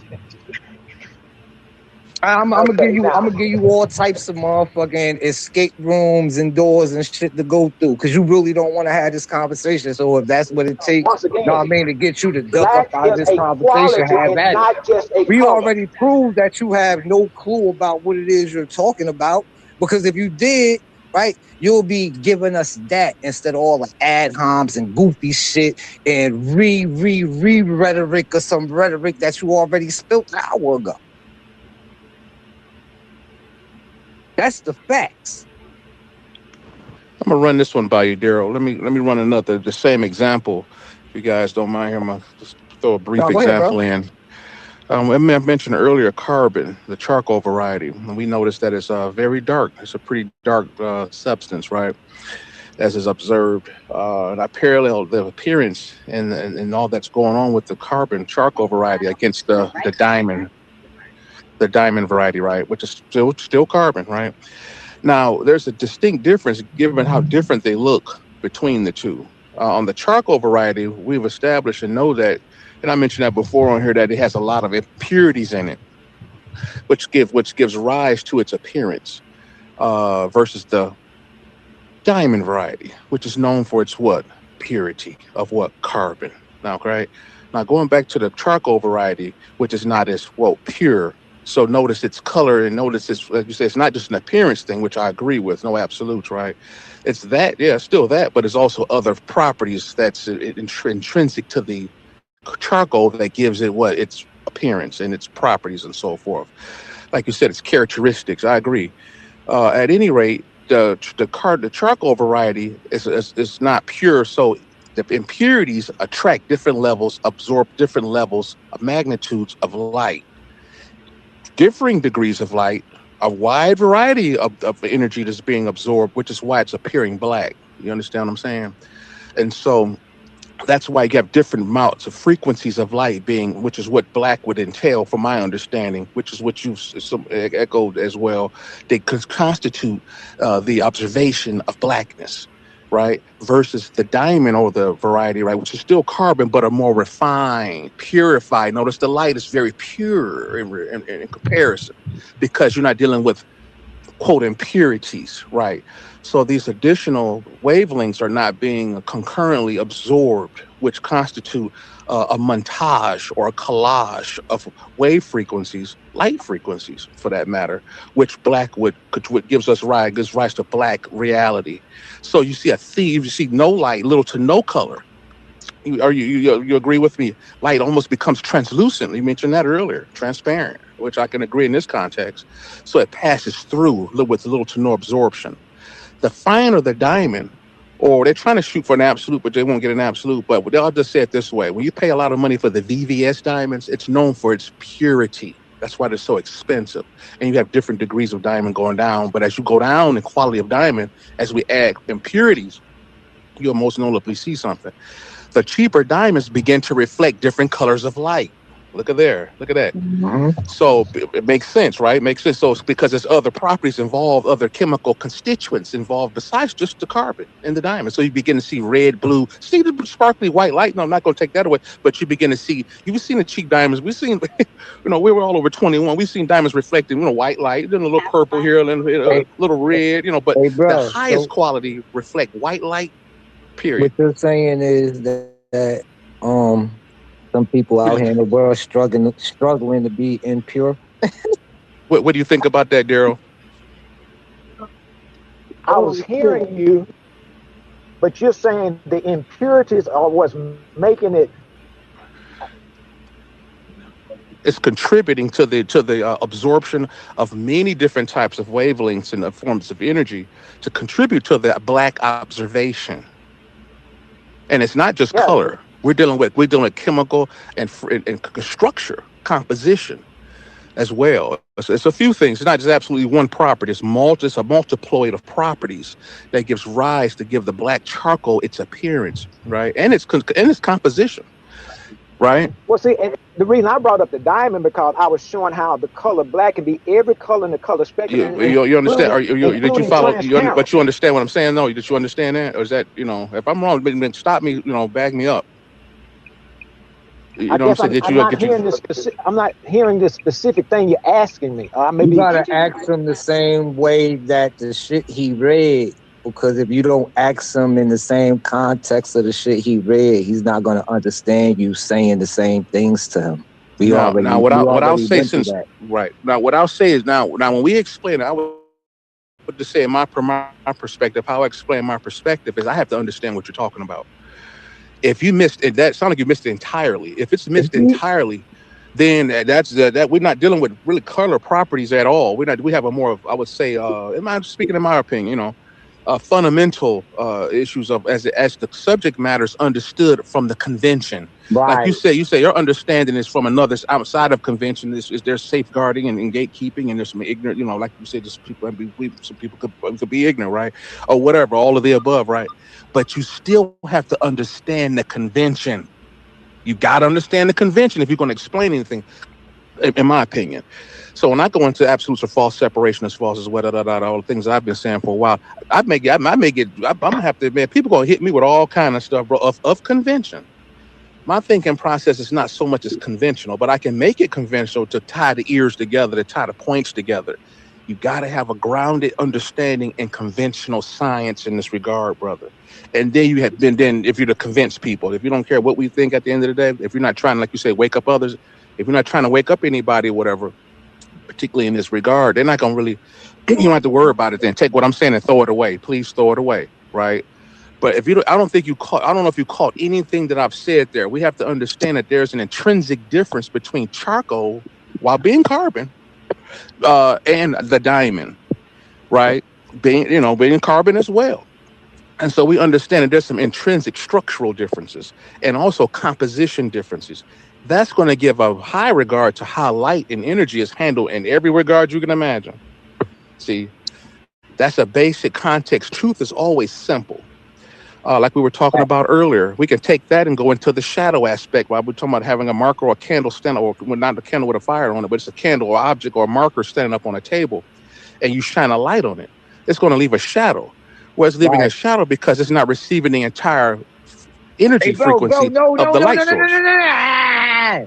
I'm gonna give you all types of motherfucking escape rooms and doors and shit to go through, because you really don't want to have this conversation. So if that's what it takes, to get you to duck up out of this conversation, have at it. We already proved that you have no clue about what it is you're talking about, because if you did, right, you'll be giving us that instead of all the ad homs and goofy shit and rhetoric or some rhetoric that you already spilled an hour ago. That's the facts. I'm gonna run this one by you, Daryl. Let me run the same example, if you guys don't mind. I'm gonna just throw a brief example in. I mentioned earlier carbon, the charcoal variety, and we noticed that it's very dark. It's a pretty dark substance, right? As is observed, and I parallel the appearance and all that's going on with the carbon charcoal variety against the diamond variety, right? Which is still carbon, right? Now, there's a distinct difference given how different they look between the two. On the charcoal variety, we've established and know that, and I mentioned that before on here, that it has a lot of impurities in it, which gives rise to its appearance, versus the diamond variety, which is known for its purity of carbon. Now, right? Now, going back to the charcoal variety, which is not as pure. So notice its color and notice it's, like you say, it's not just an appearance thing, which I agree with, no absolutes, right? It's that, yeah, still that, but it's also other properties that's intrinsic to the charcoal that gives it its appearance and its properties and so forth. Like you said, its characteristics. I agree. At any rate, the charcoal variety is not pure, so the impurities attract different levels, absorb different levels of magnitudes of light. Differing degrees of light, a wide variety of energy that's being absorbed, which is why it's appearing black. You understand what I'm saying? And so that's why you have different amounts of frequencies of light which is what black would entail, from my understanding, which is what you echoed as well. They constitute the observation of blackness, right? Versus the diamond or the variety, right, which is still carbon, but a more refined, purified. Notice the light is very pure in comparison, because you're not dealing with, quote, impurities, right? So these additional wavelengths are not being concurrently absorbed, which constitute a montage or a collage of wave frequencies, light frequencies for that matter, which gives rise to black reality. So you see you see no light, little to no color. You agree with me? Light almost becomes translucent. You mentioned that earlier, transparent, which I can agree in this context. So it passes through with little to no absorption. The finer the diamond, or they're trying to shoot for an absolute, but they won't get an absolute. But I'll just say it this way. When you pay a lot of money for the VVS diamonds, it's known for its purity. That's why they're so expensive. And you have different degrees of diamond going down. But as you go down in quality of diamond, as we add impurities, you'll most notably see something. The cheaper diamonds begin to reflect different colors of light, Look at there. Look at that. Mhm. So it makes sense, right? Makes sense. So it's because there's other properties involved, other chemical constituents involved besides just the carbon in the diamond. So you begin to see red, blue, see the sparkly white light. No, I'm not going to take that away. But you begin to see, you've seen the cheap diamonds. We've seen, we were all over 21. We've seen diamonds reflecting, white light, then a little purple here, and then a Hey, little red, but hey, the bro. highest So quality reflect white light, period. what you're saying is that some people out here in the world struggling to be impure. What do you think about that, Daryl? I was hearing you, but you're saying the impurities are what's making it. It's contributing to the absorption of many different types of wavelengths and forms of energy to contribute to that black observation. And it's not just Yeah. color. We're dealing with chemical and structure, composition as well. It's a few things. It's not just absolutely one property. It's a multiploid of properties that gives rise to give the black charcoal its appearance, right? And its composition, right? Well, see, and the reason I brought up the diamond because I was showing how the color black can be every color in the color spectrum. You understand? Did you including follow? transparent. But you understand what I'm saying? No, did you understand that? Or is that, if I'm wrong, then stop me, back me up. I guess I'm not hearing the specific thing you're asking me. You gotta ask him the same way that the shit he read, because if you don't ask him in the same context of the shit he read, he's not gonna understand you saying the same things to him. What I'll say is now when we explain it, I would just say my perspective, how I explain my perspective is I have to understand what you're talking about. If you missed it, that sounds like you missed it entirely. If it's missed entirely, then that's that we're not dealing with really color properties at all. We have a more of, I would say, speaking in my opinion, fundamental issues of as the subject matters understood from the convention. Right. Like you say your understanding is from another outside of convention. Is there's safeguarding and gatekeeping, and there's some ignorant, like you said, just people. Some people could be ignorant, right, or whatever, all of the above, right. But you still have to understand the convention. You got to understand the convention if you're going to explain anything, in my opinion. So when I go into absolutes or false separation as false as all the things that I've been saying for a while, I'm gonna have to admit, people gonna hit me with all kind of stuff, bro, of convention. My thinking process is not so much as conventional, but I can make it conventional to tie the ears together, to tie the points together. You got to have a grounded understanding in conventional science in this regard, brother. And then then if you're to convince people, if you don't care what we think at the end of the day, if you're not trying, like you say, wake up others, if you're not trying to wake up anybody or whatever, particularly in this regard, they're not going to really, you don't have to worry about it then. Take what I'm saying and throw it away. Please throw it away, right? But I don't know if you caught anything that I've said there. We have to understand that there's an intrinsic difference between charcoal, while being carbon, and the diamond, right? Being carbon as well. And so we understand that there's some intrinsic structural differences and also composition differences. That's going to give a high regard to how light and energy is handled in every regard you can imagine. See, that's a basic context. Truth is always simple. Like we were talking about earlier, we can take that and go into the shadow aspect while we're talking about having a marker or a candle stand, or not a candle with a fire on it, but it's a candle or object or a marker standing up on a table, and you shine a light on it. It's going to leave a shadow. Well, it's leaving a shadow because it's not receiving the entire energy frequency of the light source.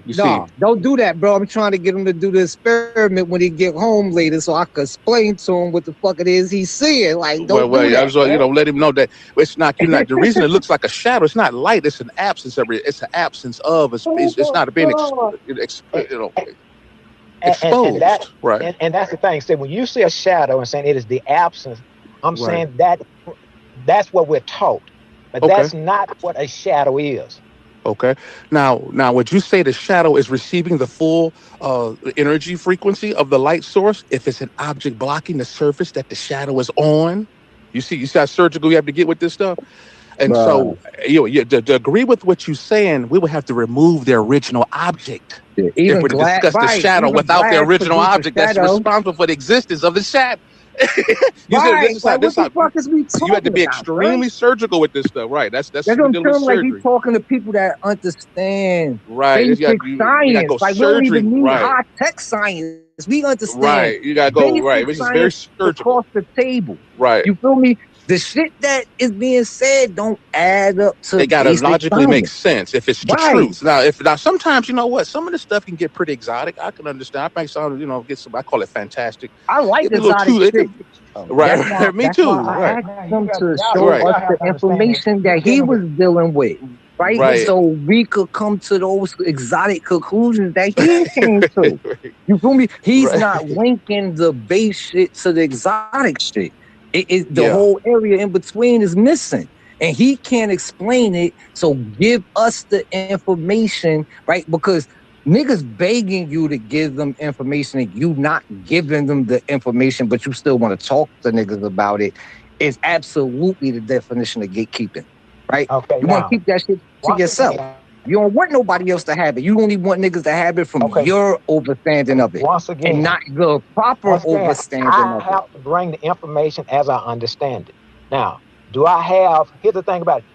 You see? Don't do that, bro. I'm trying to get him to do the experiment when he get home later, so I can explain to him what the fuck it is he's seeing. Like, don't do that. Let him know that it's not. You're not. The reason it looks like a shadow, it's not light. It's an absence of. It's an absence of. It's not being exposed. Right. And that's the thing. So when you see a shadow and saying it is the absence, I'm saying that's what we're taught, but that's not what a shadow is. Okay. Now, would you say the shadow is receiving the full energy frequency of the light source if it's an object blocking the surface that the shadow is on? You see how surgical you have to get with this stuff? And so, to agree with what you're saying, we would have to remove the original object. If we're to discuss the shadow without the original object that's responsible for the existence of the shadow. Right. Like, what the fuck is we talking about? You have to be extremely surgical with this stuff, right? That's what I'm telling. Like, you talking to people that understand basic science. Like, we don't even need high tech science. We understand. Right. You gotta go right. Which is very surgical. Across the table. Right. You feel me? The shit that is being said don't add up to. They gotta logically make sense if it's the truth. Now sometimes, you know what, some of this stuff can get pretty exotic. I can understand. I might sound, get some. I call it fantastic. I like exotic shit. Right. Me too. I asked him to show us the information that he was dealing with. Right? So we could come to those exotic conclusions that he came to. You feel me? He's not linking the base shit to the exotic shit. The whole area in between is missing, and he can't explain it. So give us the information, right? Because niggas begging you to give them information and you not giving them the information, but you still want to talk to niggas about it, is absolutely the definition of gatekeeping, right? Okay, you want to keep that shit to yourself. You don't want nobody else to have it. You only want niggas to have it from your understanding of it. Once again, and not the proper understanding of it. I have to bring the information as I understand it. Now, here's the thing about it.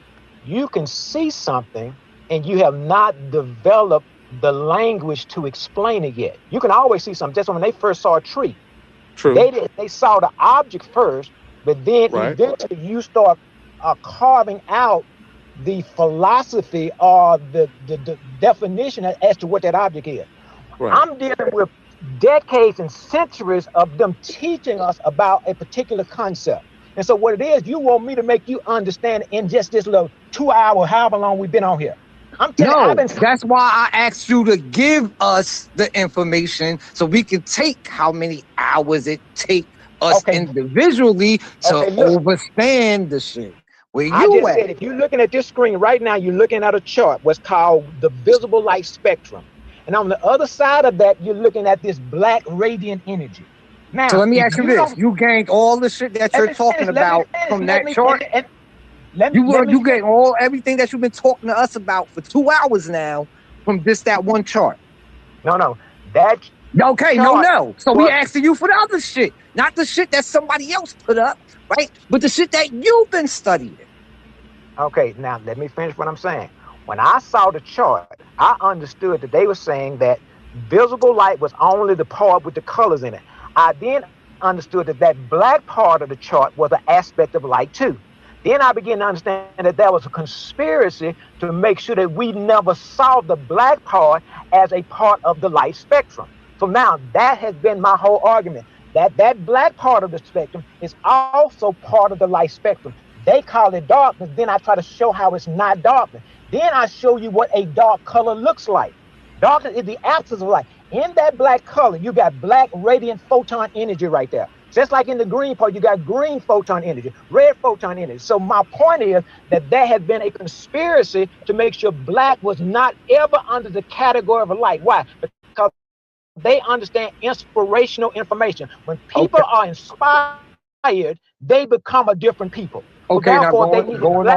You can see something and you have not developed the language to explain it yet. You can always see something. Just when they first saw a tree. True. They saw the object first, but then eventually you start carving out the philosophy or the definition as to what that object is. Right. I'm dealing with decades and centuries of them teaching us about a particular concept. And so what it is, you want me to make you understand in just this little 2 hour, however long we've been on here. I'm telling you, that's why I asked you to give us the information so we can take how many hours it take us individually to understand the shit. Where you at? Said, if you're looking at this screen right now, you're looking at a chart, what's called the visible light spectrum. And on the other side of that, you're looking at this black radiant energy. Now, so let me ask you this. You gained all the shit that you're talking about from that chart? You gained everything that you've been talking to us about for 2 hours now from that one chart. No. No. So we asking you for the other shit, not the shit that somebody else put up, right? But the shit that you've been studying. Okay, now let me finish what I'm saying. When I saw the chart, I understood that they were saying that visible light was only the part with the colors in it. I then understood that black part of the chart was an aspect of light too. Then I began to understand that there was a conspiracy to make sure that we never saw the black part as a part of the light spectrum. So now that has been my whole argument, that black part of the spectrum is also part of the light spectrum. They call it darkness. Then I try to show how it's not darkness. Then I show you what a dark color looks like. Darkness is the absence of light. In that black color, you got black radiant photon energy right there. Just like in the green part, you got green photon energy, red photon energy. So my point is that there has been a conspiracy to make sure black was not ever under the category of a light. Why? Because they understand inspirational information. When people are inspired, they become a different people. Okay, now going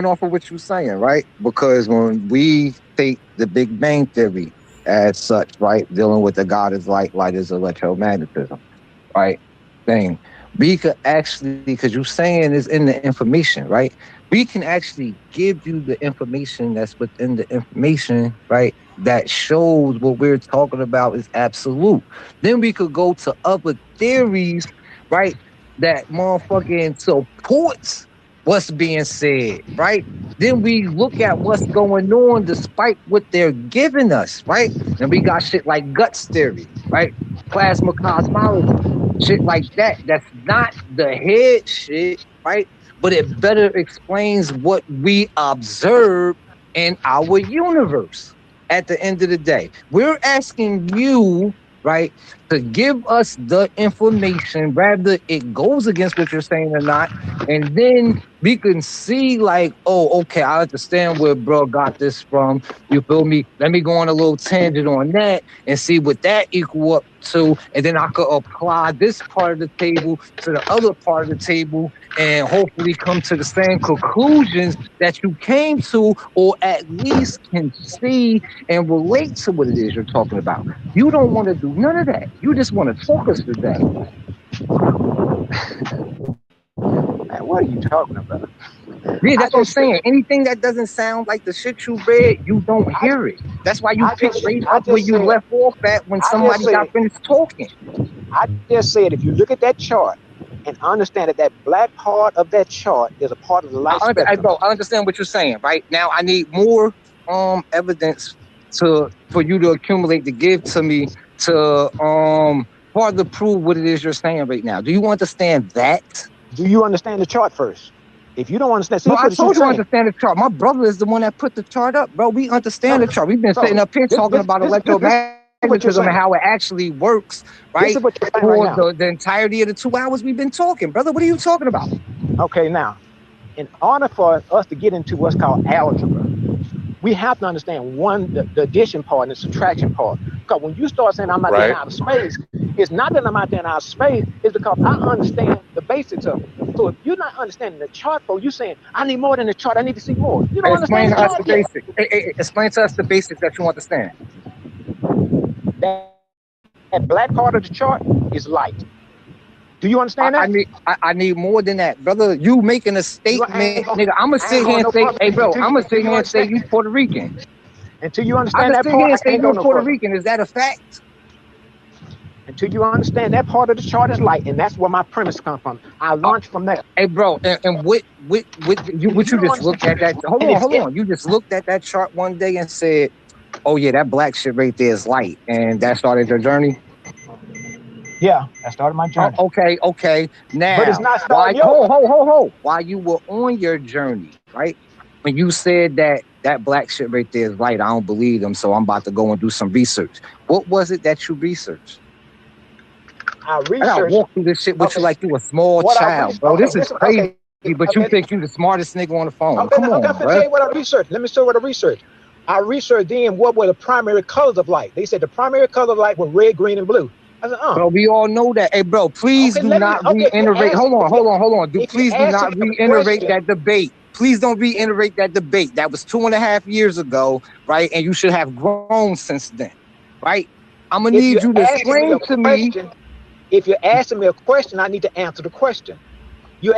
off of what you're saying, right? Because when we take the Big Bang Theory as such, right, dealing with the God is light is electromagnetism, right? Thing, we could actually, because you're saying is in the information, right? We can actually give you the information that's within the information, right? That shows what we're talking about is absolute. Then we could go to other theories, right? That motherfucking supports what's being said, right? Then we look at what's going on despite what they're giving us, right? And we got shit like guts theory, right? Plasma cosmology, shit like that. That's not the head shit, right? But it better explains what we observe in our universe. At the end of the day, we're asking you, right, to give us the information, whether it goes against what you're saying or not, and then we can see like, oh, okay, I understand where bro got this from. You feel me? Let me go on a little tangent on that and see what that equal up to, and then I could apply this part of the table to the other part of the table and hopefully come to the same conclusions that you came to, or at least can see and relate to what it is you're talking about. You don't want to do none of that. You just want to talk us to that. what are you talking about? Yeah, that's what I'm saying. Anything that doesn't sound like the shit you read, you don't hear it. That's why you pick right up where you left off at when somebody got finished talking. I just said, if you look at that chart and understand that that black part of that chart is a part of the light spectrum. Bro, I understand what you're saying. Right now, I need more evidence for you to accumulate to give to me to further prove what it is you're saying right now. Do you understand that? Do you understand the chart first? If you don't understand, see, I told you I understand the chart. My brother is the one that put the chart up, bro. We understand the chart. We've been sitting up here talking about electromagnetism and how it actually works, right? For the entirety of the 2 hours we've been talking, brother. What are you talking about? Okay, now, in order for us to get into what's called algebra, we have to understand the addition part and the subtraction part. Because when you start saying I'm out there out of space, it's not that I'm out there out of space, it's because I understand the basics of it. So if you're not understanding the chart, bro, you're saying I need more than the chart, I need to see more. You don't Explain understand to us the basics. Explain to us the basics that you understand. That black part of the chart is light. Do you understand that? I need more than that, brother. You making a statement, nigga. I'm gonna sit here and say, hey, bro, I'm gonna sit here and say you Puerto Rican. Until you understand that part, I say you're Puerto Rican. Is that a fact? Until you understand that part of the chart is light, and that's where my premise comes from. I launched from there. Hey, bro, and what you just looked at that? Hold on. You just looked at that chart one day and said, "Oh yeah, that black shit right there is light," and that started your journey. Yeah, that started my journey. Okay. Now, but it's not starting hold. While you were on your journey, right? When you said that black shit right there is light, I don't believe them, so I'm about to go and do some research. What was it that you researched? I gotta walk through this shit with you like you a small child, bro. This is crazy, but you think you the smartest nigga on the phone. Come on, bro. Tell you what I researched. Let me show you what I researched. I researched then what were the primary colors of light. They said the primary color of light were red, green, and blue. I said, Bro, we all know that. Hey, bro, please do not reiterate. Hold on. Please do not reiterate that debate. Please don't reiterate that debate. That was 2.5 years ago, right? And you should have grown since then, right? I'm gonna need you to explain to me. If you're asking me a question, I need to answer the question. You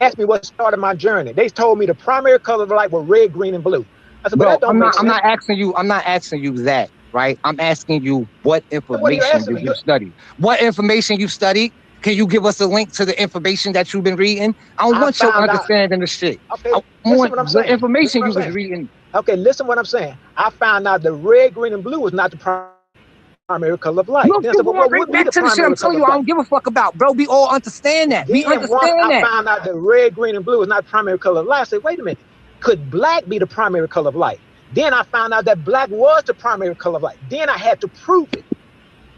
asked me what started my journey. They told me the primary color of the light were red, green, and blue. I said, bro, I'm not asking you that, right? I'm asking you what information you studied. What information you studied? Can you give us a link to the information that you've been reading? I don't want your understanding of shit. Okay, I want the information you was reading. Okay, listen what I'm saying. I found out the red, green, and blue was not the primary color of light. Look, right back to the shit I'm telling you I don't give a fuck about, bro. We all understand that. We understand that. I found out that red, green, and blue is not the primary color of light. I said, wait a minute. Could black be the primary color of light? Then I found out that black was the primary color of light. Then I had to prove it.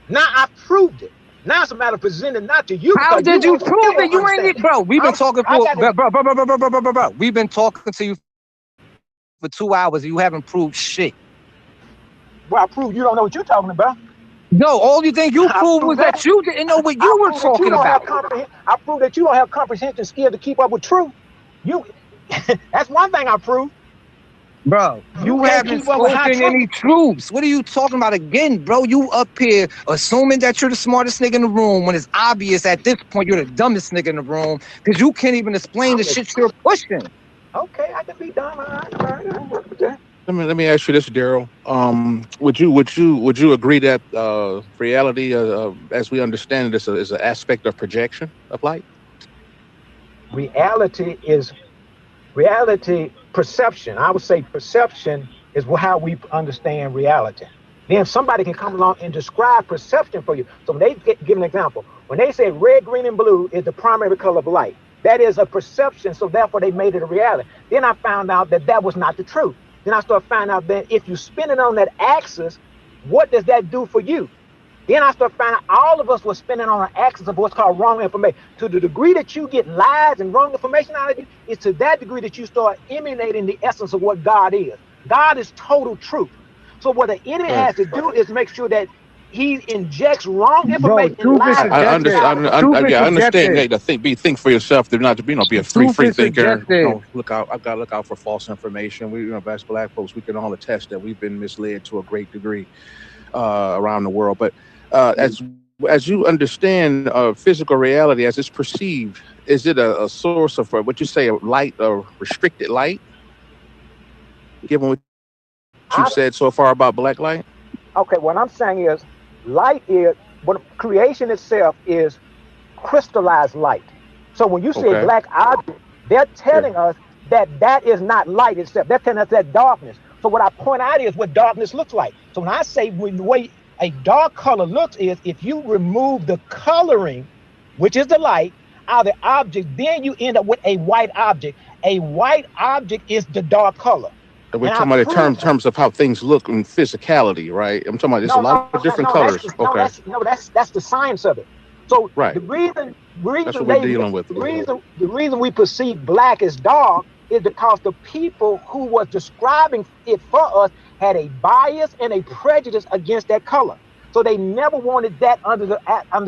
Now I proved it. Now it's a matter of presenting not to you. How did you prove it? You ain't it, bro. We've been talking bro. We've been talking to you for 2 hours. And you haven't proved shit. Well, I proved you don't know what you're talking about. No, all you think you proved was that you didn't know what you were talking about. I proved that you don't have comprehension skill to keep up with truth. That's one thing I proved. Bro, you haven't spoken any truths. What are you talking about again, bro? You up here assuming that you're the smartest nigga in the room when it's obvious at this point you're the dumbest nigga in the room because you can't even explain the shit you're pushing. Okay, I can be dumb. Let me ask you this, Daryl. Would you agree that reality, as we understand it, is an aspect of projection of light? Reality, perception. I would say perception is how we understand reality. Then somebody can come along and describe perception for you. So when they give an example, when they say red, green, and blue is the primary color of light, that is a perception. So therefore they made it a reality. Then I found out that was not the truth. Then I started finding out that if you spin it on that axis, what does that do for you? Then I started finding out all of us were spinning on an axis of what's called wrong information. To the degree that you get lies and wrong information out of you, it's to that degree that you start emulating the essence of what God is. God is total truth. So what the enemy has to do is make sure that he injects wrong information. Bro, I understand. To think for yourself. To not be a free thinker. Look out! I gotta look out for false information. We, as black folks, we can all attest that we've been misled to a great degree around the world. But as as you understand physical reality as it's perceived, is it a source of what you say, a light, or restricted light? Given what you've I, said so far about black light. okay, what I'm saying is light is what creation itself is crystallized light. So when you say Okay. black object, they're Yeah. telling us that that is not light itself. They're telling us that darkness. So what I point out is what darkness looks like. So when I say when the way a dark color looks is if you remove the coloring, which is the light, out of the object, then you end up with a white object. A white object is the dark color. We're And I talking about in prove terms of how things look in physicality, right? I'm talking about there's a lot of different colors. Okay. That's the science of it. So Right. the reason That's what we're dealing with. the reason we perceive black as dark is because the people who was describing it for us had a bias and a prejudice against that color. So they never wanted that under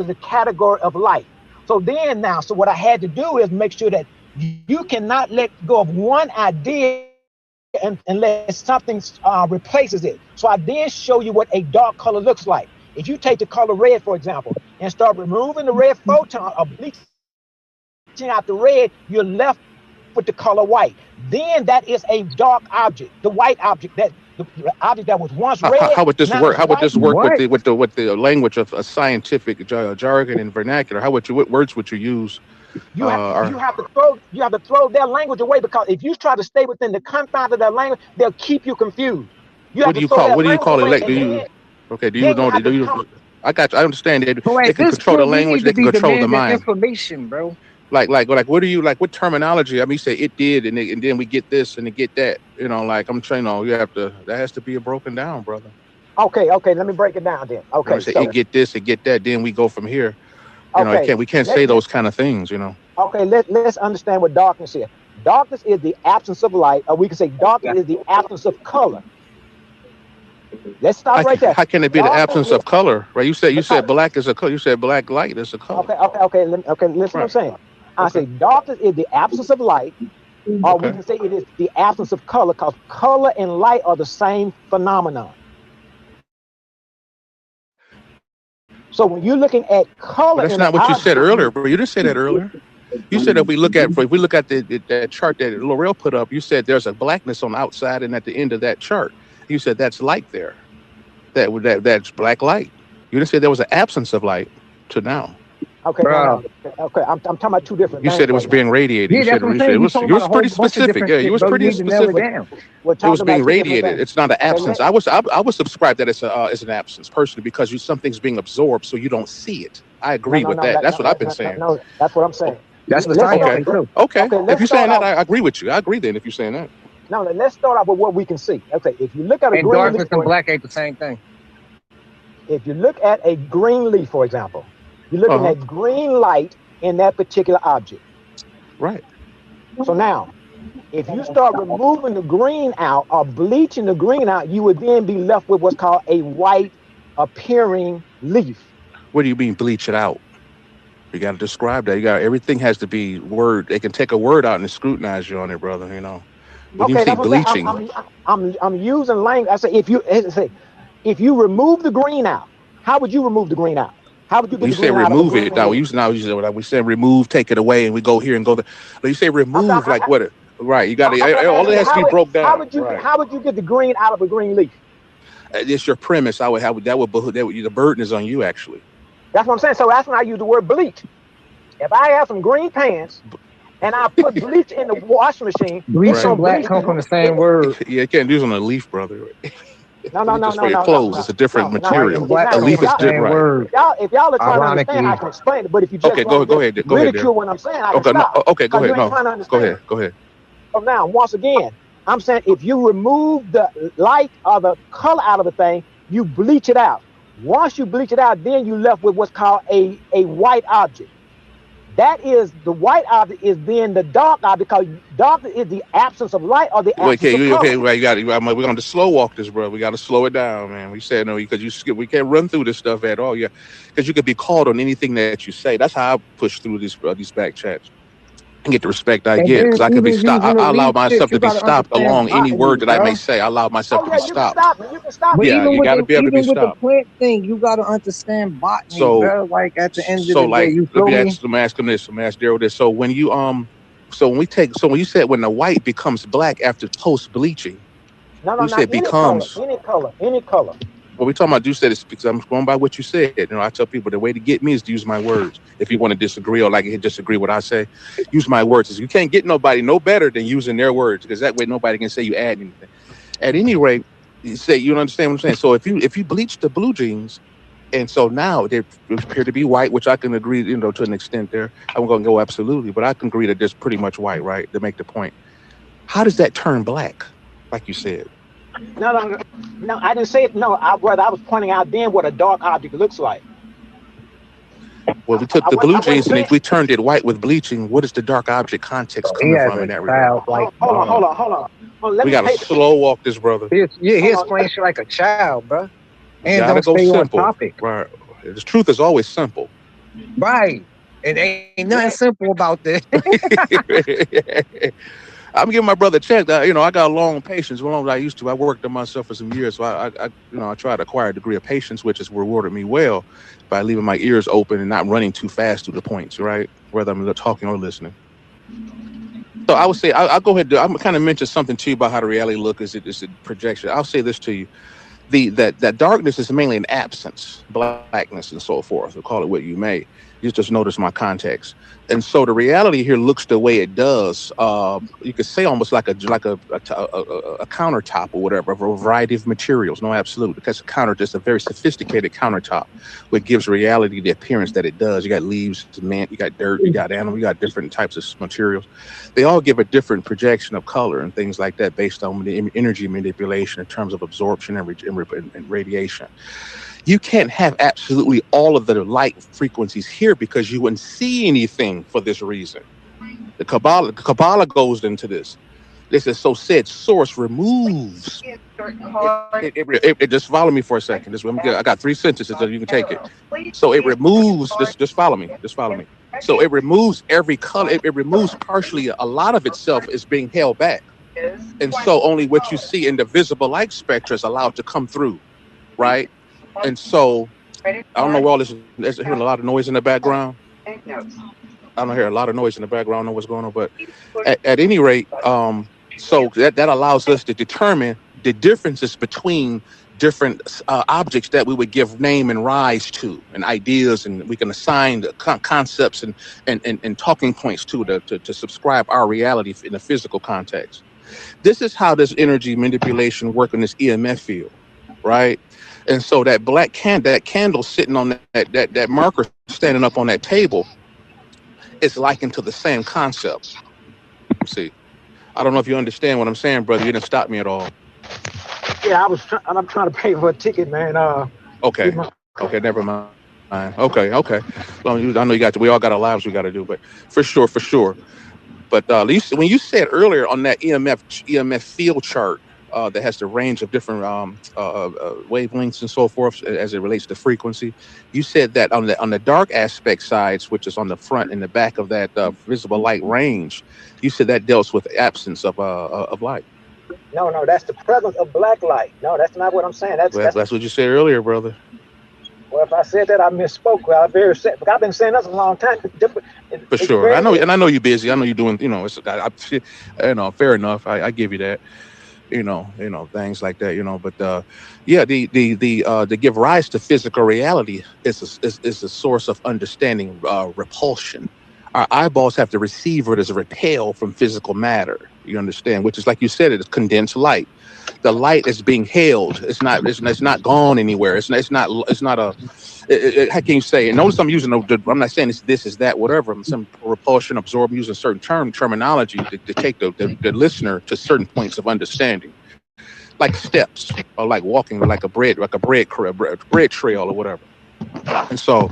the category of light. So what I had to do is make sure that you cannot let go of one idea unless something replaces it. So I then show you what a dark color looks like. If you take the color red, for example, and start removing the red photon or bleaching out the red, you're left with the color white. Then that is a dark object, the white object, that the object that was once red. How would this now work? it's How would white. this work What? with the language of a scientific jargon and vernacular? What words would you use? You have to throw their language away, because if you try to stay within the confines of their language, they'll keep you confused. You have What do to you throw call their what do you language call away, it? and Okay, do you then know? you have Do to you? come. I got you. I understand that So they at can this control the point, we language. need They to can be control the demanding mind. information, bro. Like what do you like? What terminology? I mean, you say it did, and then we get this and then get that. You know, like I'm saying, you have to. That has to be broken down, brother. Okay, let me break it down then. You know, Okay, say so it get this, it get that. Then we go from here. You know, okay, we can't say let, those kind of things. You know. okay, let's understand what darkness is. Darkness is the absence of light, or we can say darkness is the absence of color. Let's stop right there. How can it be the Darkness absence is of color? Right? You said because black is a color. You said black light is a color. listen what I'm Right. saying. I Okay. say darkness is the absence of light, or we Okay. can say it is the absence of color, because color and light are the same phenomenon. So when you're looking at Well, color that's in an not what you said object, earlier, bro. You didn't say that earlier. You said if we look at that chart that L'Oreal put up, you said there's a blackness on the outside, and at the end of that chart, you said that's light there. That's black light. You didn't say there was an absence of light to now. okay, Bro. okay, I'm talking about two different You things said it was right now. being radiated. Yeah, You that's said what I'm it saying. You was talking you about was a whole pretty bunch of specific. different Yeah, you shit, was bro. You pretty need to nail it specific. down. We're It was talking about being two different radiated. things. It's not an Okay, absence. I would subscribe that it's an absence personally, because something's being absorbed, so you don't see it. I agree with that. That's what I've been saying. no, that's what I'm Oh, saying. That's what Let's science start. say too. okay. Okay, If let's you're saying start that, off. I agree with you. I agree then if you're saying that. No, let's start off with what we can see. Okay, if you look at a And green darkness leaf, and black ain't the same thing. if you look at a green leaf, for example, you're looking Uh-huh. at green light in that particular object. Right. So now, if you start removing the green out or bleaching the green out, you would then be left with what's called a white appearing leaf. What do you mean bleach it out? You got to describe that. Everything has to be word. They can take a word out and scrutinize you on it, brother. You know. When you Okay, say that's what I'm saying. bleaching, I'm using language. I say if you remove the green out, how would you remove the green out? How would you get when you the say green out of a remove green it, now leaf? we say remove, take it away, and we go here and go there. But you say remove, like what? Right. You got to. All it has to be broke down. Right. How would you get the green out of a green leaf? It's your premise. That would the burden is on you actually. That's what I'm saying. So that's when I use the word bleach. If I have some green pants and I put bleach in the washing machine, Bleach it's and gonna black bleach. come from the same word. Yeah, you can't do this on a leaf, brother. No. Just for your clothes. It's a different White material. and black A come leaf from is the different. same Right. word. If y'all are trying to understand, I Ironically. can explain it. But if you just Okay, want go to ahead. Go ahead. ridicule No. what I'm saying, I can Okay, no. stop. Okay, go Because you ahead. ain't trying to No. understand. Go ahead. So now, once again, I'm saying if you remove the light or the color out of the thing, you bleach it out. Once you bleach it out, then you left with what's called a white object. That is the white object is then the dark object, because darkness is the absence of light or the Wait, absence of color. okay, right, you got it. We're going to slow walk this, bro. We got to slow it down, man. We said no, because we can't run through this stuff at all. Yeah, because you could be called on anything that you say. That's how I push through these back chats. and get the respect I And get, then because I could be even stopped. using the I allow leaf shit, myself you to be gotta stopped understand along any botany, word that I may bro. say. I allow myself Oh to yeah, be you can stopped. stop me. You can stop But me. Yeah, you got to be able to be even with the stopped. plant thing, you gotta understand botany, So, bro. Like at the end of so the day, like, you let feel me me? ask him this. Let me ask Daryl this. So when you so when you said when the white becomes black after post bleaching, No, no, you not said any color, becomes. any color, any color. What we talking about, you said it's because I'm going by what you said. You know, I tell people the way to get me is to use my words. If you want to disagree or like disagree what I say, use my words. You can't get nobody no better than using their words, because that way nobody can say you add anything. At any rate, you say, you don't understand what I'm saying. So if you bleach the blue jeans, and so now they appear to be white, which I can agree, you know, to an extent there. I'm going to go absolutely, but I can agree that there's pretty much white, right? To make the point. How does that turn black? Like you said. No, no, no, no. I didn't say it. No, brother, I was pointing out then what a dark object looks like. Well, we took I, the wa- blue I wasn't jeans, and saying. if we turned it white with bleaching, what is the dark object context He coming has from a in that regard? childlike Hold on, bond. Let We me got to paint. slow walk this, brother. He Hold on. explains shit like a child, bro. And Gotta don't go stay on simple, topic. right? The truth is always simple. Right. And ain't nothing simple about this. I'm giving my brother a chance. You know, I got long patience, more than I used to. I worked on myself for some years, so I try to acquire a degree of patience, which has rewarded me well by leaving my ears open and not running too fast to the points, right? Whether I'm talking or listening. So I would say I'll go ahead. I'm kind of mention something to you about how the reality look is a projection. I'll say this to you: that darkness is mainly an absence, blackness, and so forth. Or call it what you may. You just notice my context, and so the reality here looks the way it does. You could say almost like a countertop or whatever, of a variety of materials. No, absolute, because just a very sophisticated countertop, which gives reality the appearance that it does. You got leaves, cement, you got dirt, you got animal, you got different types of materials. They all give a different projection of color and things like that based on the energy manipulation in terms of absorption and radiation. You can't have absolutely all of the light frequencies here because you wouldn't see anything for this reason. The Kabbalah goes into this. This is so said source removes. Just follow me for a second. I got 3 sentences so you can take it. So it removes. Just follow me. Just follow me. So it removes every color. It removes partially a lot of itself is being held back, and so only what you see in the visible light spectra is allowed to come through, right? And so I don't know where all this is. There's hearing a lot of noise in the background. I don't hear a lot of noise in the background. I don't know what's going on, but at any rate, so that allows us to determine the differences between different objects that we would give name and rise to, and ideas, and we can assign the concepts and talking points to subscribe our reality in a physical context. This is how this energy manipulation work in this EMF field, right? And so that that candle sitting on that marker standing up on that table is likened to the same concept. See, I don't know if you understand what I'm saying, brother. You didn't stop me at all. Yeah, I'm trying to pay for a ticket, man. Okay. Okay, never mind. Okay. Well, I know you got to. We all got our lives we got to do, but for sure. But at least when you said earlier on that EMF field chart that has the range of different wavelengths and so forth as it relates to frequency, you said that on the dark aspect sides, which is on the front and the back of that visible light range, you said that deals with the absence of light. No, that's the presence of black light. No, that's not what I'm saying. That's what you said earlier, brother. Well, if I said that, I misspoke. Well, I've been saying this a long time. For sure, I know, and I know you're busy. I know you're doing. Fair enough. I give you that. Things like that. But yeah, to give rise to physical reality is a source of understanding repulsion. Our eyeballs have to receive it as a repel from physical matter. You understand, which is like you said, it's condensed light. The light is being held. It's not gone anywhere. It's not a. How can you say? And notice I'm using. I'm not saying this is that, whatever. Some repulsion, absorb, using certain terminology to take the listener to certain points of understanding, like steps or like walking, like a bread trail or whatever. And so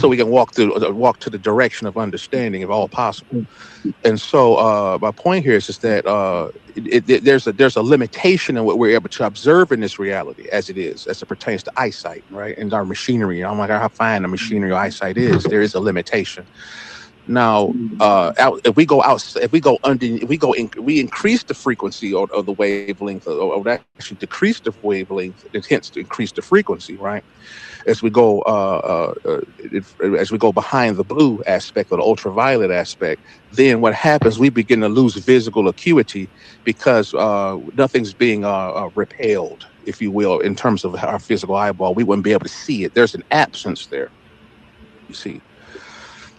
we can walk to the direction of understanding, if all possible. And so my point here is just that there's a limitation in what we're able to observe in this reality as it pertains to eyesight, right? And our machinery. I'm like, how fine the machinery or eyesight is. There is a limitation. Now, we increase the frequency of the wavelength, or actually decrease the wavelength, and hence to increase the frequency, right? As we go, as we go behind the blue aspect or the ultraviolet aspect, then what happens? We begin to lose visual acuity because nothing's being repelled, if you will, in terms of our physical eyeball. We wouldn't be able to see it. There's an absence there. You see.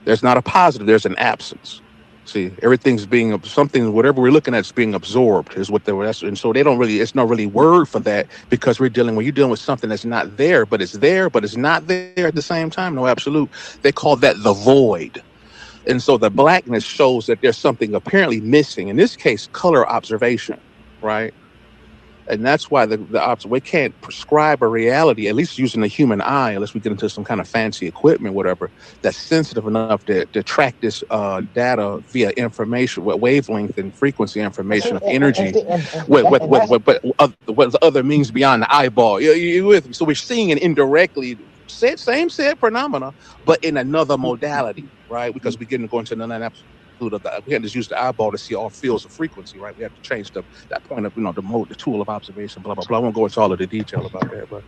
There's not a positive, there's an absence. See, everything's being something, whatever we're looking at is being absorbed, is what that's, and so they don't really, it's not really word for that, because when you're dealing with something that's not there, but it's not there at the same time. No, absolute. They call that the void. And so the blackness shows that there's something apparently missing. In this case, color observation, right? And that's why we can't prescribe a reality, at least using the human eye, unless we get into some kind of fancy equipment, whatever, that's sensitive enough to track this data via information, wavelength and frequency information of energy, what other means beyond the eyeball. You with me? So we're seeing it indirectly, same said phenomena, but in another modality, right? Because we get go into another absolute. We can't just use the eyeball to see all fields of frequency, right? We have to change that point of, the mode, the tool of observation, blah, blah, blah. I won't go into all of the detail about that, but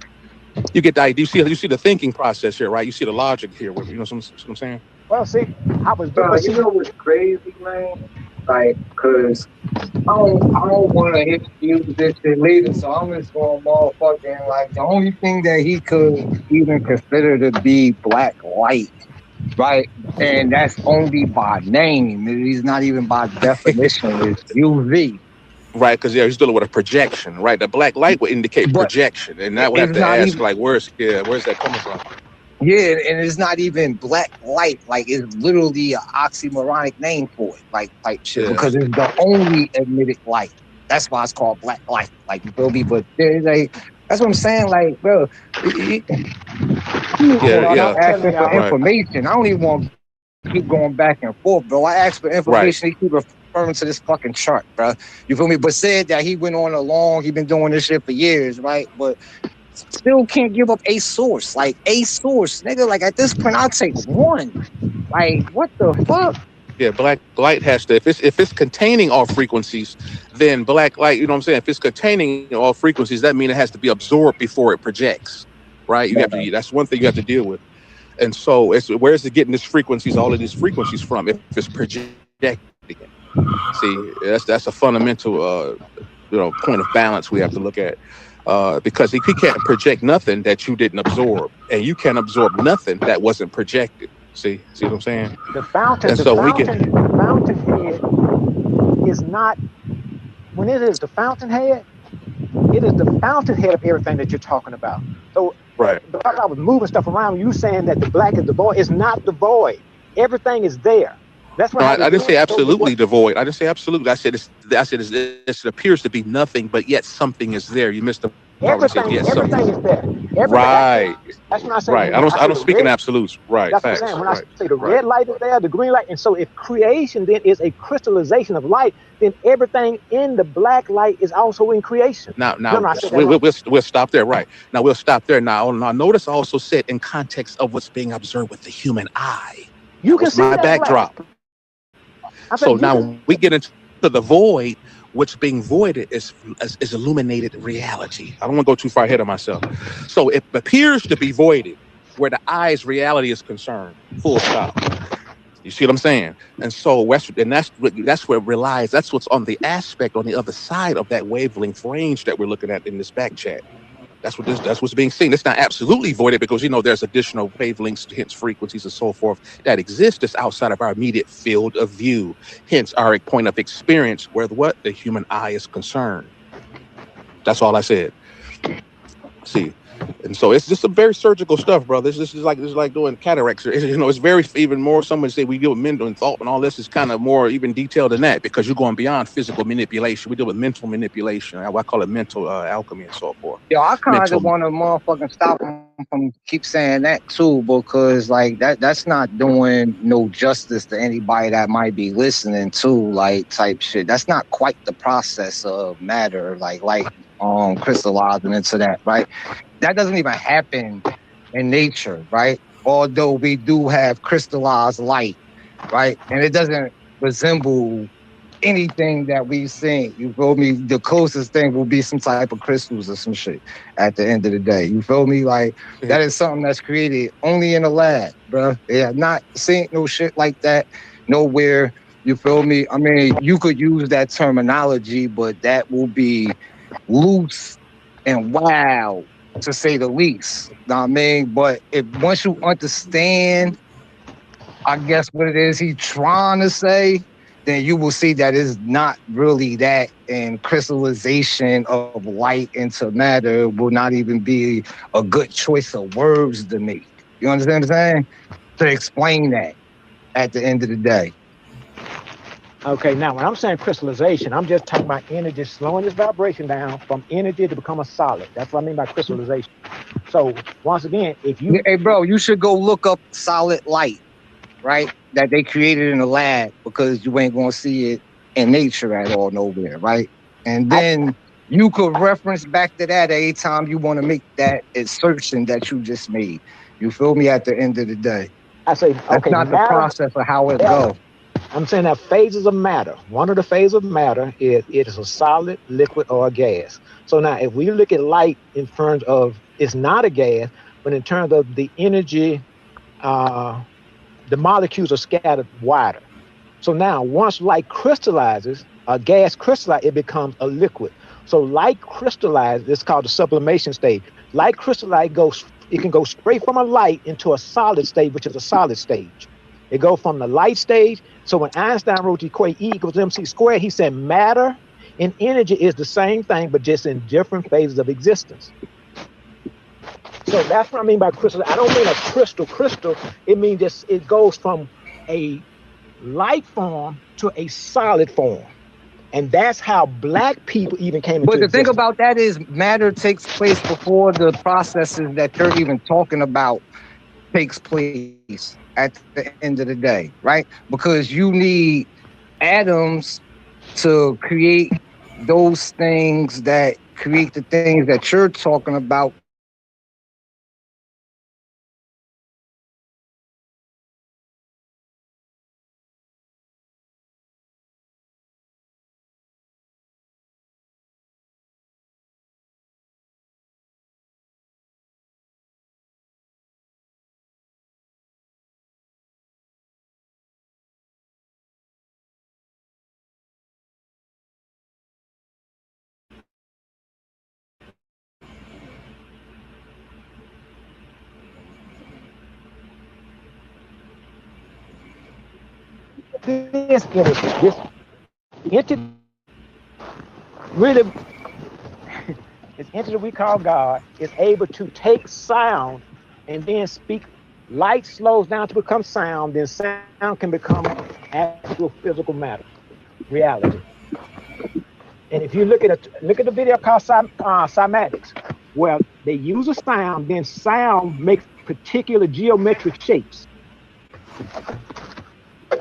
you get the idea. You see the thinking process here, right? You see the logic here. You know what I'm saying? Well, see, I was you know what's crazy, man? Like, cause I don't want to use this shit later, so I'm just going motherfucking like the only thing that he could even consider to be black light. Right, and that's only by name. He's not even by definition. It's UV. Right, because he's dealing with a projection. Right, the black light would indicate projection, and that would have to ask, like, where's that coming from? Yeah, and it's not even black light. Like, it's literally an oxymoronic name for it. Like shit, because it's the only emitted light. That's why it's called black light. Like, you feel me? But there's that's what I'm saying. Like, bro, I'm asking for information. I don't even want to keep going back and forth, bro. I asked for information. He keep referring to this fucking chart, bro. You feel me? But said that he went on he been doing this shit for years, right? But still can't give up a source. Like, a source, nigga. Like, at this point, I'll take one. Like, what the fuck? Yeah, black light has to, if it's containing all frequencies, then black light, you know what I'm saying? If it's containing all frequencies, that means it has to be absorbed before it projects, right? You have to, that's one thing you have to deal with. And so where is it getting all of these frequencies from? If it's projecting it. See, that's a fundamental, point of balance we have to look at. Because he can't project nothing that you didn't absorb, and you can't absorb nothing that wasn't projected. See what I'm saying? The fountainhead is not, when it is the fountainhead, it is the fountainhead of everything that you're talking about. So, right. Because I was moving stuff around, you saying that the black is the void. It's not the void. Everything is there. That's what I didn't say absolutely devoid. I didn't say absolutely. I said it appears to be nothing, but yet something is there. You missed the. Everything is there. Right. That's what I say. Right. I don't speak in absolutes. Right. That's what I'm saying. When I say the red light is there, the green light, and so if creation then is a crystallization of light, then everything in the black light is also in creation. Now we'll stop there. Right. Now we'll stop there. Now notice I also said in context of what's being observed with the human eye. You can see my backdrop. So now when we get into the void, what's being voided is illuminated reality. I don't want to go too far ahead of myself. So it appears to be voided where the eye's reality is concerned. Full stop. You see what I'm saying? And so that's where it relies. That's what's on the aspect on the other side of that wavelength range that we're looking at in this back chat. That's what's being seen. It's not absolutely voided because there's additional wavelengths, hence frequencies and so forth that exist just outside of our immediate field of view. Hence our point of experience where the human eye is concerned. That's all I said. See, and so it's just some very surgical stuff, brother. This is like doing cataracts. It's very even more. Someone say we deal with mental and thought, and all this is kind of more even detailed than that because you're going beyond physical manipulation. We deal with mental manipulation. I call it mental alchemy and so forth. Yo, I kind of want to motherfucking stop him from keep saying that too, because like that's not doing no justice to anybody that might be listening to like type shit. That's not quite the process of matter, like crystallizing into that, right? That doesn't even happen in nature, right? Although we do have crystallized light right? And it doesn't resemble anything that we've seen. You feel me? The closest thing will be some type of crystals or some shit at the end of the day. You feel me? Like that is something that's created only in a lab, bro. They have not seen no shit like that nowhere. You feel me? I mean, you could use that terminology, but that will be loose and wild to say the least. Know what I mean? But if once you understand, I guess what it is he's trying to say, then you will see that it's not really that, and crystallization of light into matter will not even be a good choice of words to make. You understand what I'm saying? To explain that at the end of the day. Okay, now when I'm saying crystallization, I'm just talking about energy slowing its vibration down from energy to become a solid. That's what I mean by crystallization. So once again, if you Hey bro, you should go look up solid light, right? That they created in the lab, because you ain't gonna see it in nature at all nowhere, right? And then you could reference back to that every time you want to make that assertion that you just made. You feel me? At the end of the day, I say, that's okay, not the matter, process of how it goes. I'm saying that phases of matter. One of the phases of matter is it is a solid, liquid, or a gas. So now, if we look at light in terms of it's not a gas, but in terms of the energy, the molecules are scattered wider. So now, once light crystallizes, a gas crystallizes, it becomes a liquid. So light crystallizes, it's called the sublimation stage. Light crystallizes it can go straight from a light into a solid state, which is a solid stage. It goes from the light stage. So when Einstein wrote the equation E equals mc squared, he said matter and energy is the same thing, but just in different phases of existence. So that's what I mean by crystal. I don't mean a crystal. It means just it goes from a light form to a solid form. And that's how black people even came into existence. But the thing about that is matter takes place before the processes that you're even talking about takes place at the end of the day, right? Because you need atoms to create those things that create the things that you're talking about. This entity really, this entity we call God is able to take sound and then speak. Light slows down to become sound, then sound can become actual physical matter, reality. And if you look at the video called cymatics, well, they use a sound, then sound makes particular geometric shapes.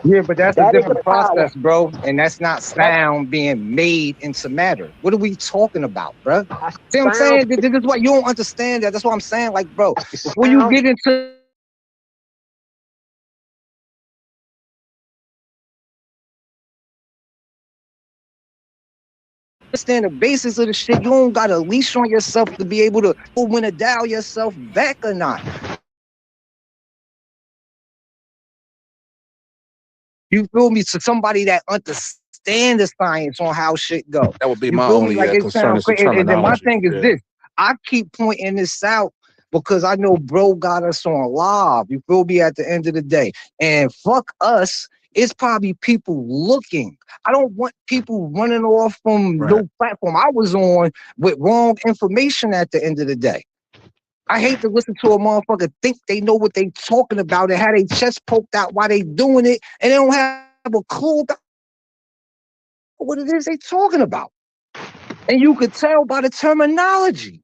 Yeah, but that's a different process, bro. And that's not sound being made into matter. What are we talking about, bro? See what I'm saying? This is what you don't understand. That's what I'm saying. Like, bro, when you get into understand the basis of the shit, you don't got a leash on yourself to be able to when to dial yourself back or not. You feel me? To somebody that understand the science on how shit go. That would be my only concern. Is the terminology. And then my thing is this: I keep pointing this out because I know bro got us on live. You feel me? At the end of the day, and fuck us. It's probably people looking. I don't want people running off from no platform I was on with wrong information at the end of the day. I hate to listen to a motherfucker think they know what they talking about and have their chest poked out while they doing it, and they don't have a clue about what it is they talking about. And you could tell by the terminology.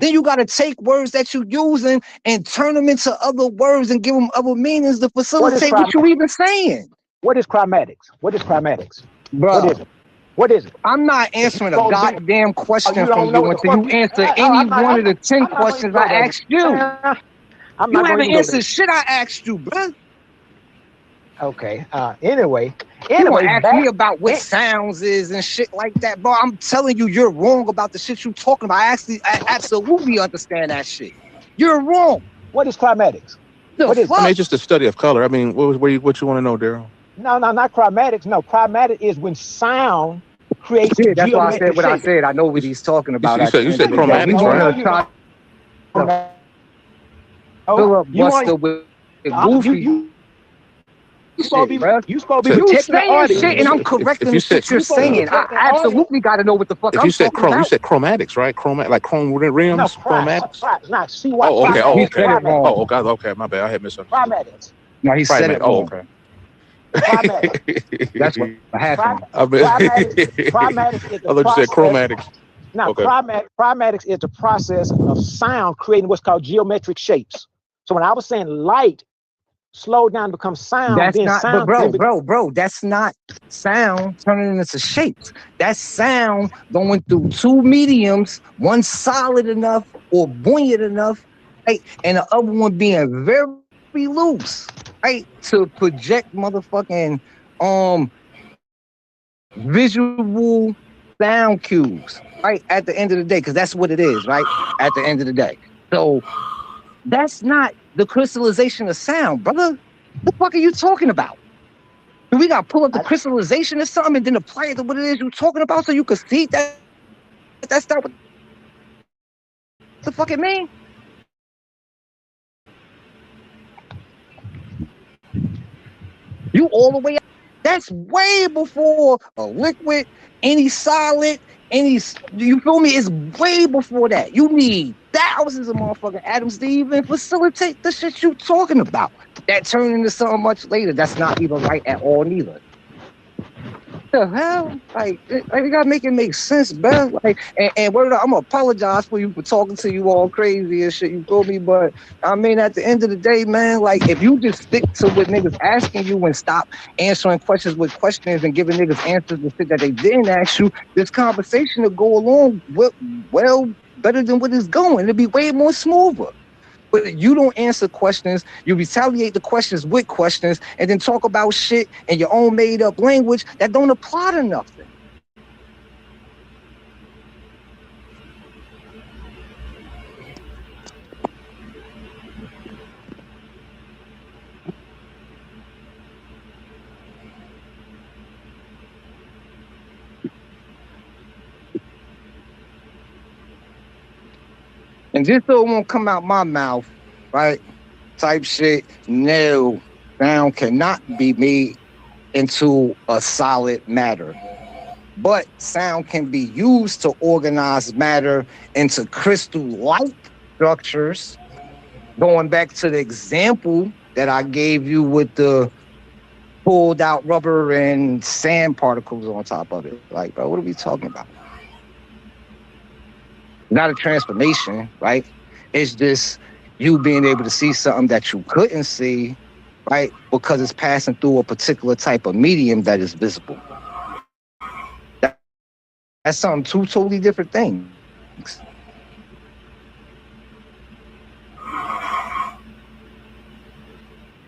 Then you got to take words that you're using and turn them into other words and give them other meanings to facilitate what you even saying. What is cymatics? What is cymatics? Bro, what is it? What is it? I'm not answering a goddamn question from you until you answer any one of the 10 questions I asked you. You haven't answered shit I asked you, bro. Okay. Anyway, You want to ask me back. about what sounds is and shit like that, bro? I'm telling you, you're wrong about the shit you talking about. I absolutely understand that shit. You're wrong. What is chromatics? The What is I mean, fuck? it's just the study of color. I mean, what you want to know, Daryl? No, not chromatics. No, chromatic is when sound creates Yeah, that's why I said geometric what I shape. said. I know what he's talking about You at the said end of the day. No, We chromatics, no, want no, right? to you try don't. to fill No, up you Buster want with you goofy supposed to shit, bro. be you supposed to be So, You protecting the saying shit and audience. I'm if correcting you the said shit you're You supposed to be saying. I protecting the audience. absolutely got to know what the fuck if I'm you said talking you about. said chromatics, right? Like chrome No, rims, chromatics. not Oh, okay. Oh, He chromatics, okay. said it chromatics, wrong. Oh, okay. Okay. My bad. I had misunderstood. chromatics, No, he said Primat. it Oh, wrong. okay. chromatics. That's what happened. I Chromatics is the thought you said process. chromatics. Now, Okay. chromatics is the process of sound creating what's called geometric shapes. So when I was saying light slowed down to become sound, That's then not, but sound can be. bro, that's not sound turning into shapes. That's sound going through two mediums, one solid enough or buoyant enough, right? And the other one being very loose, right? To project motherfucking visual sound cues, right? At the end of the day, because that's what it is, right? At the end of the day. So that's not the crystallization of sound, brother. What the fuck are you talking about? We got to pull up the crystallization or something and then apply it to what it is you're talking about so you can see that that's not what the fuck it mean. You all the way up. That's way before a liquid, any solid, any, you feel me? It's way before that. You need thousands of motherfucking atoms to even facilitate the shit you talking about. That turned into something much later. That's not even right at all neither. The hell? Like we gotta make it make sense, bro. Like, and word up, I'm gonna apologize for you for talking to you all crazy and shit. You feel me? But I mean, at the end of the day, man, like if you just stick to what niggas asking you and stop answering questions with questions and giving niggas answers to shit that they didn't ask you, this conversation will go along well better than what it's going. It'll be way more smoother. But you don't answer questions, you retaliate the questions with questions, and then talk about shit in your own made up language that don't apply to nothing. And just so it won't come out my mouth, right? Type shit, no, sound cannot be made into a solid matter. But sound can be used to organize matter into crystal-like structures. Going back to the example that I gave you with the pulled out rubber and sand particles on top of it. Like, bro, what are we talking about? Not a transformation, right? It's just you being able to see something that you couldn't see, right? Because it's passing through a particular type of medium that is visible. That's something two totally different things.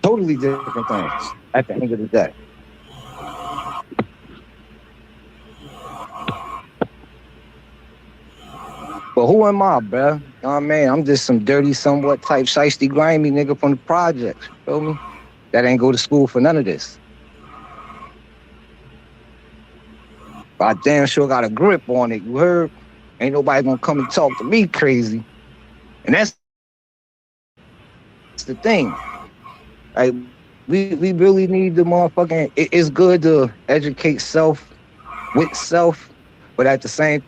Totally different things at the end of the day. But who am I, bruh? You know what I mean? I'm just some dirty, somewhat type shiesty, grimy nigga from the projects. Feel me? That ain't go to school for none of this. But I damn sure got a grip on it, you heard? Ain't nobody gonna come and talk to me crazy. And that's the thing. Like, we really need the motherfucking, it's good to educate self with self, but at the same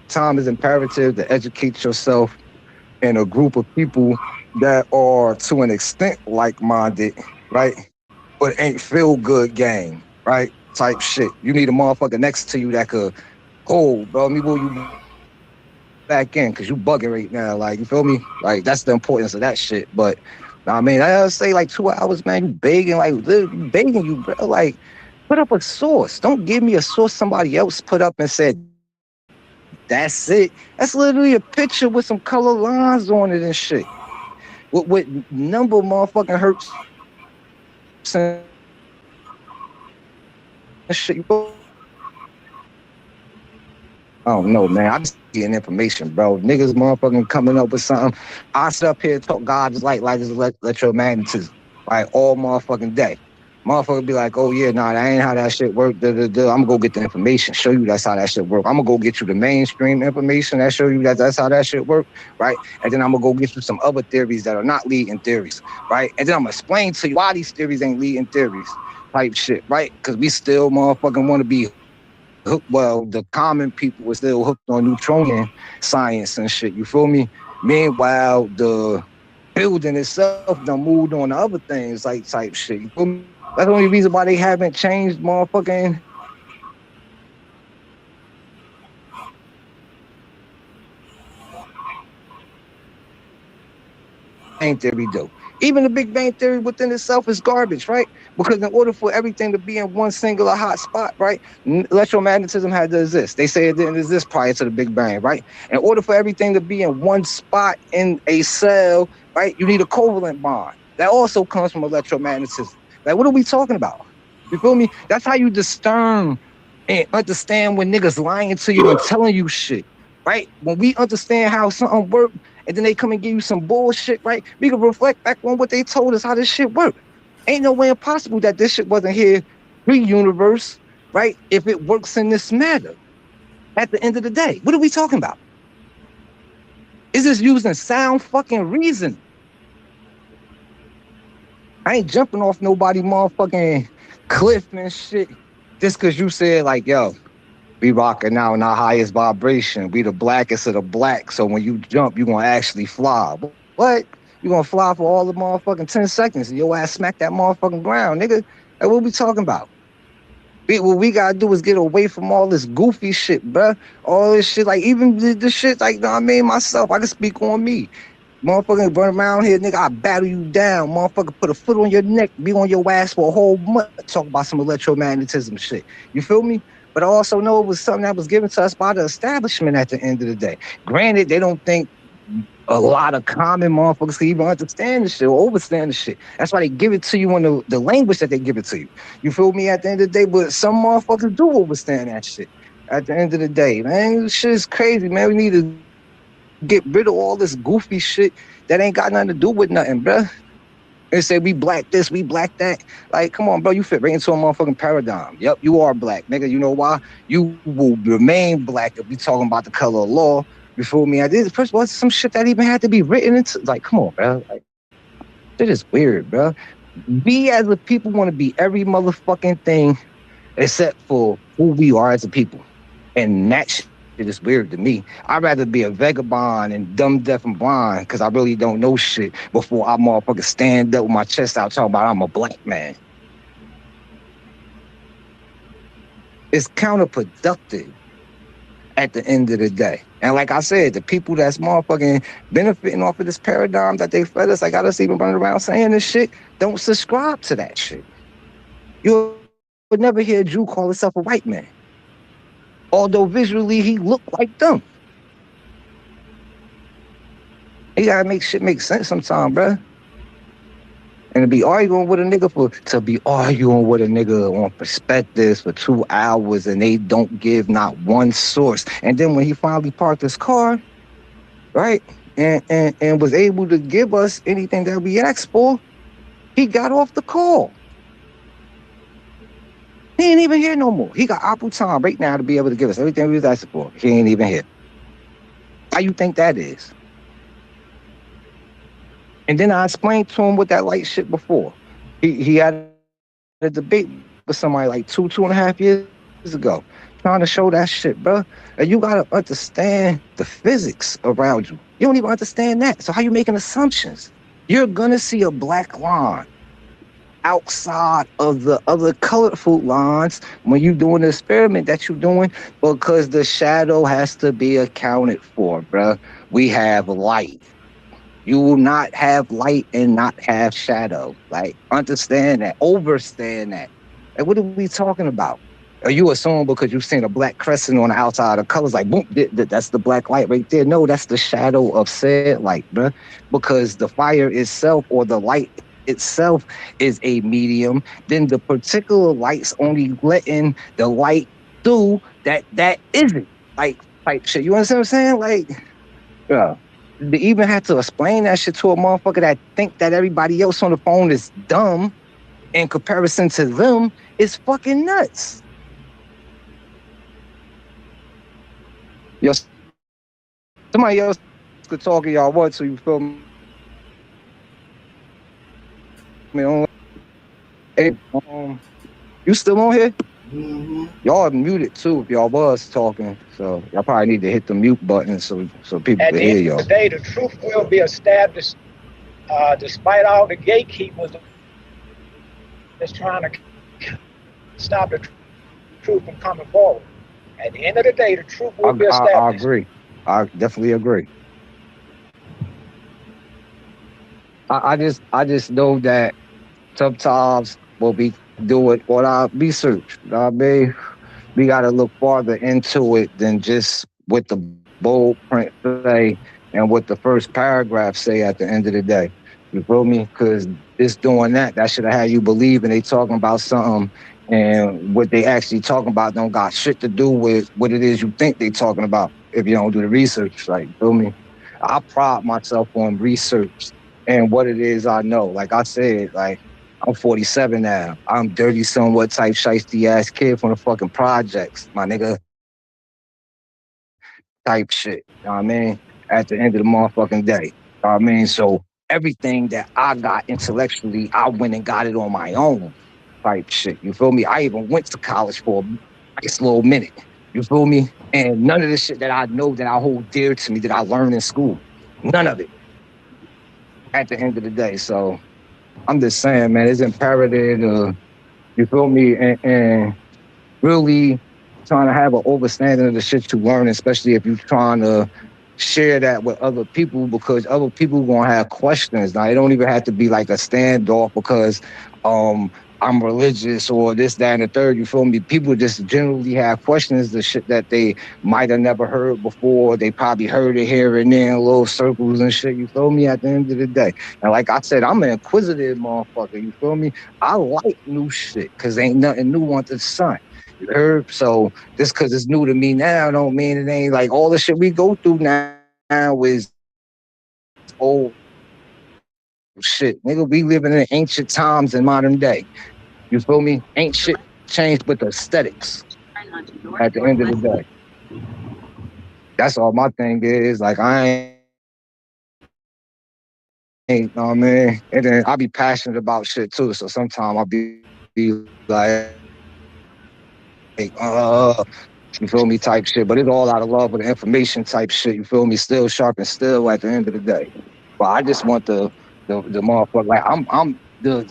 time, it's imperative to educate yourself in a group of people that are to an extent like-minded, right? But ain't feel good game, right? Type shit. You need a motherfucker next to you that could, oh, bro, let me pull you back in because you bugging right now. Like, you feel me? Like, that's the importance of that shit. But I mean, I say like 2 hours, man, you begging, like, literally begging you, bro. Like, put up a source. Don't give me a source somebody else put up and said, that's it. That's literally a picture with some color lines on it and shit. With number motherfucking hertz and shit. I don't know, man. I just getting information, bro. Niggas motherfucking coming up with something. I sit up here talk God is like just electromagnetism, right? All motherfucking day. Motherfucker be like, oh yeah, nah, that ain't how that shit work. I'm gonna go get the information, show you that's how that shit work. I'm gonna go get you the mainstream information that show you that that's how that shit work, right? And then I'm gonna go get you some other theories that are not leading theories, right? And then I'm gonna explain to you why these theories ain't leading theories, type shit, right? Because we still motherfucking want to be hooked. Well, the common people were still hooked on Newtonian science and shit. You feel me? Meanwhile, the building itself done moved on to other things like type shit. You feel me? That's the only reason why they haven't changed motherfucking Bang Theory do. Even the Big Bang Theory within itself is garbage, right? Because in order for everything to be in one singular hot spot, right, electromagnetism had to exist. They say it didn't exist prior to the Big Bang, right? In order for everything to be in one spot in a cell, right, you need a covalent bond. That also comes from electromagnetism. Like, what are we talking about? You feel me? That's how you discern and understand when niggas lying to you and telling you shit, right? When we understand how something works, and then they come and give you some bullshit, right? We can reflect back on what they told us how this shit worked. Ain't no way impossible that this shit wasn't here pre-universe, right? If it works in this matter. At the end of the day, what are we talking about? Is this using sound fucking reason? I ain't jumping off nobody motherfucking cliff and shit just because you said like, yo, we rocking out in our highest vibration. We the blackest of the black. So when you jump, you gonna actually fly. What? You gonna fly for all the motherfucking 10 seconds and your ass smack that motherfucking ground, nigga. Like, what we talking about? What we gotta do is get away from all this goofy shit, bruh. All this shit, like even the shit, like, I mean, myself, I can speak on me. Motherfucker run around here, nigga, I battle you down. Motherfucker put a foot on your neck, be on your ass for a whole month, talk about some electromagnetism shit. You feel me? But I also know it was something that was given to us by the establishment at the end of the day. Granted, they don't think a lot of common motherfuckers can even understand the shit or understand the shit. That's why they give it to you in the language that they give it to you. You feel me? At the end of the day, but some motherfuckers do understand that shit. At the end of the day, man, this shit is crazy, man. We need to get rid of all this goofy shit that ain't got nothing to do with nothing, bruh. They say we black this, we black that. Like, come on, bro, you fit right into a motherfucking paradigm. Yep, you are black, nigga. You know why? You will remain black if we talking about the color of law. You feel me? I did first of all, some shit that even had to be written into. Like, come on, bro. Like, shit is weird, bro. We as a people want to be every motherfucking thing except for who we are as a people, and that shit is weird to me. I'd rather be a vagabond and dumb, deaf, and blind because I really don't know shit before I motherfucking stand up with my chest out talking about I'm a black man. It's counterproductive at the end of the day. And like I said, the people that's motherfucking benefiting off of this paradigm that they fed us, I got us even running around saying this shit, don't subscribe to that shit. You would never hear a Jew call himself a white man. Although visually he looked like them. You gotta make shit make sense sometime, bruh. And to be arguing with a nigga on perspectives for 2 hours and they don't give not one source. And then when he finally parked his car, right, and was able to give us anything that we asked for, he got off the call. He ain't even here no more. He got ample time right now to be able to give us everything we was asking for. He ain't even here. How you think that is? And then I explained to him what that light shit before. He had a debate with somebody like 2.5 years ago, trying to show that shit, bro. And you gotta understand the physics around you. You don't even understand that. So how you making assumptions? You're gonna see a black line outside of the other colorful lines when you're doing the experiment that you're doing, because the shadow has to be accounted for, bruh. We have light. You will not have light and not have shadow. Like, understand that, overstand that. Like, what are we talking about? Are you assuming because you've seen a black crescent on the outside of colors, like, boom, that's the black light right there? No, that's the shadow of said light, bruh. Because the fire itself or the light itself is a medium, then the particular light's only letting the light through that isn't like shit. You understand what I'm saying? Like, yeah. They even had to explain that shit to a motherfucker that think that everybody else on the phone is dumb in comparison to them is fucking nuts. Yo, somebody else could talk to y'all what, so you feel me? Hey, you still on here? Mm-hmm. Y'all are muted too if y'all was talking, so y'all probably need to hit the mute button so people can hear y'all. At the end of the day, the truth will be established, despite all the gatekeepers that's trying to stop the truth from coming forward. At the end of the day, the truth will be established. I agree. I definitely agree. I just know that sometimes we'll be doing all our research. You know what I mean? We got to look farther into it than just what the bold print say and what the first paragraph say at the end of the day. You feel me? Because just doing that should have had you believing they talking about something, and what they actually talking about don't got shit to do with what it is you think they talking about if you don't do the research. Like, you feel me? I pride myself on research and what it is I know. Like I said, like, I'm 47 now. I'm dirty somewhat type shiesty ass kid from the fucking projects, my nigga. Type shit. You know what I mean? At the end of the motherfucking day. You know what I mean? So everything that I got intellectually, I went and got it on my own type shit. You feel me? I even went to college for a little minute. You feel me? And none of the shit that I know that I hold dear to me that I learned in school. None of it. At the end of the day. So I'm just saying, man, it's imperative to, you feel me, and really trying to have an understanding of the shit you learn, especially if you're trying to share that with other people, because other people gonna have questions. Now, it don't even have to be like a standoff because I'm religious or this, that, and the third, you feel me? People just generally have questions, the shit that they might have never heard before. They probably heard it here and there in little circles and shit, you feel me, at the end of the day. And like I said, I'm an inquisitive motherfucker, you feel me? I like new shit because ain't nothing new under the sun. You heard? So just because it's new to me now don't mean it ain't like all the shit we go through now is old shit. Nigga, we living in ancient times in modern day. You feel me? Ain't shit changed but the aesthetics at the end of the day. That's all my thing is. Like, I ain't, you know what I mean? And then I be passionate about shit too. So sometimes I'll be like, you feel me, type shit. But it's all out of love with the information type shit. You feel me? Still sharp and still at the end of the day. But I just want the motherfucker. Like, I'm the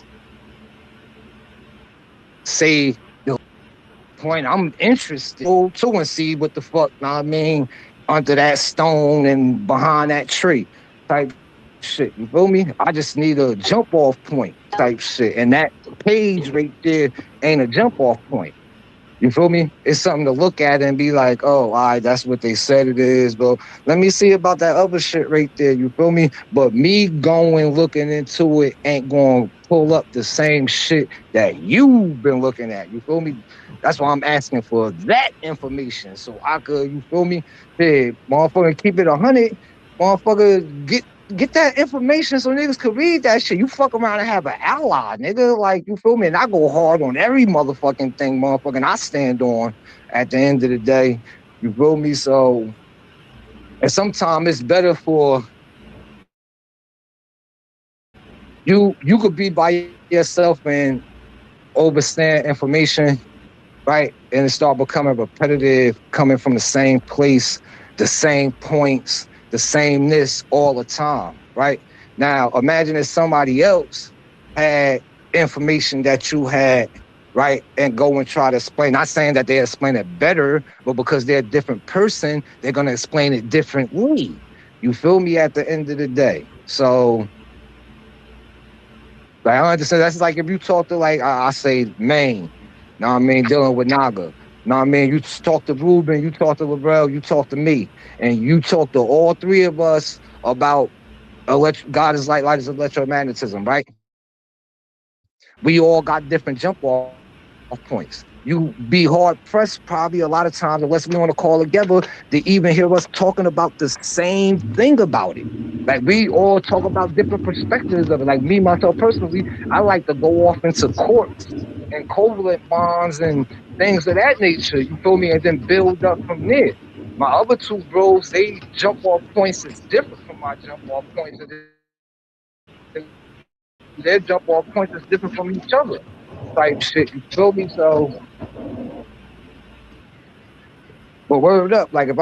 say the point. I'm interested to and see what the fuck, know what I mean, under that stone and behind that tree type shit. You feel me? I just need a jump off point type shit. And that page right there ain't a jump off point. You feel me? It's something to look at and be like, oh, all right, that's what they said it is. But let me see about that other shit right there. You feel me? But me going looking into it ain't going to pull up the same shit that you've been looking at. You feel me? That's why I'm asking for that information. So I could, you feel me? Hey, motherfucker, keep it 100. Motherfucker, get that information so niggas could read that shit. You fuck around and have an ally, nigga. Like, you feel me? And I go hard on every motherfucking thing, motherfucking I stand on at the end of the day. You feel me? So, and sometimes it's better for you could be by yourself and overstand information, right? And it start becoming repetitive, coming from the same place, the same points, the sameness all the time, right? Now, imagine if somebody else had information that you had, right? And go and try to explain. Not saying that they explain it better, but because they're a different person, they're going to explain it differently. You feel me at the end of the day? So, like, I understand. That's like if you talk to, like, I say, Maine, know what I mean, dealing with Naga. Know what I mean? You talk to Ruben, you talk to Labrel, you talk to me. And you talk to all three of us about God is like light is electromagnetism, right? We all got different jump off points. You be hard pressed probably a lot of times, unless we want to call together, to even hear us talking about the same thing about it. Like we all talk about different perspectives of it. Like me, myself personally, I like to go off into courts and covalent bonds and things of that nature. You feel me? And then build up from there. My other two bros, they jump off points is different from my jump off points. Their jump off points is different from each other. Type shit. You feel me? So, but word up, like if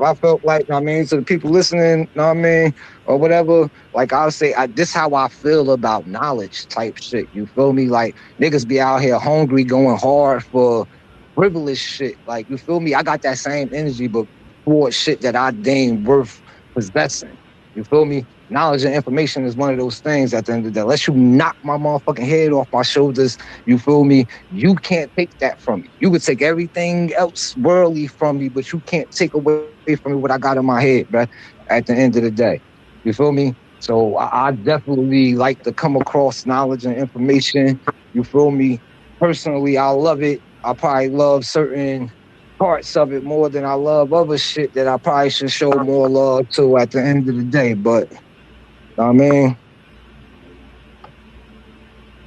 I felt like, I mean, to the people listening, know what I mean, or whatever, like I'll say, this how I feel about knowledge type shit. You feel me? Like niggas be out here hungry, going hard for frivolous shit. Like you feel me? I got that same energy, but for shit that I deem worth possessing. You feel me? Knowledge and information is one of those things at the end of the day. Unless you knock my motherfucking head off my shoulders, you feel me? You can't take that from me. You could take everything else worldly from me, but you can't take away from me what I got in my head, bro, at the end of the day. You feel me? So I definitely like to come across knowledge and information. You feel me? Personally, I love it. I probably love certain parts of it more than I love other shit that I probably should show more love to at the end of the day. But I mean,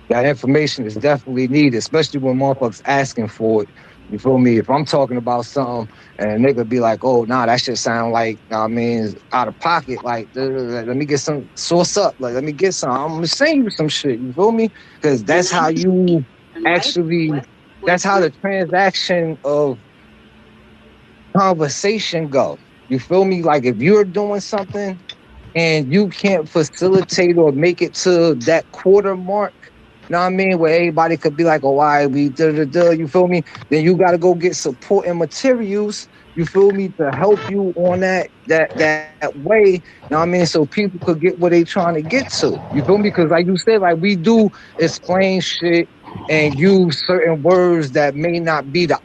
that information is definitely needed, especially when motherfuckers asking for it. You feel me? If I'm talking about something and a nigga be like, oh, nah, that shit sound like, I mean, out of pocket. Like, let me get some source up. Like, let me get some. I'm gonna send you some shit. You feel me? Because that's how you actually, that's how the transaction of conversation go. You feel me? Like, if you're doing something and you can't facilitate or make it to that quarter mark, you know what I mean, where everybody could be like, oh, why we you feel me? Then you got to go get support and materials, you feel me, to help you on that way, you know what I mean, so people could get what they trying to get to. You feel me? Because like you said, like we do explain shit and use certain words that may not be the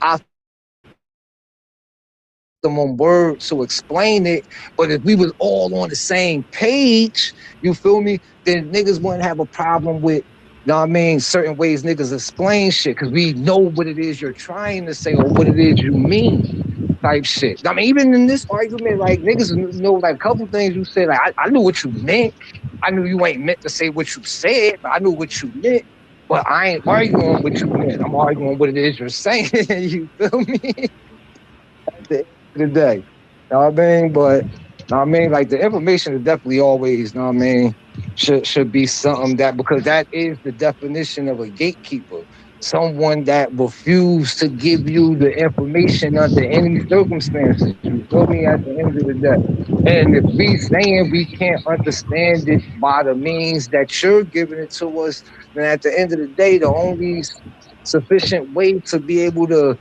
optimum word to explain it, but if we was all on the same page, you feel me, then niggas wouldn't have a problem with, you know what I mean, certain ways niggas explain shit, because we know what it is you're trying to say or what it is you mean type shit. I mean, even in this argument, like niggas know like a couple things you said, like I knew what you meant. I knew you ain't meant to say what you said, but I knew what you meant. But I ain't arguing what you meant. I'm arguing what it is you're saying. You feel me? The day. You know what I mean? But you know what I mean, like the information is definitely always, you know what I mean, should be something that, because that is the definition of a gatekeeper. Someone that refused to give you the information under any circumstances. You feel me? At the end of the day. And if we saying we can't understand it by the means that you're giving it to us, then at the end of the day, the only sufficient way to be able to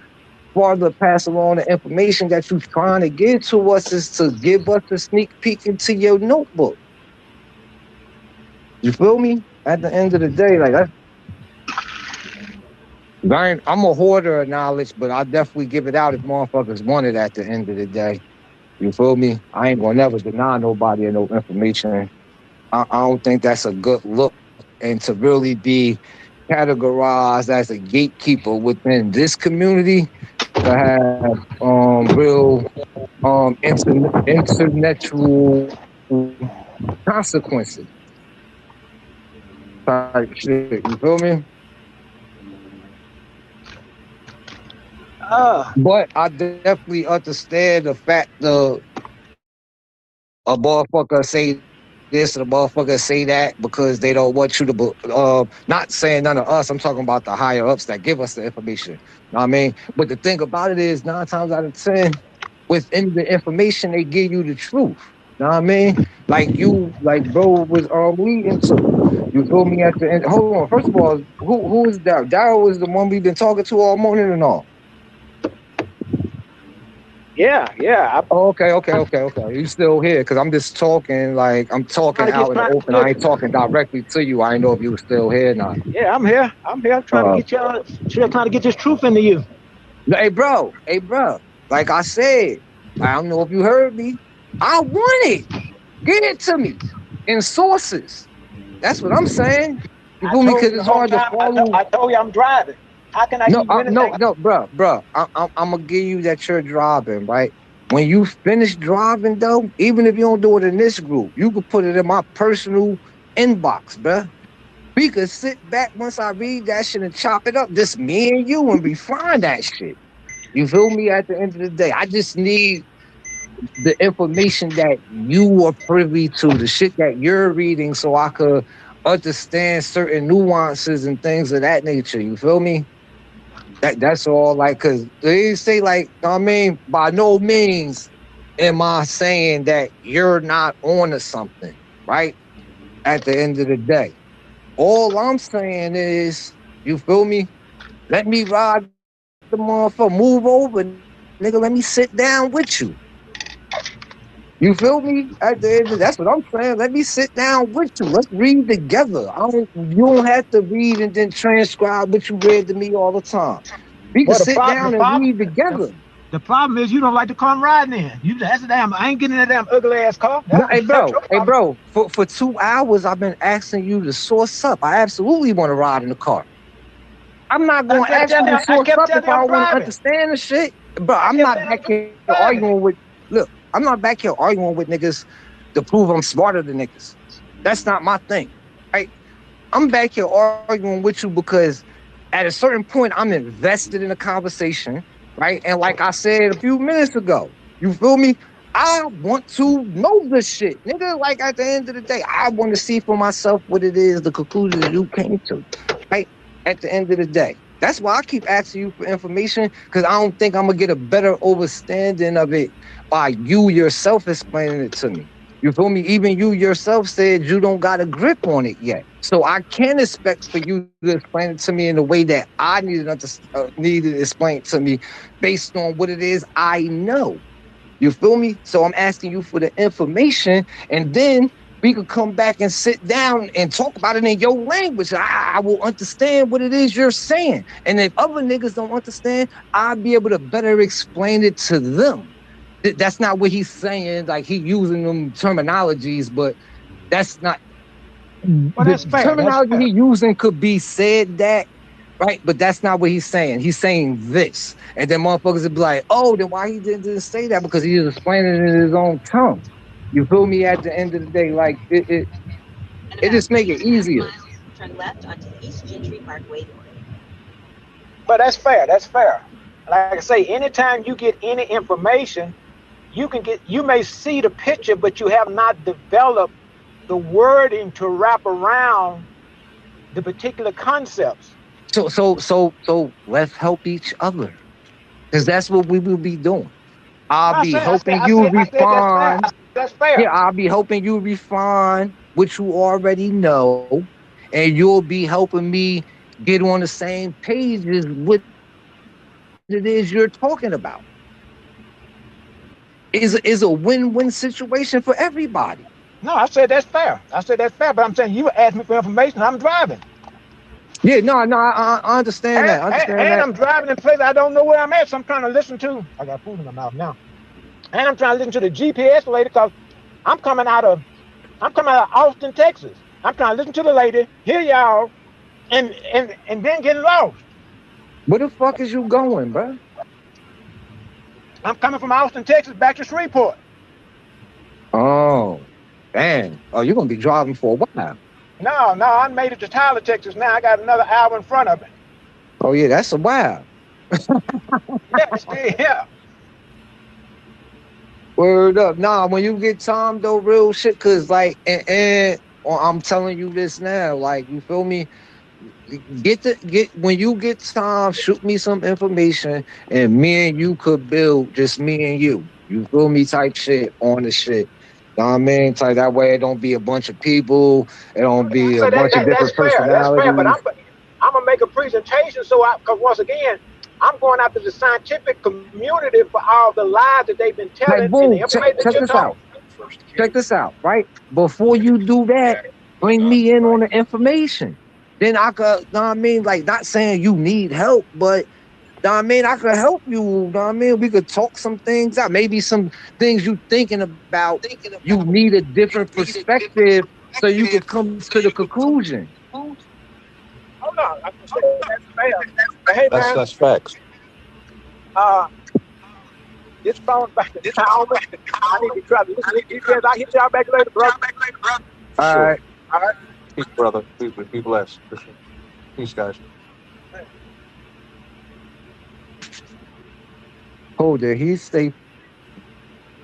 farther pass along the information that you're trying to give to us is to give us a sneak peek into your notebook. You feel me? At the end of the day, like I'm a hoarder of knowledge, but I definitely give it out if motherfuckers want it at the end of the day. You feel me? I ain't gonna never deny nobody no information. I don't think that's a good look, and to really be categorized as a gatekeeper within this community, to have real international consequences type shit. You feel me? But I definitely understand the fact that a motherfucker say this and a motherfucker say that because they don't want you to, not saying none of us, I'm talking about the higher ups that give us the information. You know what I mean? But the thing about it is 9 times out of 10, within the information, they give you the truth. You know what I mean? Like you, like bro was leading to. You feel me at the end? Hold on. First of all, who is Daryl? Daryl is the one we've been talking to all morning and all. Yeah. Okay. You still here? Because I'm just talking, like I'm talking out in the open. I ain't talking directly to you. I didn't know if you were still here or not. Yeah, I'm here. I'm trying to get this truth into you. Hey, bro. Like I said, I don't know if you heard me. I want it. Get it to me in sources. That's what I'm saying. You feel me? Because it's hard to follow. I told you I'm driving. How can I No, give you anything? no, bruh. I'm gonna give you that you're driving, right? When you finish driving, though, even if you don't do it in this group, you can put it in my personal inbox, bruh. We could sit back once I read that shit and chop it up, just me and you, and refine that shit. You feel me? At the end of the day, I just need the information that you are privy to, the shit that you're reading, so I could understand certain nuances and things of that nature. You feel me? That's all. Like, cause they say, like, I mean, by no means am I saying that you're not on to something, right? At the end of the day, all I'm saying is, you feel me? Let me ride the motherfucker, move over, nigga. Let me sit down with you. You feel me? At the end, that's what I'm saying. Let me sit down with you. Let's read together. You don't have to read and then transcribe what you read to me all the time. We can sit down and read together. The problem is you don't like to come riding in. That's the damn. I ain't getting in that damn ugly ass car. No, hey bro. For 2 hours, I've been asking you to source up. I absolutely want to ride in the car. I'm not going to ask you to source up if I don't want to understand the shit. Bro, I'm not back here arguing with. Look, I'm not back here arguing with niggas to prove I'm smarter than niggas. That's not my thing, right? I'm back here arguing with you because at a certain point, I'm invested in a conversation, right? And like I said a few minutes ago, you feel me? I want to know the shit, nigga. Like at the end of the day, I want to see for myself what it is, the conclusion that you came to, right? At the end of the day. That's why I keep asking you for information, because I don't think I'm going to get a better understanding of it by you yourself explaining it to me. You feel me? Even you yourself said you don't got a grip on it yet. So I can't expect for you to explain it to me in the way that I need to explain it to me based on what it is I know. You feel me? So I'm asking you for the information, and then we could come back and sit down and talk about it in your language. I will understand what it is you're saying. And if other niggas don't understand, I'll be able to better explain it to them. That's not what he's saying. Like, he using them terminologies, but that's not... Well, that's the terminology he using could be said that, right? But that's not what he's saying. He's saying this. And then motherfuckers would be like, oh, then why he didn't say that? Because he was explaining it in his own tongue. You feel me? At the end of the day, like it just make it easier. Turn left onto East Gentry Parkway. But that's fair. That's fair. Like I say, anytime you get any information, you may see the picture, but you have not developed the wording to wrap around the particular concepts. So let's help each other, because that's what we will be doing. I'll be helping you refine. That's fair. Yeah, I'll be helping you refine what you already know, and you'll be helping me get on the same pages with what it is you're talking about. Is a win-win situation for everybody. No, I said that's fair. But I'm saying you asked me for information. I'm driving. Yeah, no, I understand that. I'm driving in places I don't know where I'm at, so I'm trying to listen to. I got food in my mouth now. And I'm trying to listen to the GPS lady, because I'm coming out of Austin, Texas. I'm trying to listen to the lady, hear y'all, and then get lost. Where the fuck is you going, bro? I'm coming from Austin, Texas, back to Shreveport. Oh, damn. Oh, you're gonna be driving for a while. No, I made it to Tyler, Texas. Now I got another hour in front of it. Oh yeah, that's a while. Yeah. Word up. Nah, when you get time though, real shit, cause like, and I'm telling you this now, like, you feel me? When you get time, shoot me some information, and me and you could build just me and you. You feel me? Type shit on the shit. Know what I mean? Like, that way it don't be a bunch of people. It don't be a bunch of different personalities. Fair, but I'm gonna make a presentation, because once again, I'm going after the scientific community for all the lies that they've been telling. Like, boom, check this out, right? Before you do that, bring me in on the information. Then I could, know what I mean? Like, not saying you need help, but, know what I mean? I could help you, know what I mean? We could talk some things out. Maybe some things you thinking about, you need a different perspective so you can come to the conclusion. Oh no, I'm just saying that's fair. But hey man, That's facts. this phone back to Calvin. I need to try to listen to these guys. I hit y'all back later, brother. All Sure. right. All right. Peace, brother. Be blessed. For sure. Peace, guys. Hold it. He stay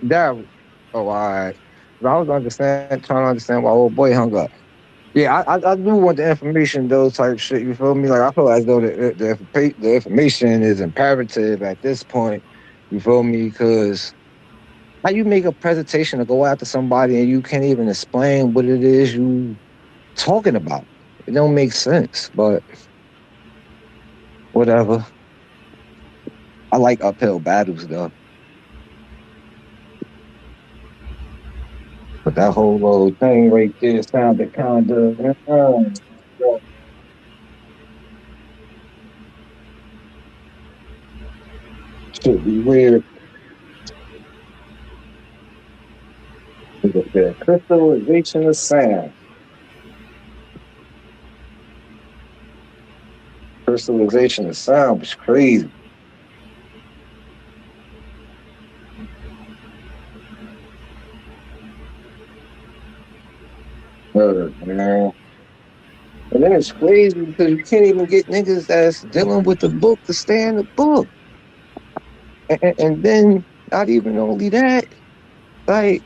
that. Oh, all right. I was trying to understand why old boy hung up. Yeah, I do want the information, those type shit. You feel me? Like I feel as though the information is imperative at this point. You feel me? Because how you make a presentation to go after somebody and you can't even explain what it is you talking about? It don't make sense. But whatever. I like uphill battles though. But that whole little thing right there sounded kind of. Should be weird. The crystallization of sound. Crystallization of sound was crazy. Man. And then it's crazy because you can't even get niggas that's dealing with the book to stay in the book. And then, not even only that, like,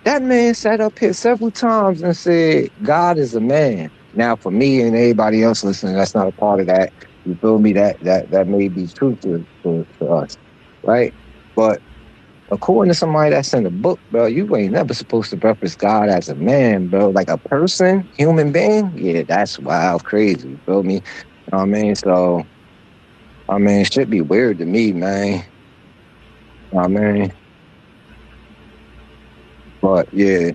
that man sat up here several times and said, God is a man. Now, for me and everybody else listening, that's not a part of that. You feel me? That may be true to us, right? But according to somebody that's in the book, bro, you ain't never supposed to reference God as a man, bro. Like a person, human being. Yeah, that's wild, crazy. You feel me? You know what I mean? So, I mean, it should be weird to me, man. You know what I mean? But yeah,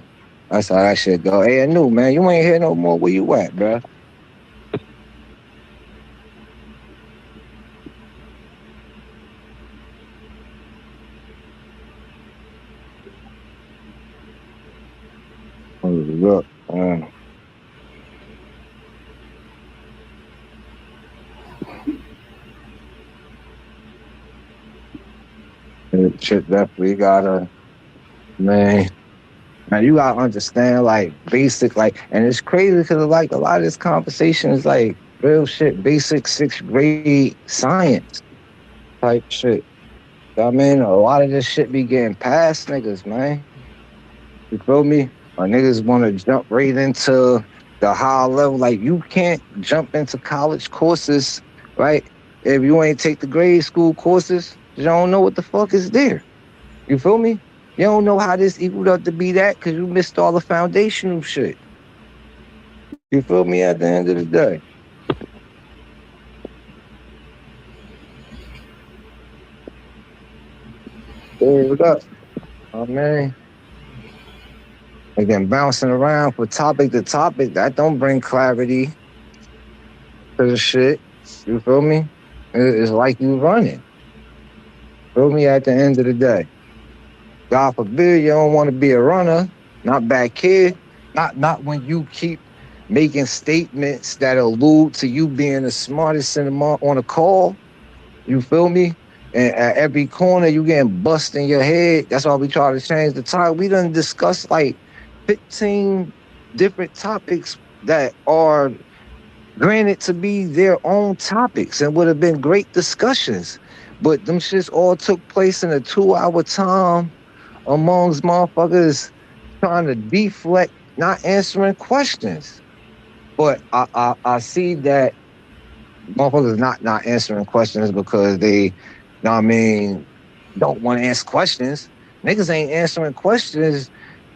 that's how that shit go. Hey, I knew, man, you ain't here no more. Where you at, bro? Look, shit definitely gotta, man. Man, you gotta understand, like, basic, like, and it's crazy because, like, a lot of this conversation is, like, real shit, basic sixth grade science type shit. I mean, a lot of this shit be getting past niggas, man. You feel me? Or niggas want to jump right into the high level. Like, you can't jump into college courses, right? If you ain't take the grade school courses, you don't know what the fuck is there. You feel me? You don't know how this equaled up to be that because you missed all the foundational shit. You feel me? At the end of the day. Hold up. Oh, man. Again, bouncing around from topic to topic, that don't bring clarity to the shit. You feel me? It's like you running. Feel me? At the end of the day. God forbid you don't want to be a runner, not back here. Not when you keep making statements that allude to you being the smartest in on a call. You feel me? And at every corner you getting bust in your head. That's why we try to change the title. We done discussed like 15 different topics that are granted to be their own topics and would have been great discussions. But them shits all took place in a 2 hour time amongst motherfuckers trying to deflect, not answering questions. But I see that motherfuckers not answering questions because they, you know what I mean, don't want to answer questions. Niggas ain't answering questions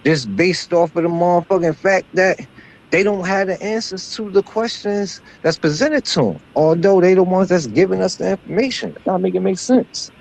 just based off of the motherfucking fact that they don't have the answers to the questions that's presented to them. Although they the ones that's giving us the information. That make it make sense.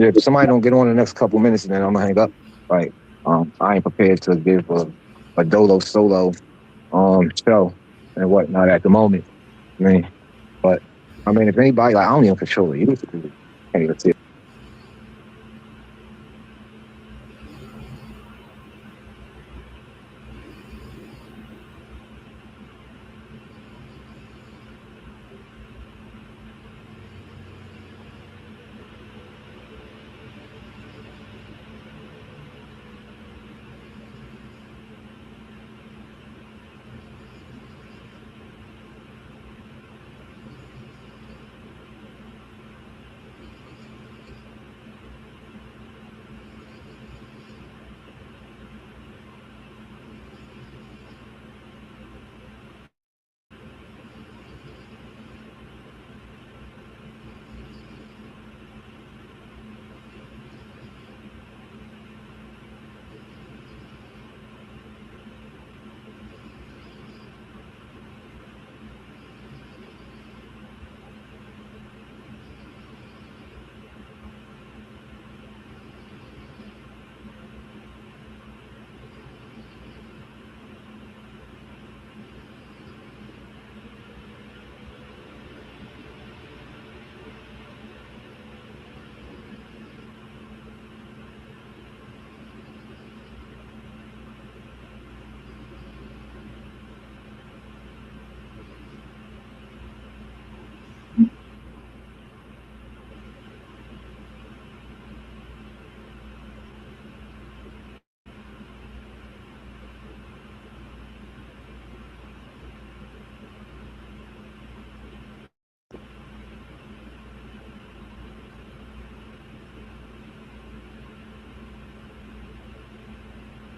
Yeah, if somebody don't get on the next couple minutes, and then I'm gonna hang up. Like, I ain't prepared to give a dolo solo show and whatnot at the moment. I mean, but I mean, if anybody like, I don't even control it. You can't even see it.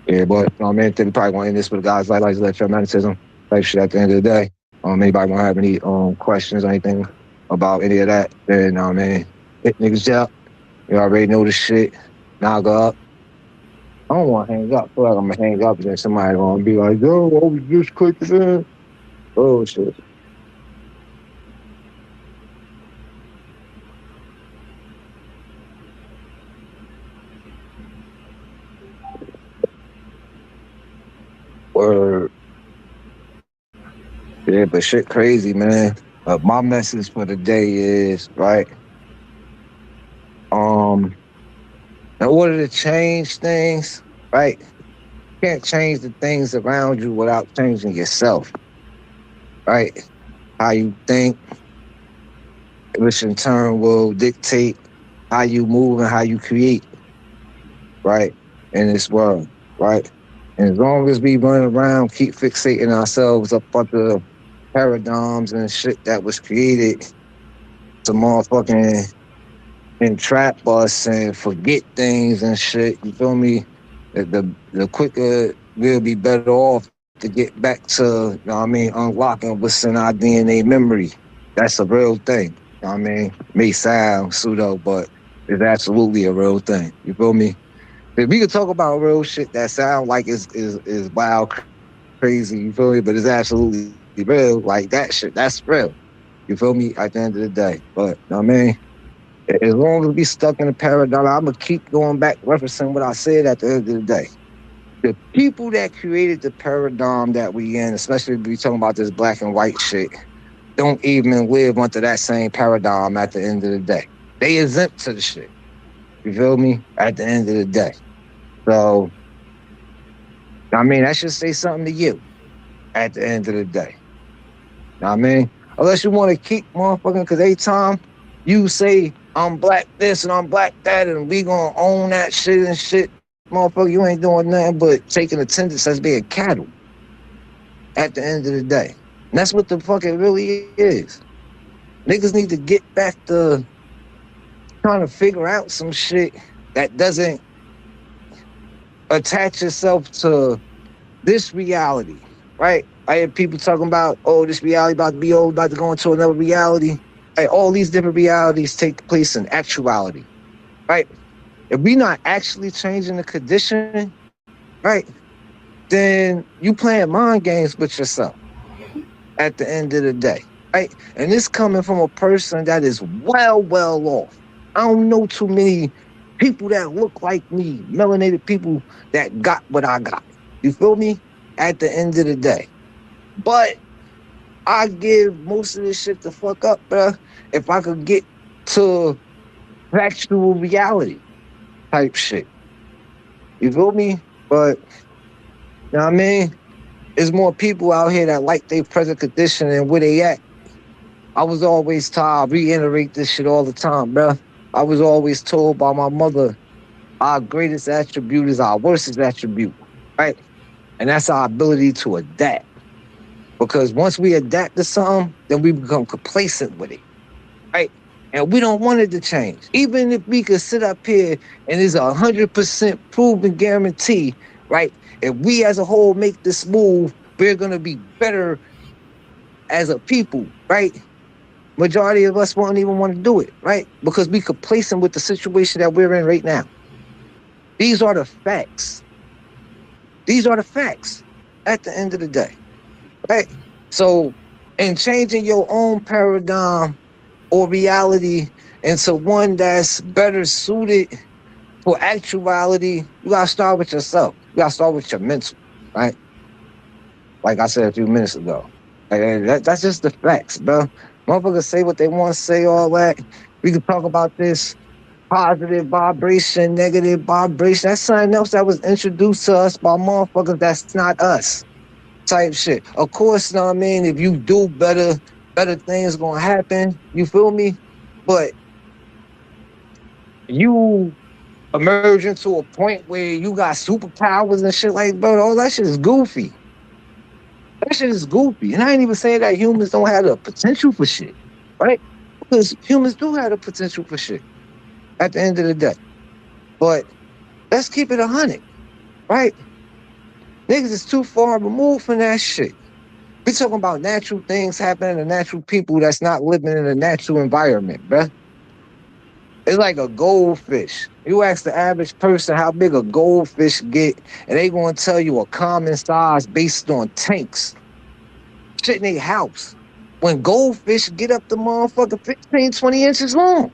Yeah, but I mean, they probably gonna end this with guys like electromagnetism type shit at the end of the day. Anybody wanna have any questions or anything about any of that? Then I mean, hit niggas up. You already know the shit. Now go up. I don't want to hang up. I feel like I'm gonna hang up and then somebody gonna be like, "Yo, I was just clicking in." Oh shit. Word. Yeah, but shit crazy, man. My message for the day is, right, in order to change things, right, you can't change the things around you without changing yourself, right? How you think, which in turn will dictate how you move and how you create, right, in this world, right? And as long as we run around, keep fixating ourselves up under paradigms and shit that was created to motherfucking entrap us and forget things and shit, you feel me? The quicker we'll be better off to get back to, you know what I mean, unlocking what's in our DNA memory. That's a real thing. You know what I mean? May sound pseudo, but it's absolutely a real thing. You feel me? If we could talk about real shit that sound like is wild, crazy, you feel me? But it's absolutely real. Like that shit, that's real. You feel me? At the end of the day. But, you know what I mean? As long as we stuck in the paradigm, I'm gonna keep going back, referencing what I said at the end of the day. The people that created the paradigm that we in, especially if we talking about this black and white shit, don't even live under that same paradigm at the end of the day. They exempt to the shit. You feel me? At the end of the day. So, I mean, that should say something to you at the end of the day. Know what I mean? Unless you want to keep motherfucking, because every time you say, I'm black this and I'm black that, and we gonna own that shit and shit, motherfucker, you ain't doing nothing but taking attendance as being cattle at the end of the day. And that's what the fuck it really is. Niggas need to get back to trying to figure out some shit that doesn't attach yourself to this reality, right? I hear people talking about, oh, this reality about to be old, about to go into another reality. Hey, all these different realities take place in actuality, right? If we're not actually changing the condition, right, then you playing mind games with yourself at the end of the day, right? And this coming from a person that is well off. I don't know too many people that look like me, melanated people that got what I got. You feel me? At the end of the day. But I give most of this shit the fuck up, bruh, if I could get to factual reality type shit. You feel me? But, you know what I mean? There's more people out here that like their present condition and where they at. I was always told, I reiterate this shit all the time, bruh. I was always told by my mother, our greatest attribute is our worst attribute, right? And that's our ability to adapt. Because once we adapt to something, then we become complacent with it, right? And we don't want it to change. Even if we could sit up here and it's 100% proven guarantee, right? If we as a whole make this move, we're gonna be better as a people, right? Majority of us won't even want to do it, right? Because we complacent with the situation that we're in right now. These are the facts. These are the facts at the end of the day, right? So, in changing your own paradigm or reality into one that's better suited for actuality, you gotta start with yourself. You gotta start with your mental, right? Like I said a few minutes ago. That's just the facts, bro. Motherfuckers say what they want to say, all that. We can talk about this positive vibration, negative vibration. That's something else that was introduced to us by motherfuckers that's not us. Type shit. Of course, you know what I mean? If you do better things gonna happen. You feel me? But you emerge into a point where you got superpowers and shit like, bro, all that shit is goofy. That shit is goofy. And I ain't even saying that humans don't have the potential for shit, right? Because humans do have the potential for shit at the end of the day. But let's keep it 100, right? Niggas is too far removed from that shit. We talking about natural things happening to natural people that's not living in a natural environment, bruh. It's like a goldfish. You ask the average person how big a goldfish get, and they gonna tell you a common size based on tanks. Shit in their house. When goldfish get up to motherfucking 15, 20 inches long.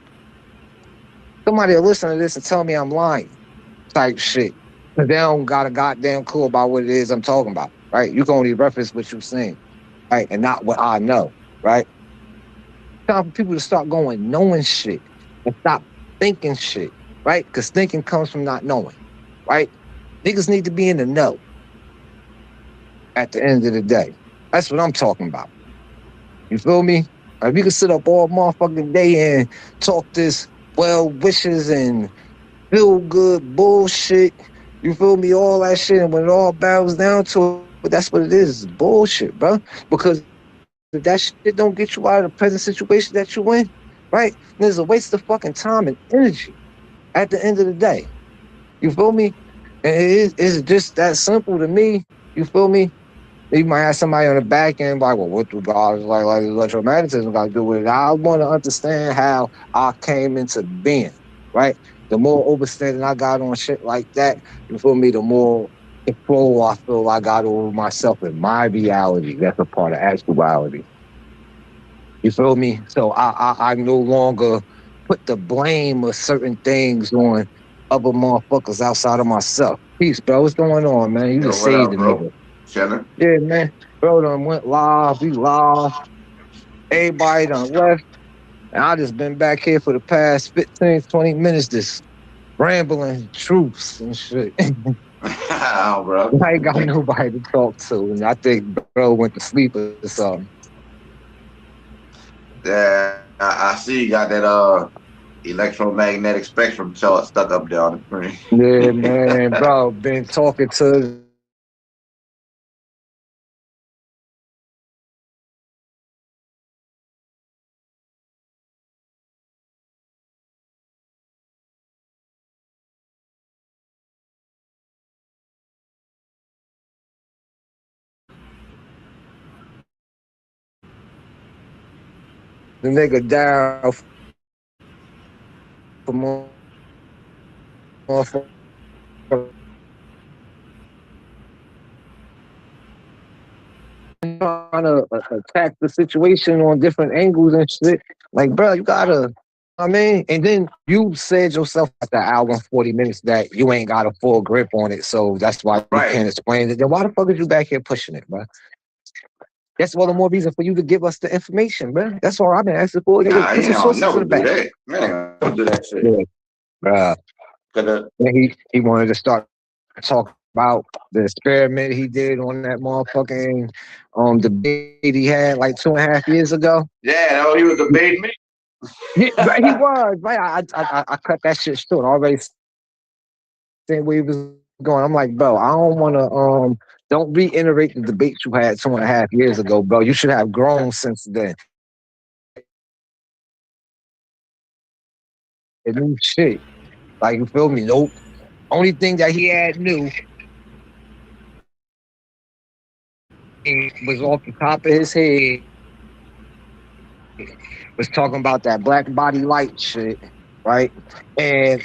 Somebody will listen to this and tell me I'm lying. Type shit. Because they don't got a goddamn clue about what it is I'm talking about, right? You can only reference what you've seen, right? And not what I know, right? It's time for people to start going knowing shit and stop thinking shit, right? Because thinking comes from not knowing, right? Niggas need to be in the know at the end of the day. That's what I'm talking about. You feel me? If you can sit up all motherfucking day and talk this well wishes and feel good bullshit, you feel me? All that shit, and when it all boils down to it, that's what it is. It's bullshit, bro. Because if that shit don't get you out of the present situation that you in, right? There's a waste of fucking time and energy at the end of the day. You feel me? And it's just that simple to me. You feel me? You might have somebody on the back end like, well, what do God like electromagnetism got to do with it? I want to understand how I came into being, right? The more overstanding I got on shit like that, you feel me, the more control I feel I got over myself and my reality. That's a part of actuality. You feel me? So I no longer put the blame of certain things on other motherfuckers outside of myself. Peace, bro. What's going on, man? You just saved the nigga. Shannon? Yeah, man. Bro done went live. We live. Everybody done left. And I just been back here for the past 15, 20 minutes just rambling truths and shit. Oh, bro. I ain't got nobody to talk to. And I think bro went to sleep or something. Yeah, I see you got that electromagnetic spectrum chart stuck up there on the screen. Yeah, man, bro, been talking to the nigga down for motherfucker. Trying to attack the situation on different angles and shit. Like, bro, you gotta I mean, and then you said yourself at the hour and 40 minutes that you ain't got a full grip on it, so that's why you can't explain it. Then why the fuck is you back here pushing it, bro? That's all the more reason for you to give us the information, bro. That's all I've been asking for. Nah, Put some sources in the back. That. Man, don't do that shit. Yeah. He wanted to start talking about the experiment he did on that motherfucking debate he had like 2.5 years ago. Yeah, he was debating me. Yeah, right, he was, right? I cut that shit short. Already saying where he was going. I'm like, bro, I don't want to don't reiterate the debate you had 2.5 years ago, bro. You should have grown since then. It new shit. Like, you feel me? Nope. Only thing that he had new was off the top of his head. Was talking about that black body light shit, right? And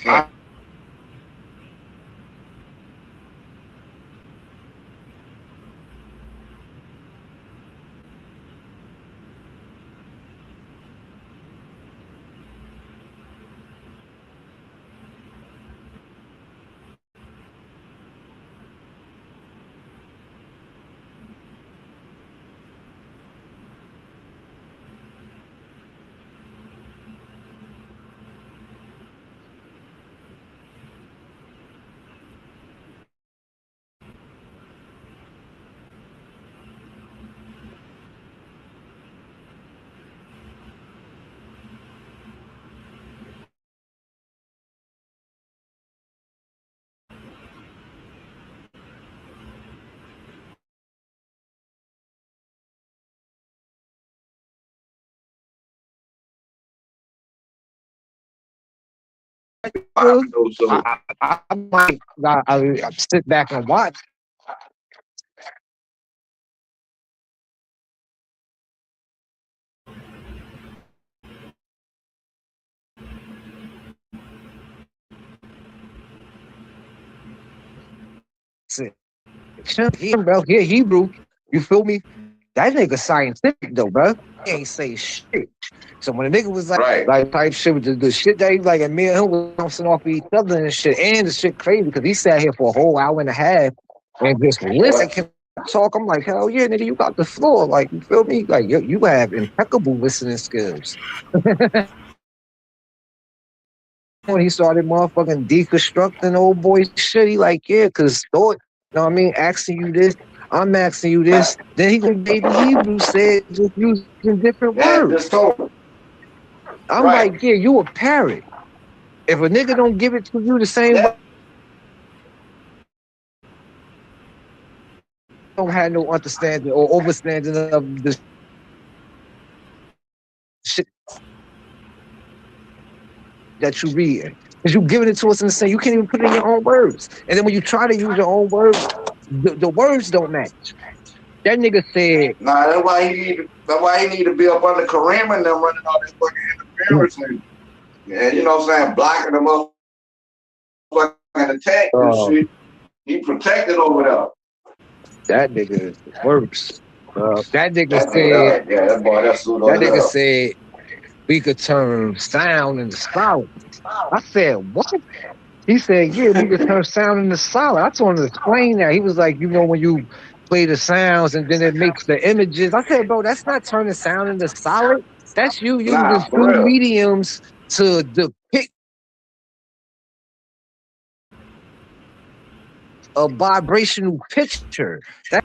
I might I sit back and watch. Bro, here Hebrew, you feel me? That nigga scientific though, bro. He ain't say shit. So when the nigga was like type shit with the shit that he like, and me and him was bouncing off each other and shit, and the shit crazy because he sat here for a whole hour and a half and just listened to him talk. I'm like, hell yeah, nigga, you got the floor. Like, you feel me? Like, you have impeccable listening skills. When he started motherfucking deconstructing old boy shit, he like, yeah, because thought, you know what I mean, asking you this, I'm asking you this. Then he gonna baby Hebrew said just using different words. I'm like, yeah, you a parrot. If a nigga don't give it to you the same way, don't have no understanding or overstanding of the shit that you read. Because you giving it to us in the same, you can't even put it in your own words. And then when you try to use your own words, the words don't match. That nigga said, nah, that's why he need to be up under Kareem and them running all this fucking interference and you know what I'm saying, blocking them up fucking attack and shit. He protected over there. That nigga is the worst. That nigga said we could turn sound into solid. I said, what? He said, yeah, we could turn sound into solid. I told him to explain that. He was like, you know, when you play the sounds and then it makes the images. I said, bro, that's not turning sound into solid. That's you using two mediums to depict a vibrational picture. That,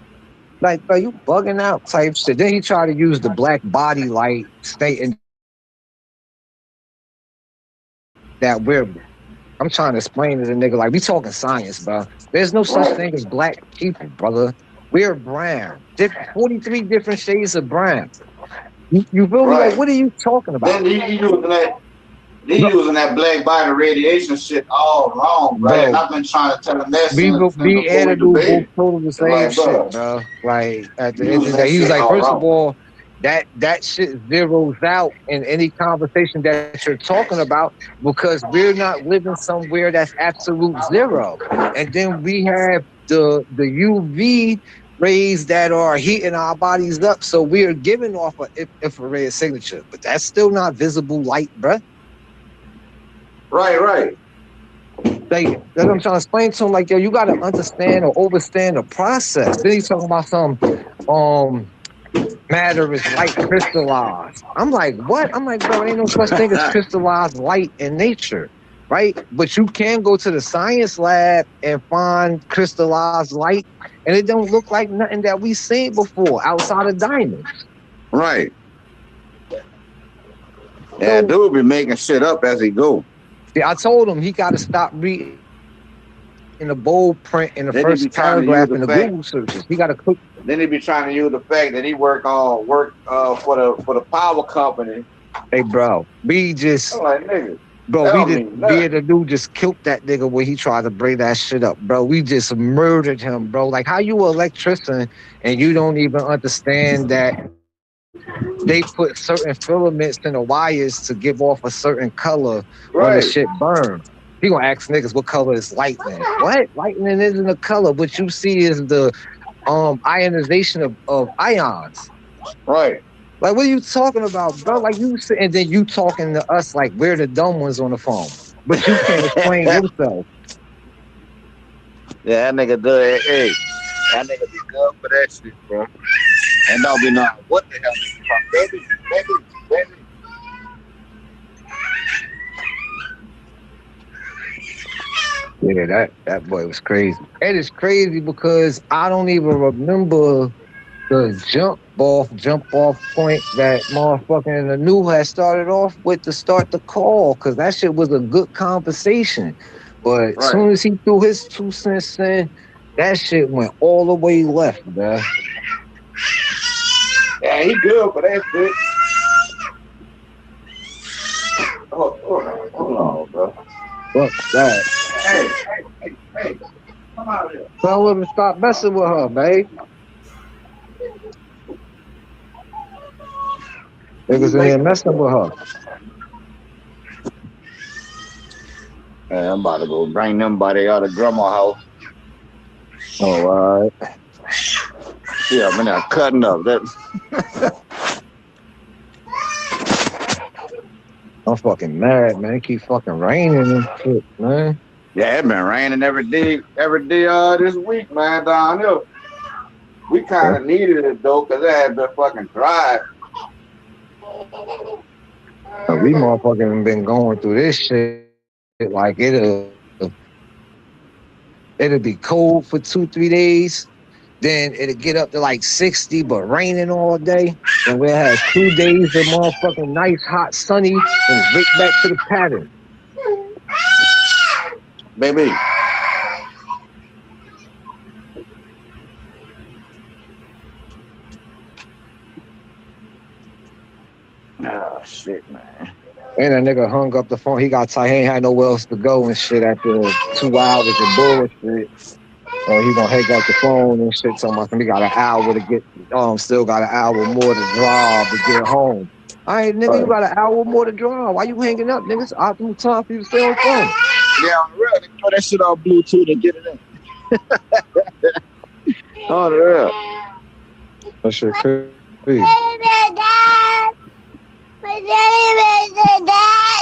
like, bro, you bugging out type shit. Then he tried to use the black body light stating that I'm trying to explain to the nigga, like, we talking science, bro. There's no such thing as black people, brother. We're brown. 43 different shades of brown. You feel me? Like, what are you talking about? Then he using that black body radiation shit all wrong, right? And I've been trying to tell him that since we had to do both total the same shit, bro. Like, at the end of the day, he was like, first of all, that shit zeroes out in any conversation that you're talking about because we're not living somewhere that's absolute zero. And then we have the UV rays that are heating our bodies up, so we're giving off an infrared signature, but that's still not visible light, bruh. Right. Like that's what I'm trying to explain to him. Like, yo, you gotta understand or understand the process. Then he's talking about some matter is light crystallized. I'm like, what? I'm like, bro, ain't no such thing as crystallized light in nature, right? But you can go to the science lab and find crystallized light, and it don't look like nothing that we seen before outside of diamonds. Right. Yeah, dude be making shit up as he go. Yeah, I told him he got to stop reading in the bold print in the first paragraph in the Google searches. He got to click. Then he be trying to use the fact that he work for the power company. Hey, bro, we just. I'm like, nigga. Bro, we did the dude just killed that nigga when he tried to bring that shit up, bro. We just murdered him, bro. Like, how you an electrician and you don't even understand that they put certain filaments in the wires to give off a certain color when the shit burns. He gonna ask niggas what color is lightning. What? Lightning isn't a color. What you see is the ionization of ions. Right. Like, what are you talking about, bro? Like, you sit and then you talking to us like we're the dumb ones on the phone, but you can't explain yourself. Yeah, that nigga good. Hey, that nigga be good for that shit, bro. And don't be knowing what the hell is from. Baby. Yeah, that boy was crazy. It is crazy because I don't even remember the jump off point that motherfucking the new had started off with to start the call, because that shit was a good conversation. But as soon as he threw his 2 cents in, that shit went all the way left, man. Yeah, he good for that shit. Hold on, bro. What's that? Hey, come out here. Tell him to stop messing with her, babe. Niggas in here messing with her. Hey, I'm about to go bring them body out of grandma's house. All right. Yeah, I'm in there cutting up. I'm fucking mad, man. It keep fucking raining and shit, man. Yeah, it been raining every day this week, man, down here. We kind of needed it, though, because it had been fucking dry. We motherfucking been going through this shit like it'll be cold for 2-3 days, then it'll get up to like 60 but raining all day, and we'll have 2 days of motherfucking nice hot sunny and right back to the pattern. Baby. Oh shit, man. And that nigga hung up the phone. He got tired. He ain't had nowhere else to go and shit after 2 hours of bullshit. So he gonna hang up the phone and shit. So we got an hour to get. Still got an hour more to drive to get home. All right, nigga, you got an hour more to drive. Why you hanging up, niggas? Optimal time for you to stay on the phone. Yeah, on the real. They throw that shit on Bluetooth and get it in. On the real. That shit crazy.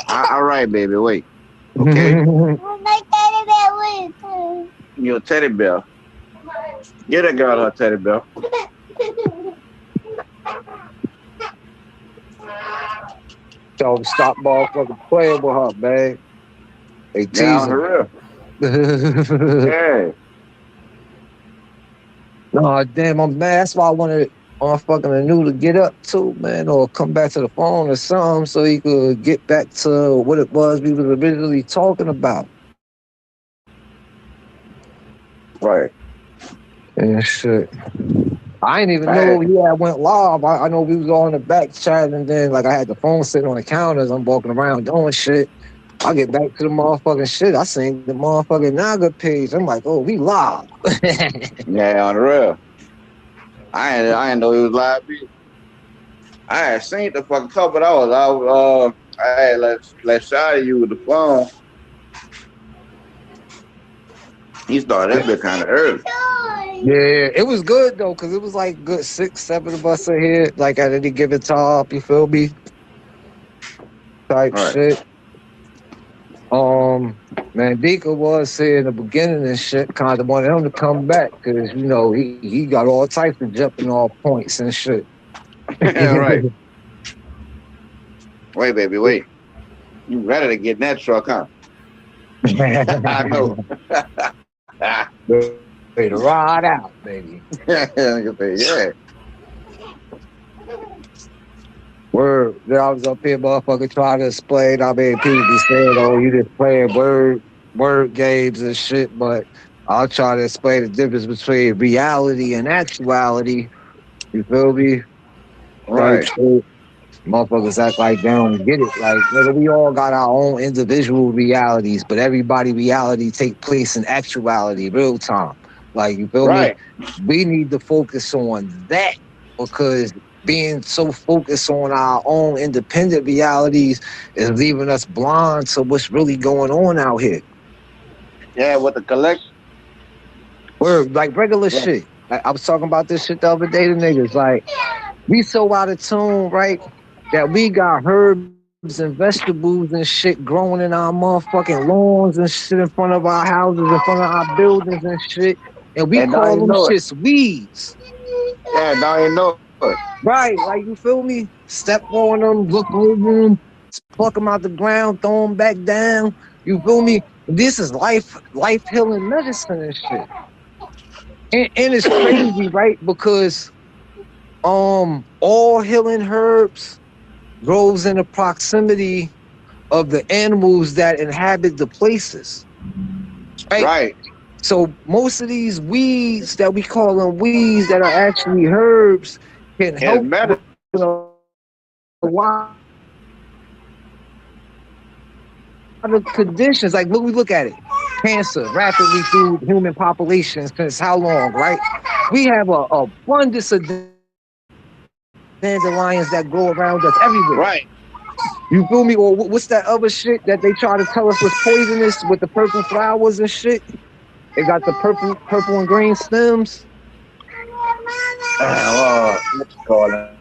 All right, baby, wait. Okay. Your teddy bear. Get that girl her teddy bear. So stop motherfucking playing with her, man. They teasing. Yeah, on the real. Yeah. No, damn, I'm mad. That's why I wanted motherfucking Anu to get up too, man, or come back to the phone or something so he could get back to what it was we was originally talking about. Right. And shit. I didn't even know he had went live. I know we was all in the back chat, and then like I had the phone sitting on the counter as I'm walking around doing shit. I get back to the motherfucking shit. I seen the motherfucking Naga page. I'm like, oh, we live. Yeah, on the real. I didn't know he was live either. I had seen the fucking couple hours. I had let Shotty use with the phone. He started that bit kind of early. Yeah, it was good though, cause it was like good 6-7 of us in here, like at any given time. You feel me? Type shit. Mandika was saying in the beginning and shit, kind of wanted him to come back because you know he got all types of jumping off points and shit. Right. Wait, baby, wait. You ready to get in that truck, huh? I know. Ready to ride out, baby. Yeah. Word. Then I was up here, motherfucker, trying to explain. I mean, people be saying, "Oh, you just playing word games and shit," but I'll try to explain the difference between reality and actuality. You feel me? Type Right. shit. Motherfuckers act like they don't get it. Like, nigga, we all got our own individual realities, but everybody reality take place in actuality, real time. Like, you feel me? Right. We need to focus on that because being so focused on our own independent realities is leaving us blind to what's really going on out here. Yeah, with the collect. We're like regular Yeah. shit. I was talking about this shit the other day to niggas. Like, we so out of tune, right? That we got herbs and vegetables and shit growing in our motherfucking lawns and shit in front of our houses, in front of our buildings and shit. And we And don't call even them know it. shits weeds. Yeah, don't even know it. Right, like you feel me? Step on them, look over them, pluck them out the ground, throw them back down. You feel me? This is life healing medicine and shit. And it's crazy, right? Because all healing herbs grows in the proximity of the animals that inhabit the places. Right? So most of these weeds that we call them weeds that are actually herbs can help with a lot of conditions. Like when we look at it, cancer rapidly through human populations since how long, right? We have a abundance of dandelions that grow around us everywhere. Right. You feel me? Or what's that other shit that they try to tell us was poisonous with the purple flowers and shit? They got the purple and green stems. What you call it?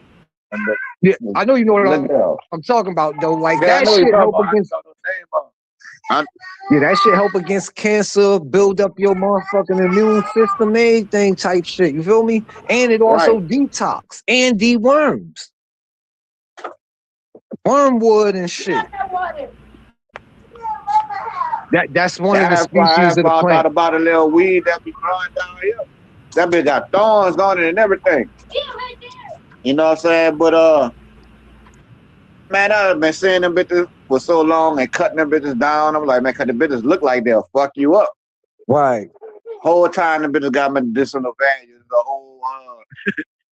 Yeah, I know you know what I'm talking about though. Like Yeah, that shit help against. Yeah, that shit help against cancer, build up your motherfucking immune system, everything type shit. You feel me? And it also detox and deworms. Wormwood and shit. That's one of the species of the plant. I thought about a little weed that be growing down here. That bitch got thorns on it and everything. You know what I'm saying? But man, I've been seeing them bitches for so long and cutting them bitches down. I'm like, man, cause the bitches look like they'll fuck you up. Right. Whole time the bitches got medicinal value.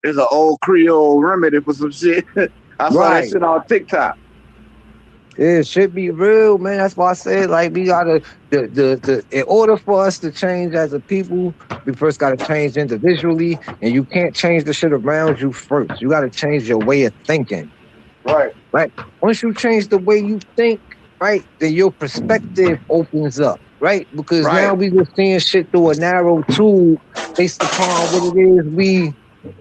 There's an old Creole remedy for some shit. I saw that shit on TikTok. Yeah, it should be real, man. That's why I said, like, we gotta in order for us to change as a people, we first gotta change individually, and you can't change the shit around you first. You gotta change your way of thinking. Right. Right. Once you change the way you think, right, then your perspective opens up, right? Because now we just seeing shit through a narrow tube based upon what it is we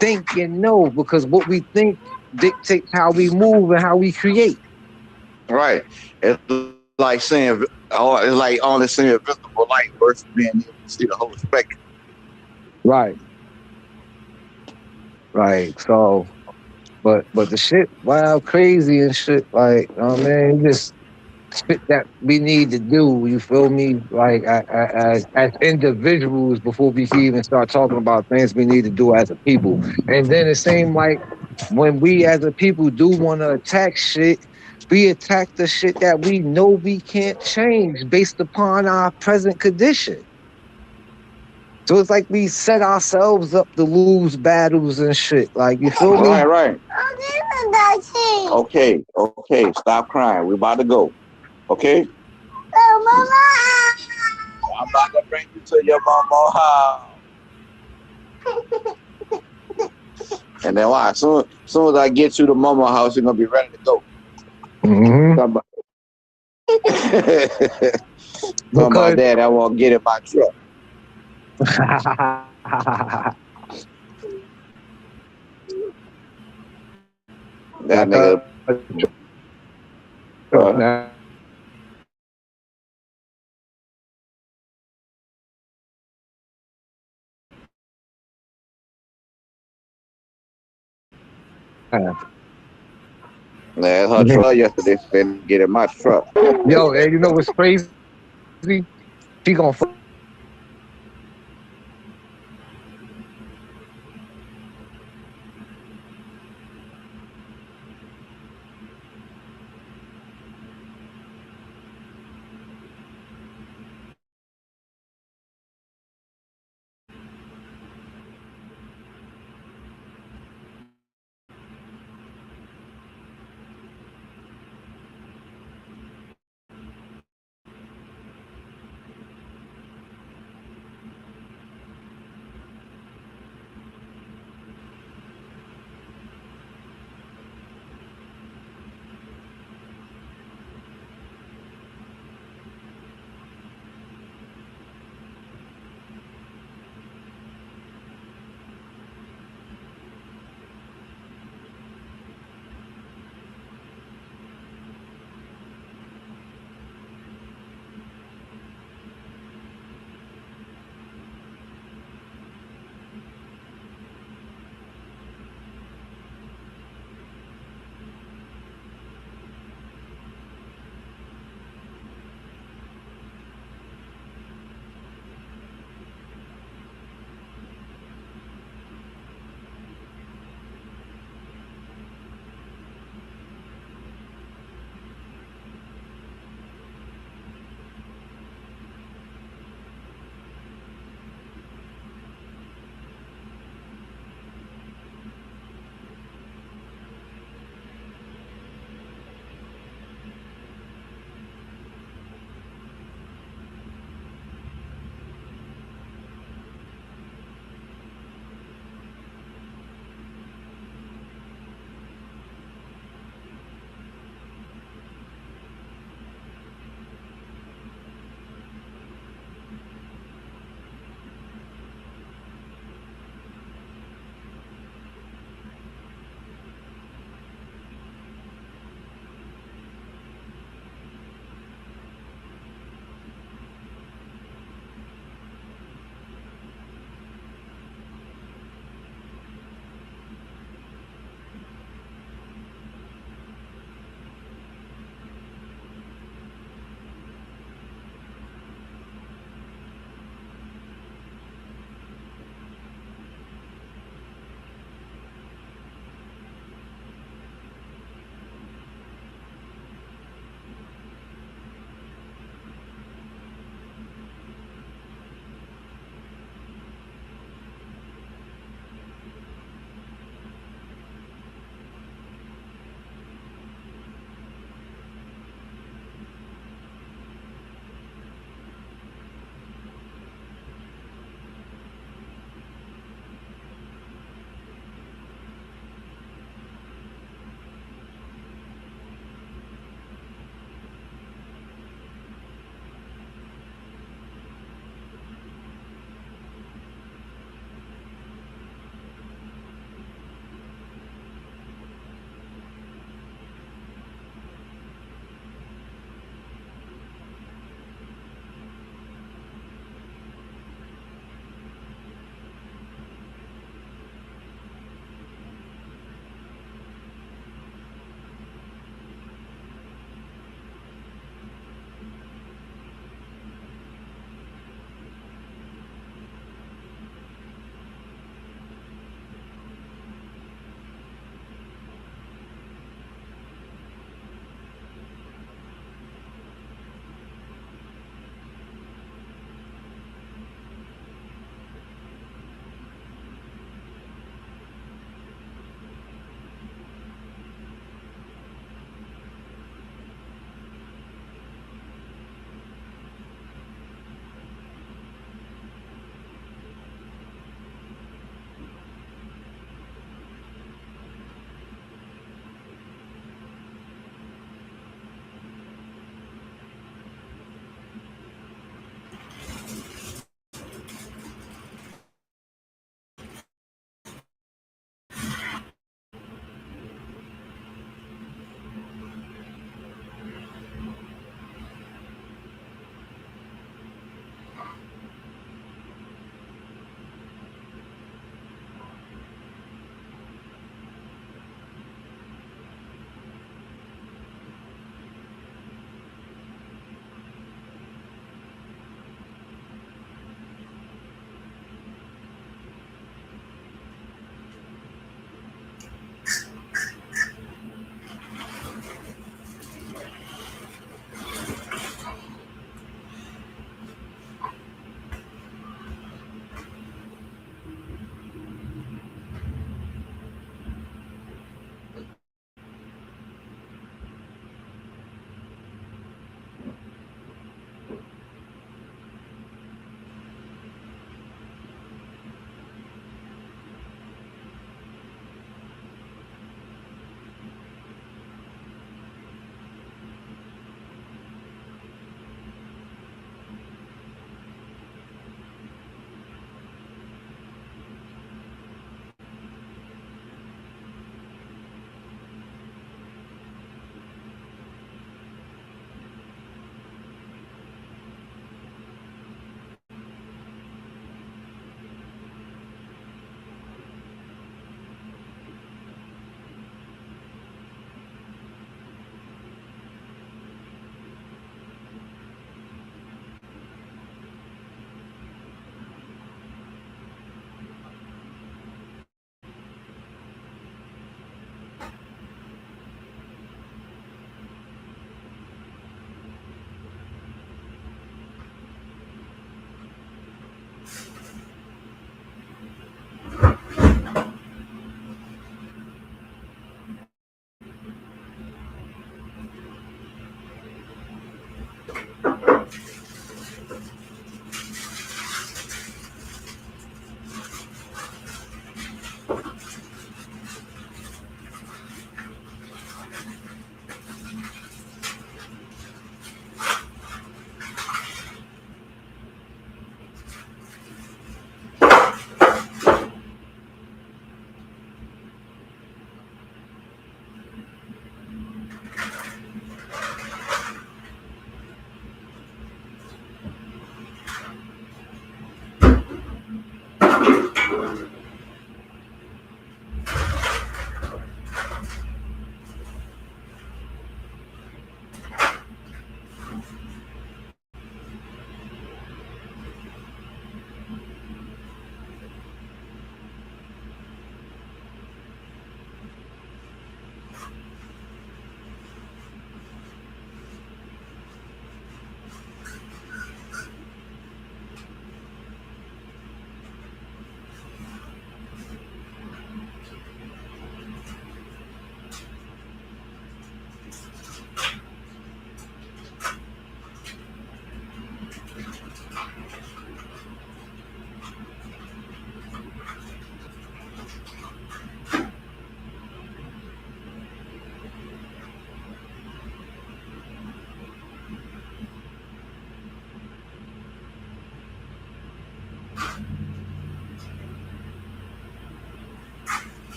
think and know, because what we think dictates how we move and how we create. Right. It's like seeing, it's like only seeing visible light versus being able to see the whole spectrum. Right. Right. So, but the shit, wild, crazy and shit. Like, oh man, just shit that we need to do. You feel me? Like as individuals before we can even start talking about things we need to do as a people. And then it seemed like when we as a people do want to attack shit, we attack the shit that we know we can't change based upon our present condition. So it's like we set ourselves up to lose battles and shit. Like, you feel me? Right. Okay. Stop crying. We're about to go. Okay? Oh, Mama! I'm about to bring you to your mama house. And then why? Soon as I get you to mama house, you're gonna be ready to go. Mm-hmm. Talking about that, I won't get in my truck. That nigga. Yeah, her truck yesterday spent get in my truck. Yo, and you know what's crazy? She gonna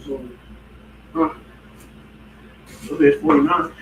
So, there's 49.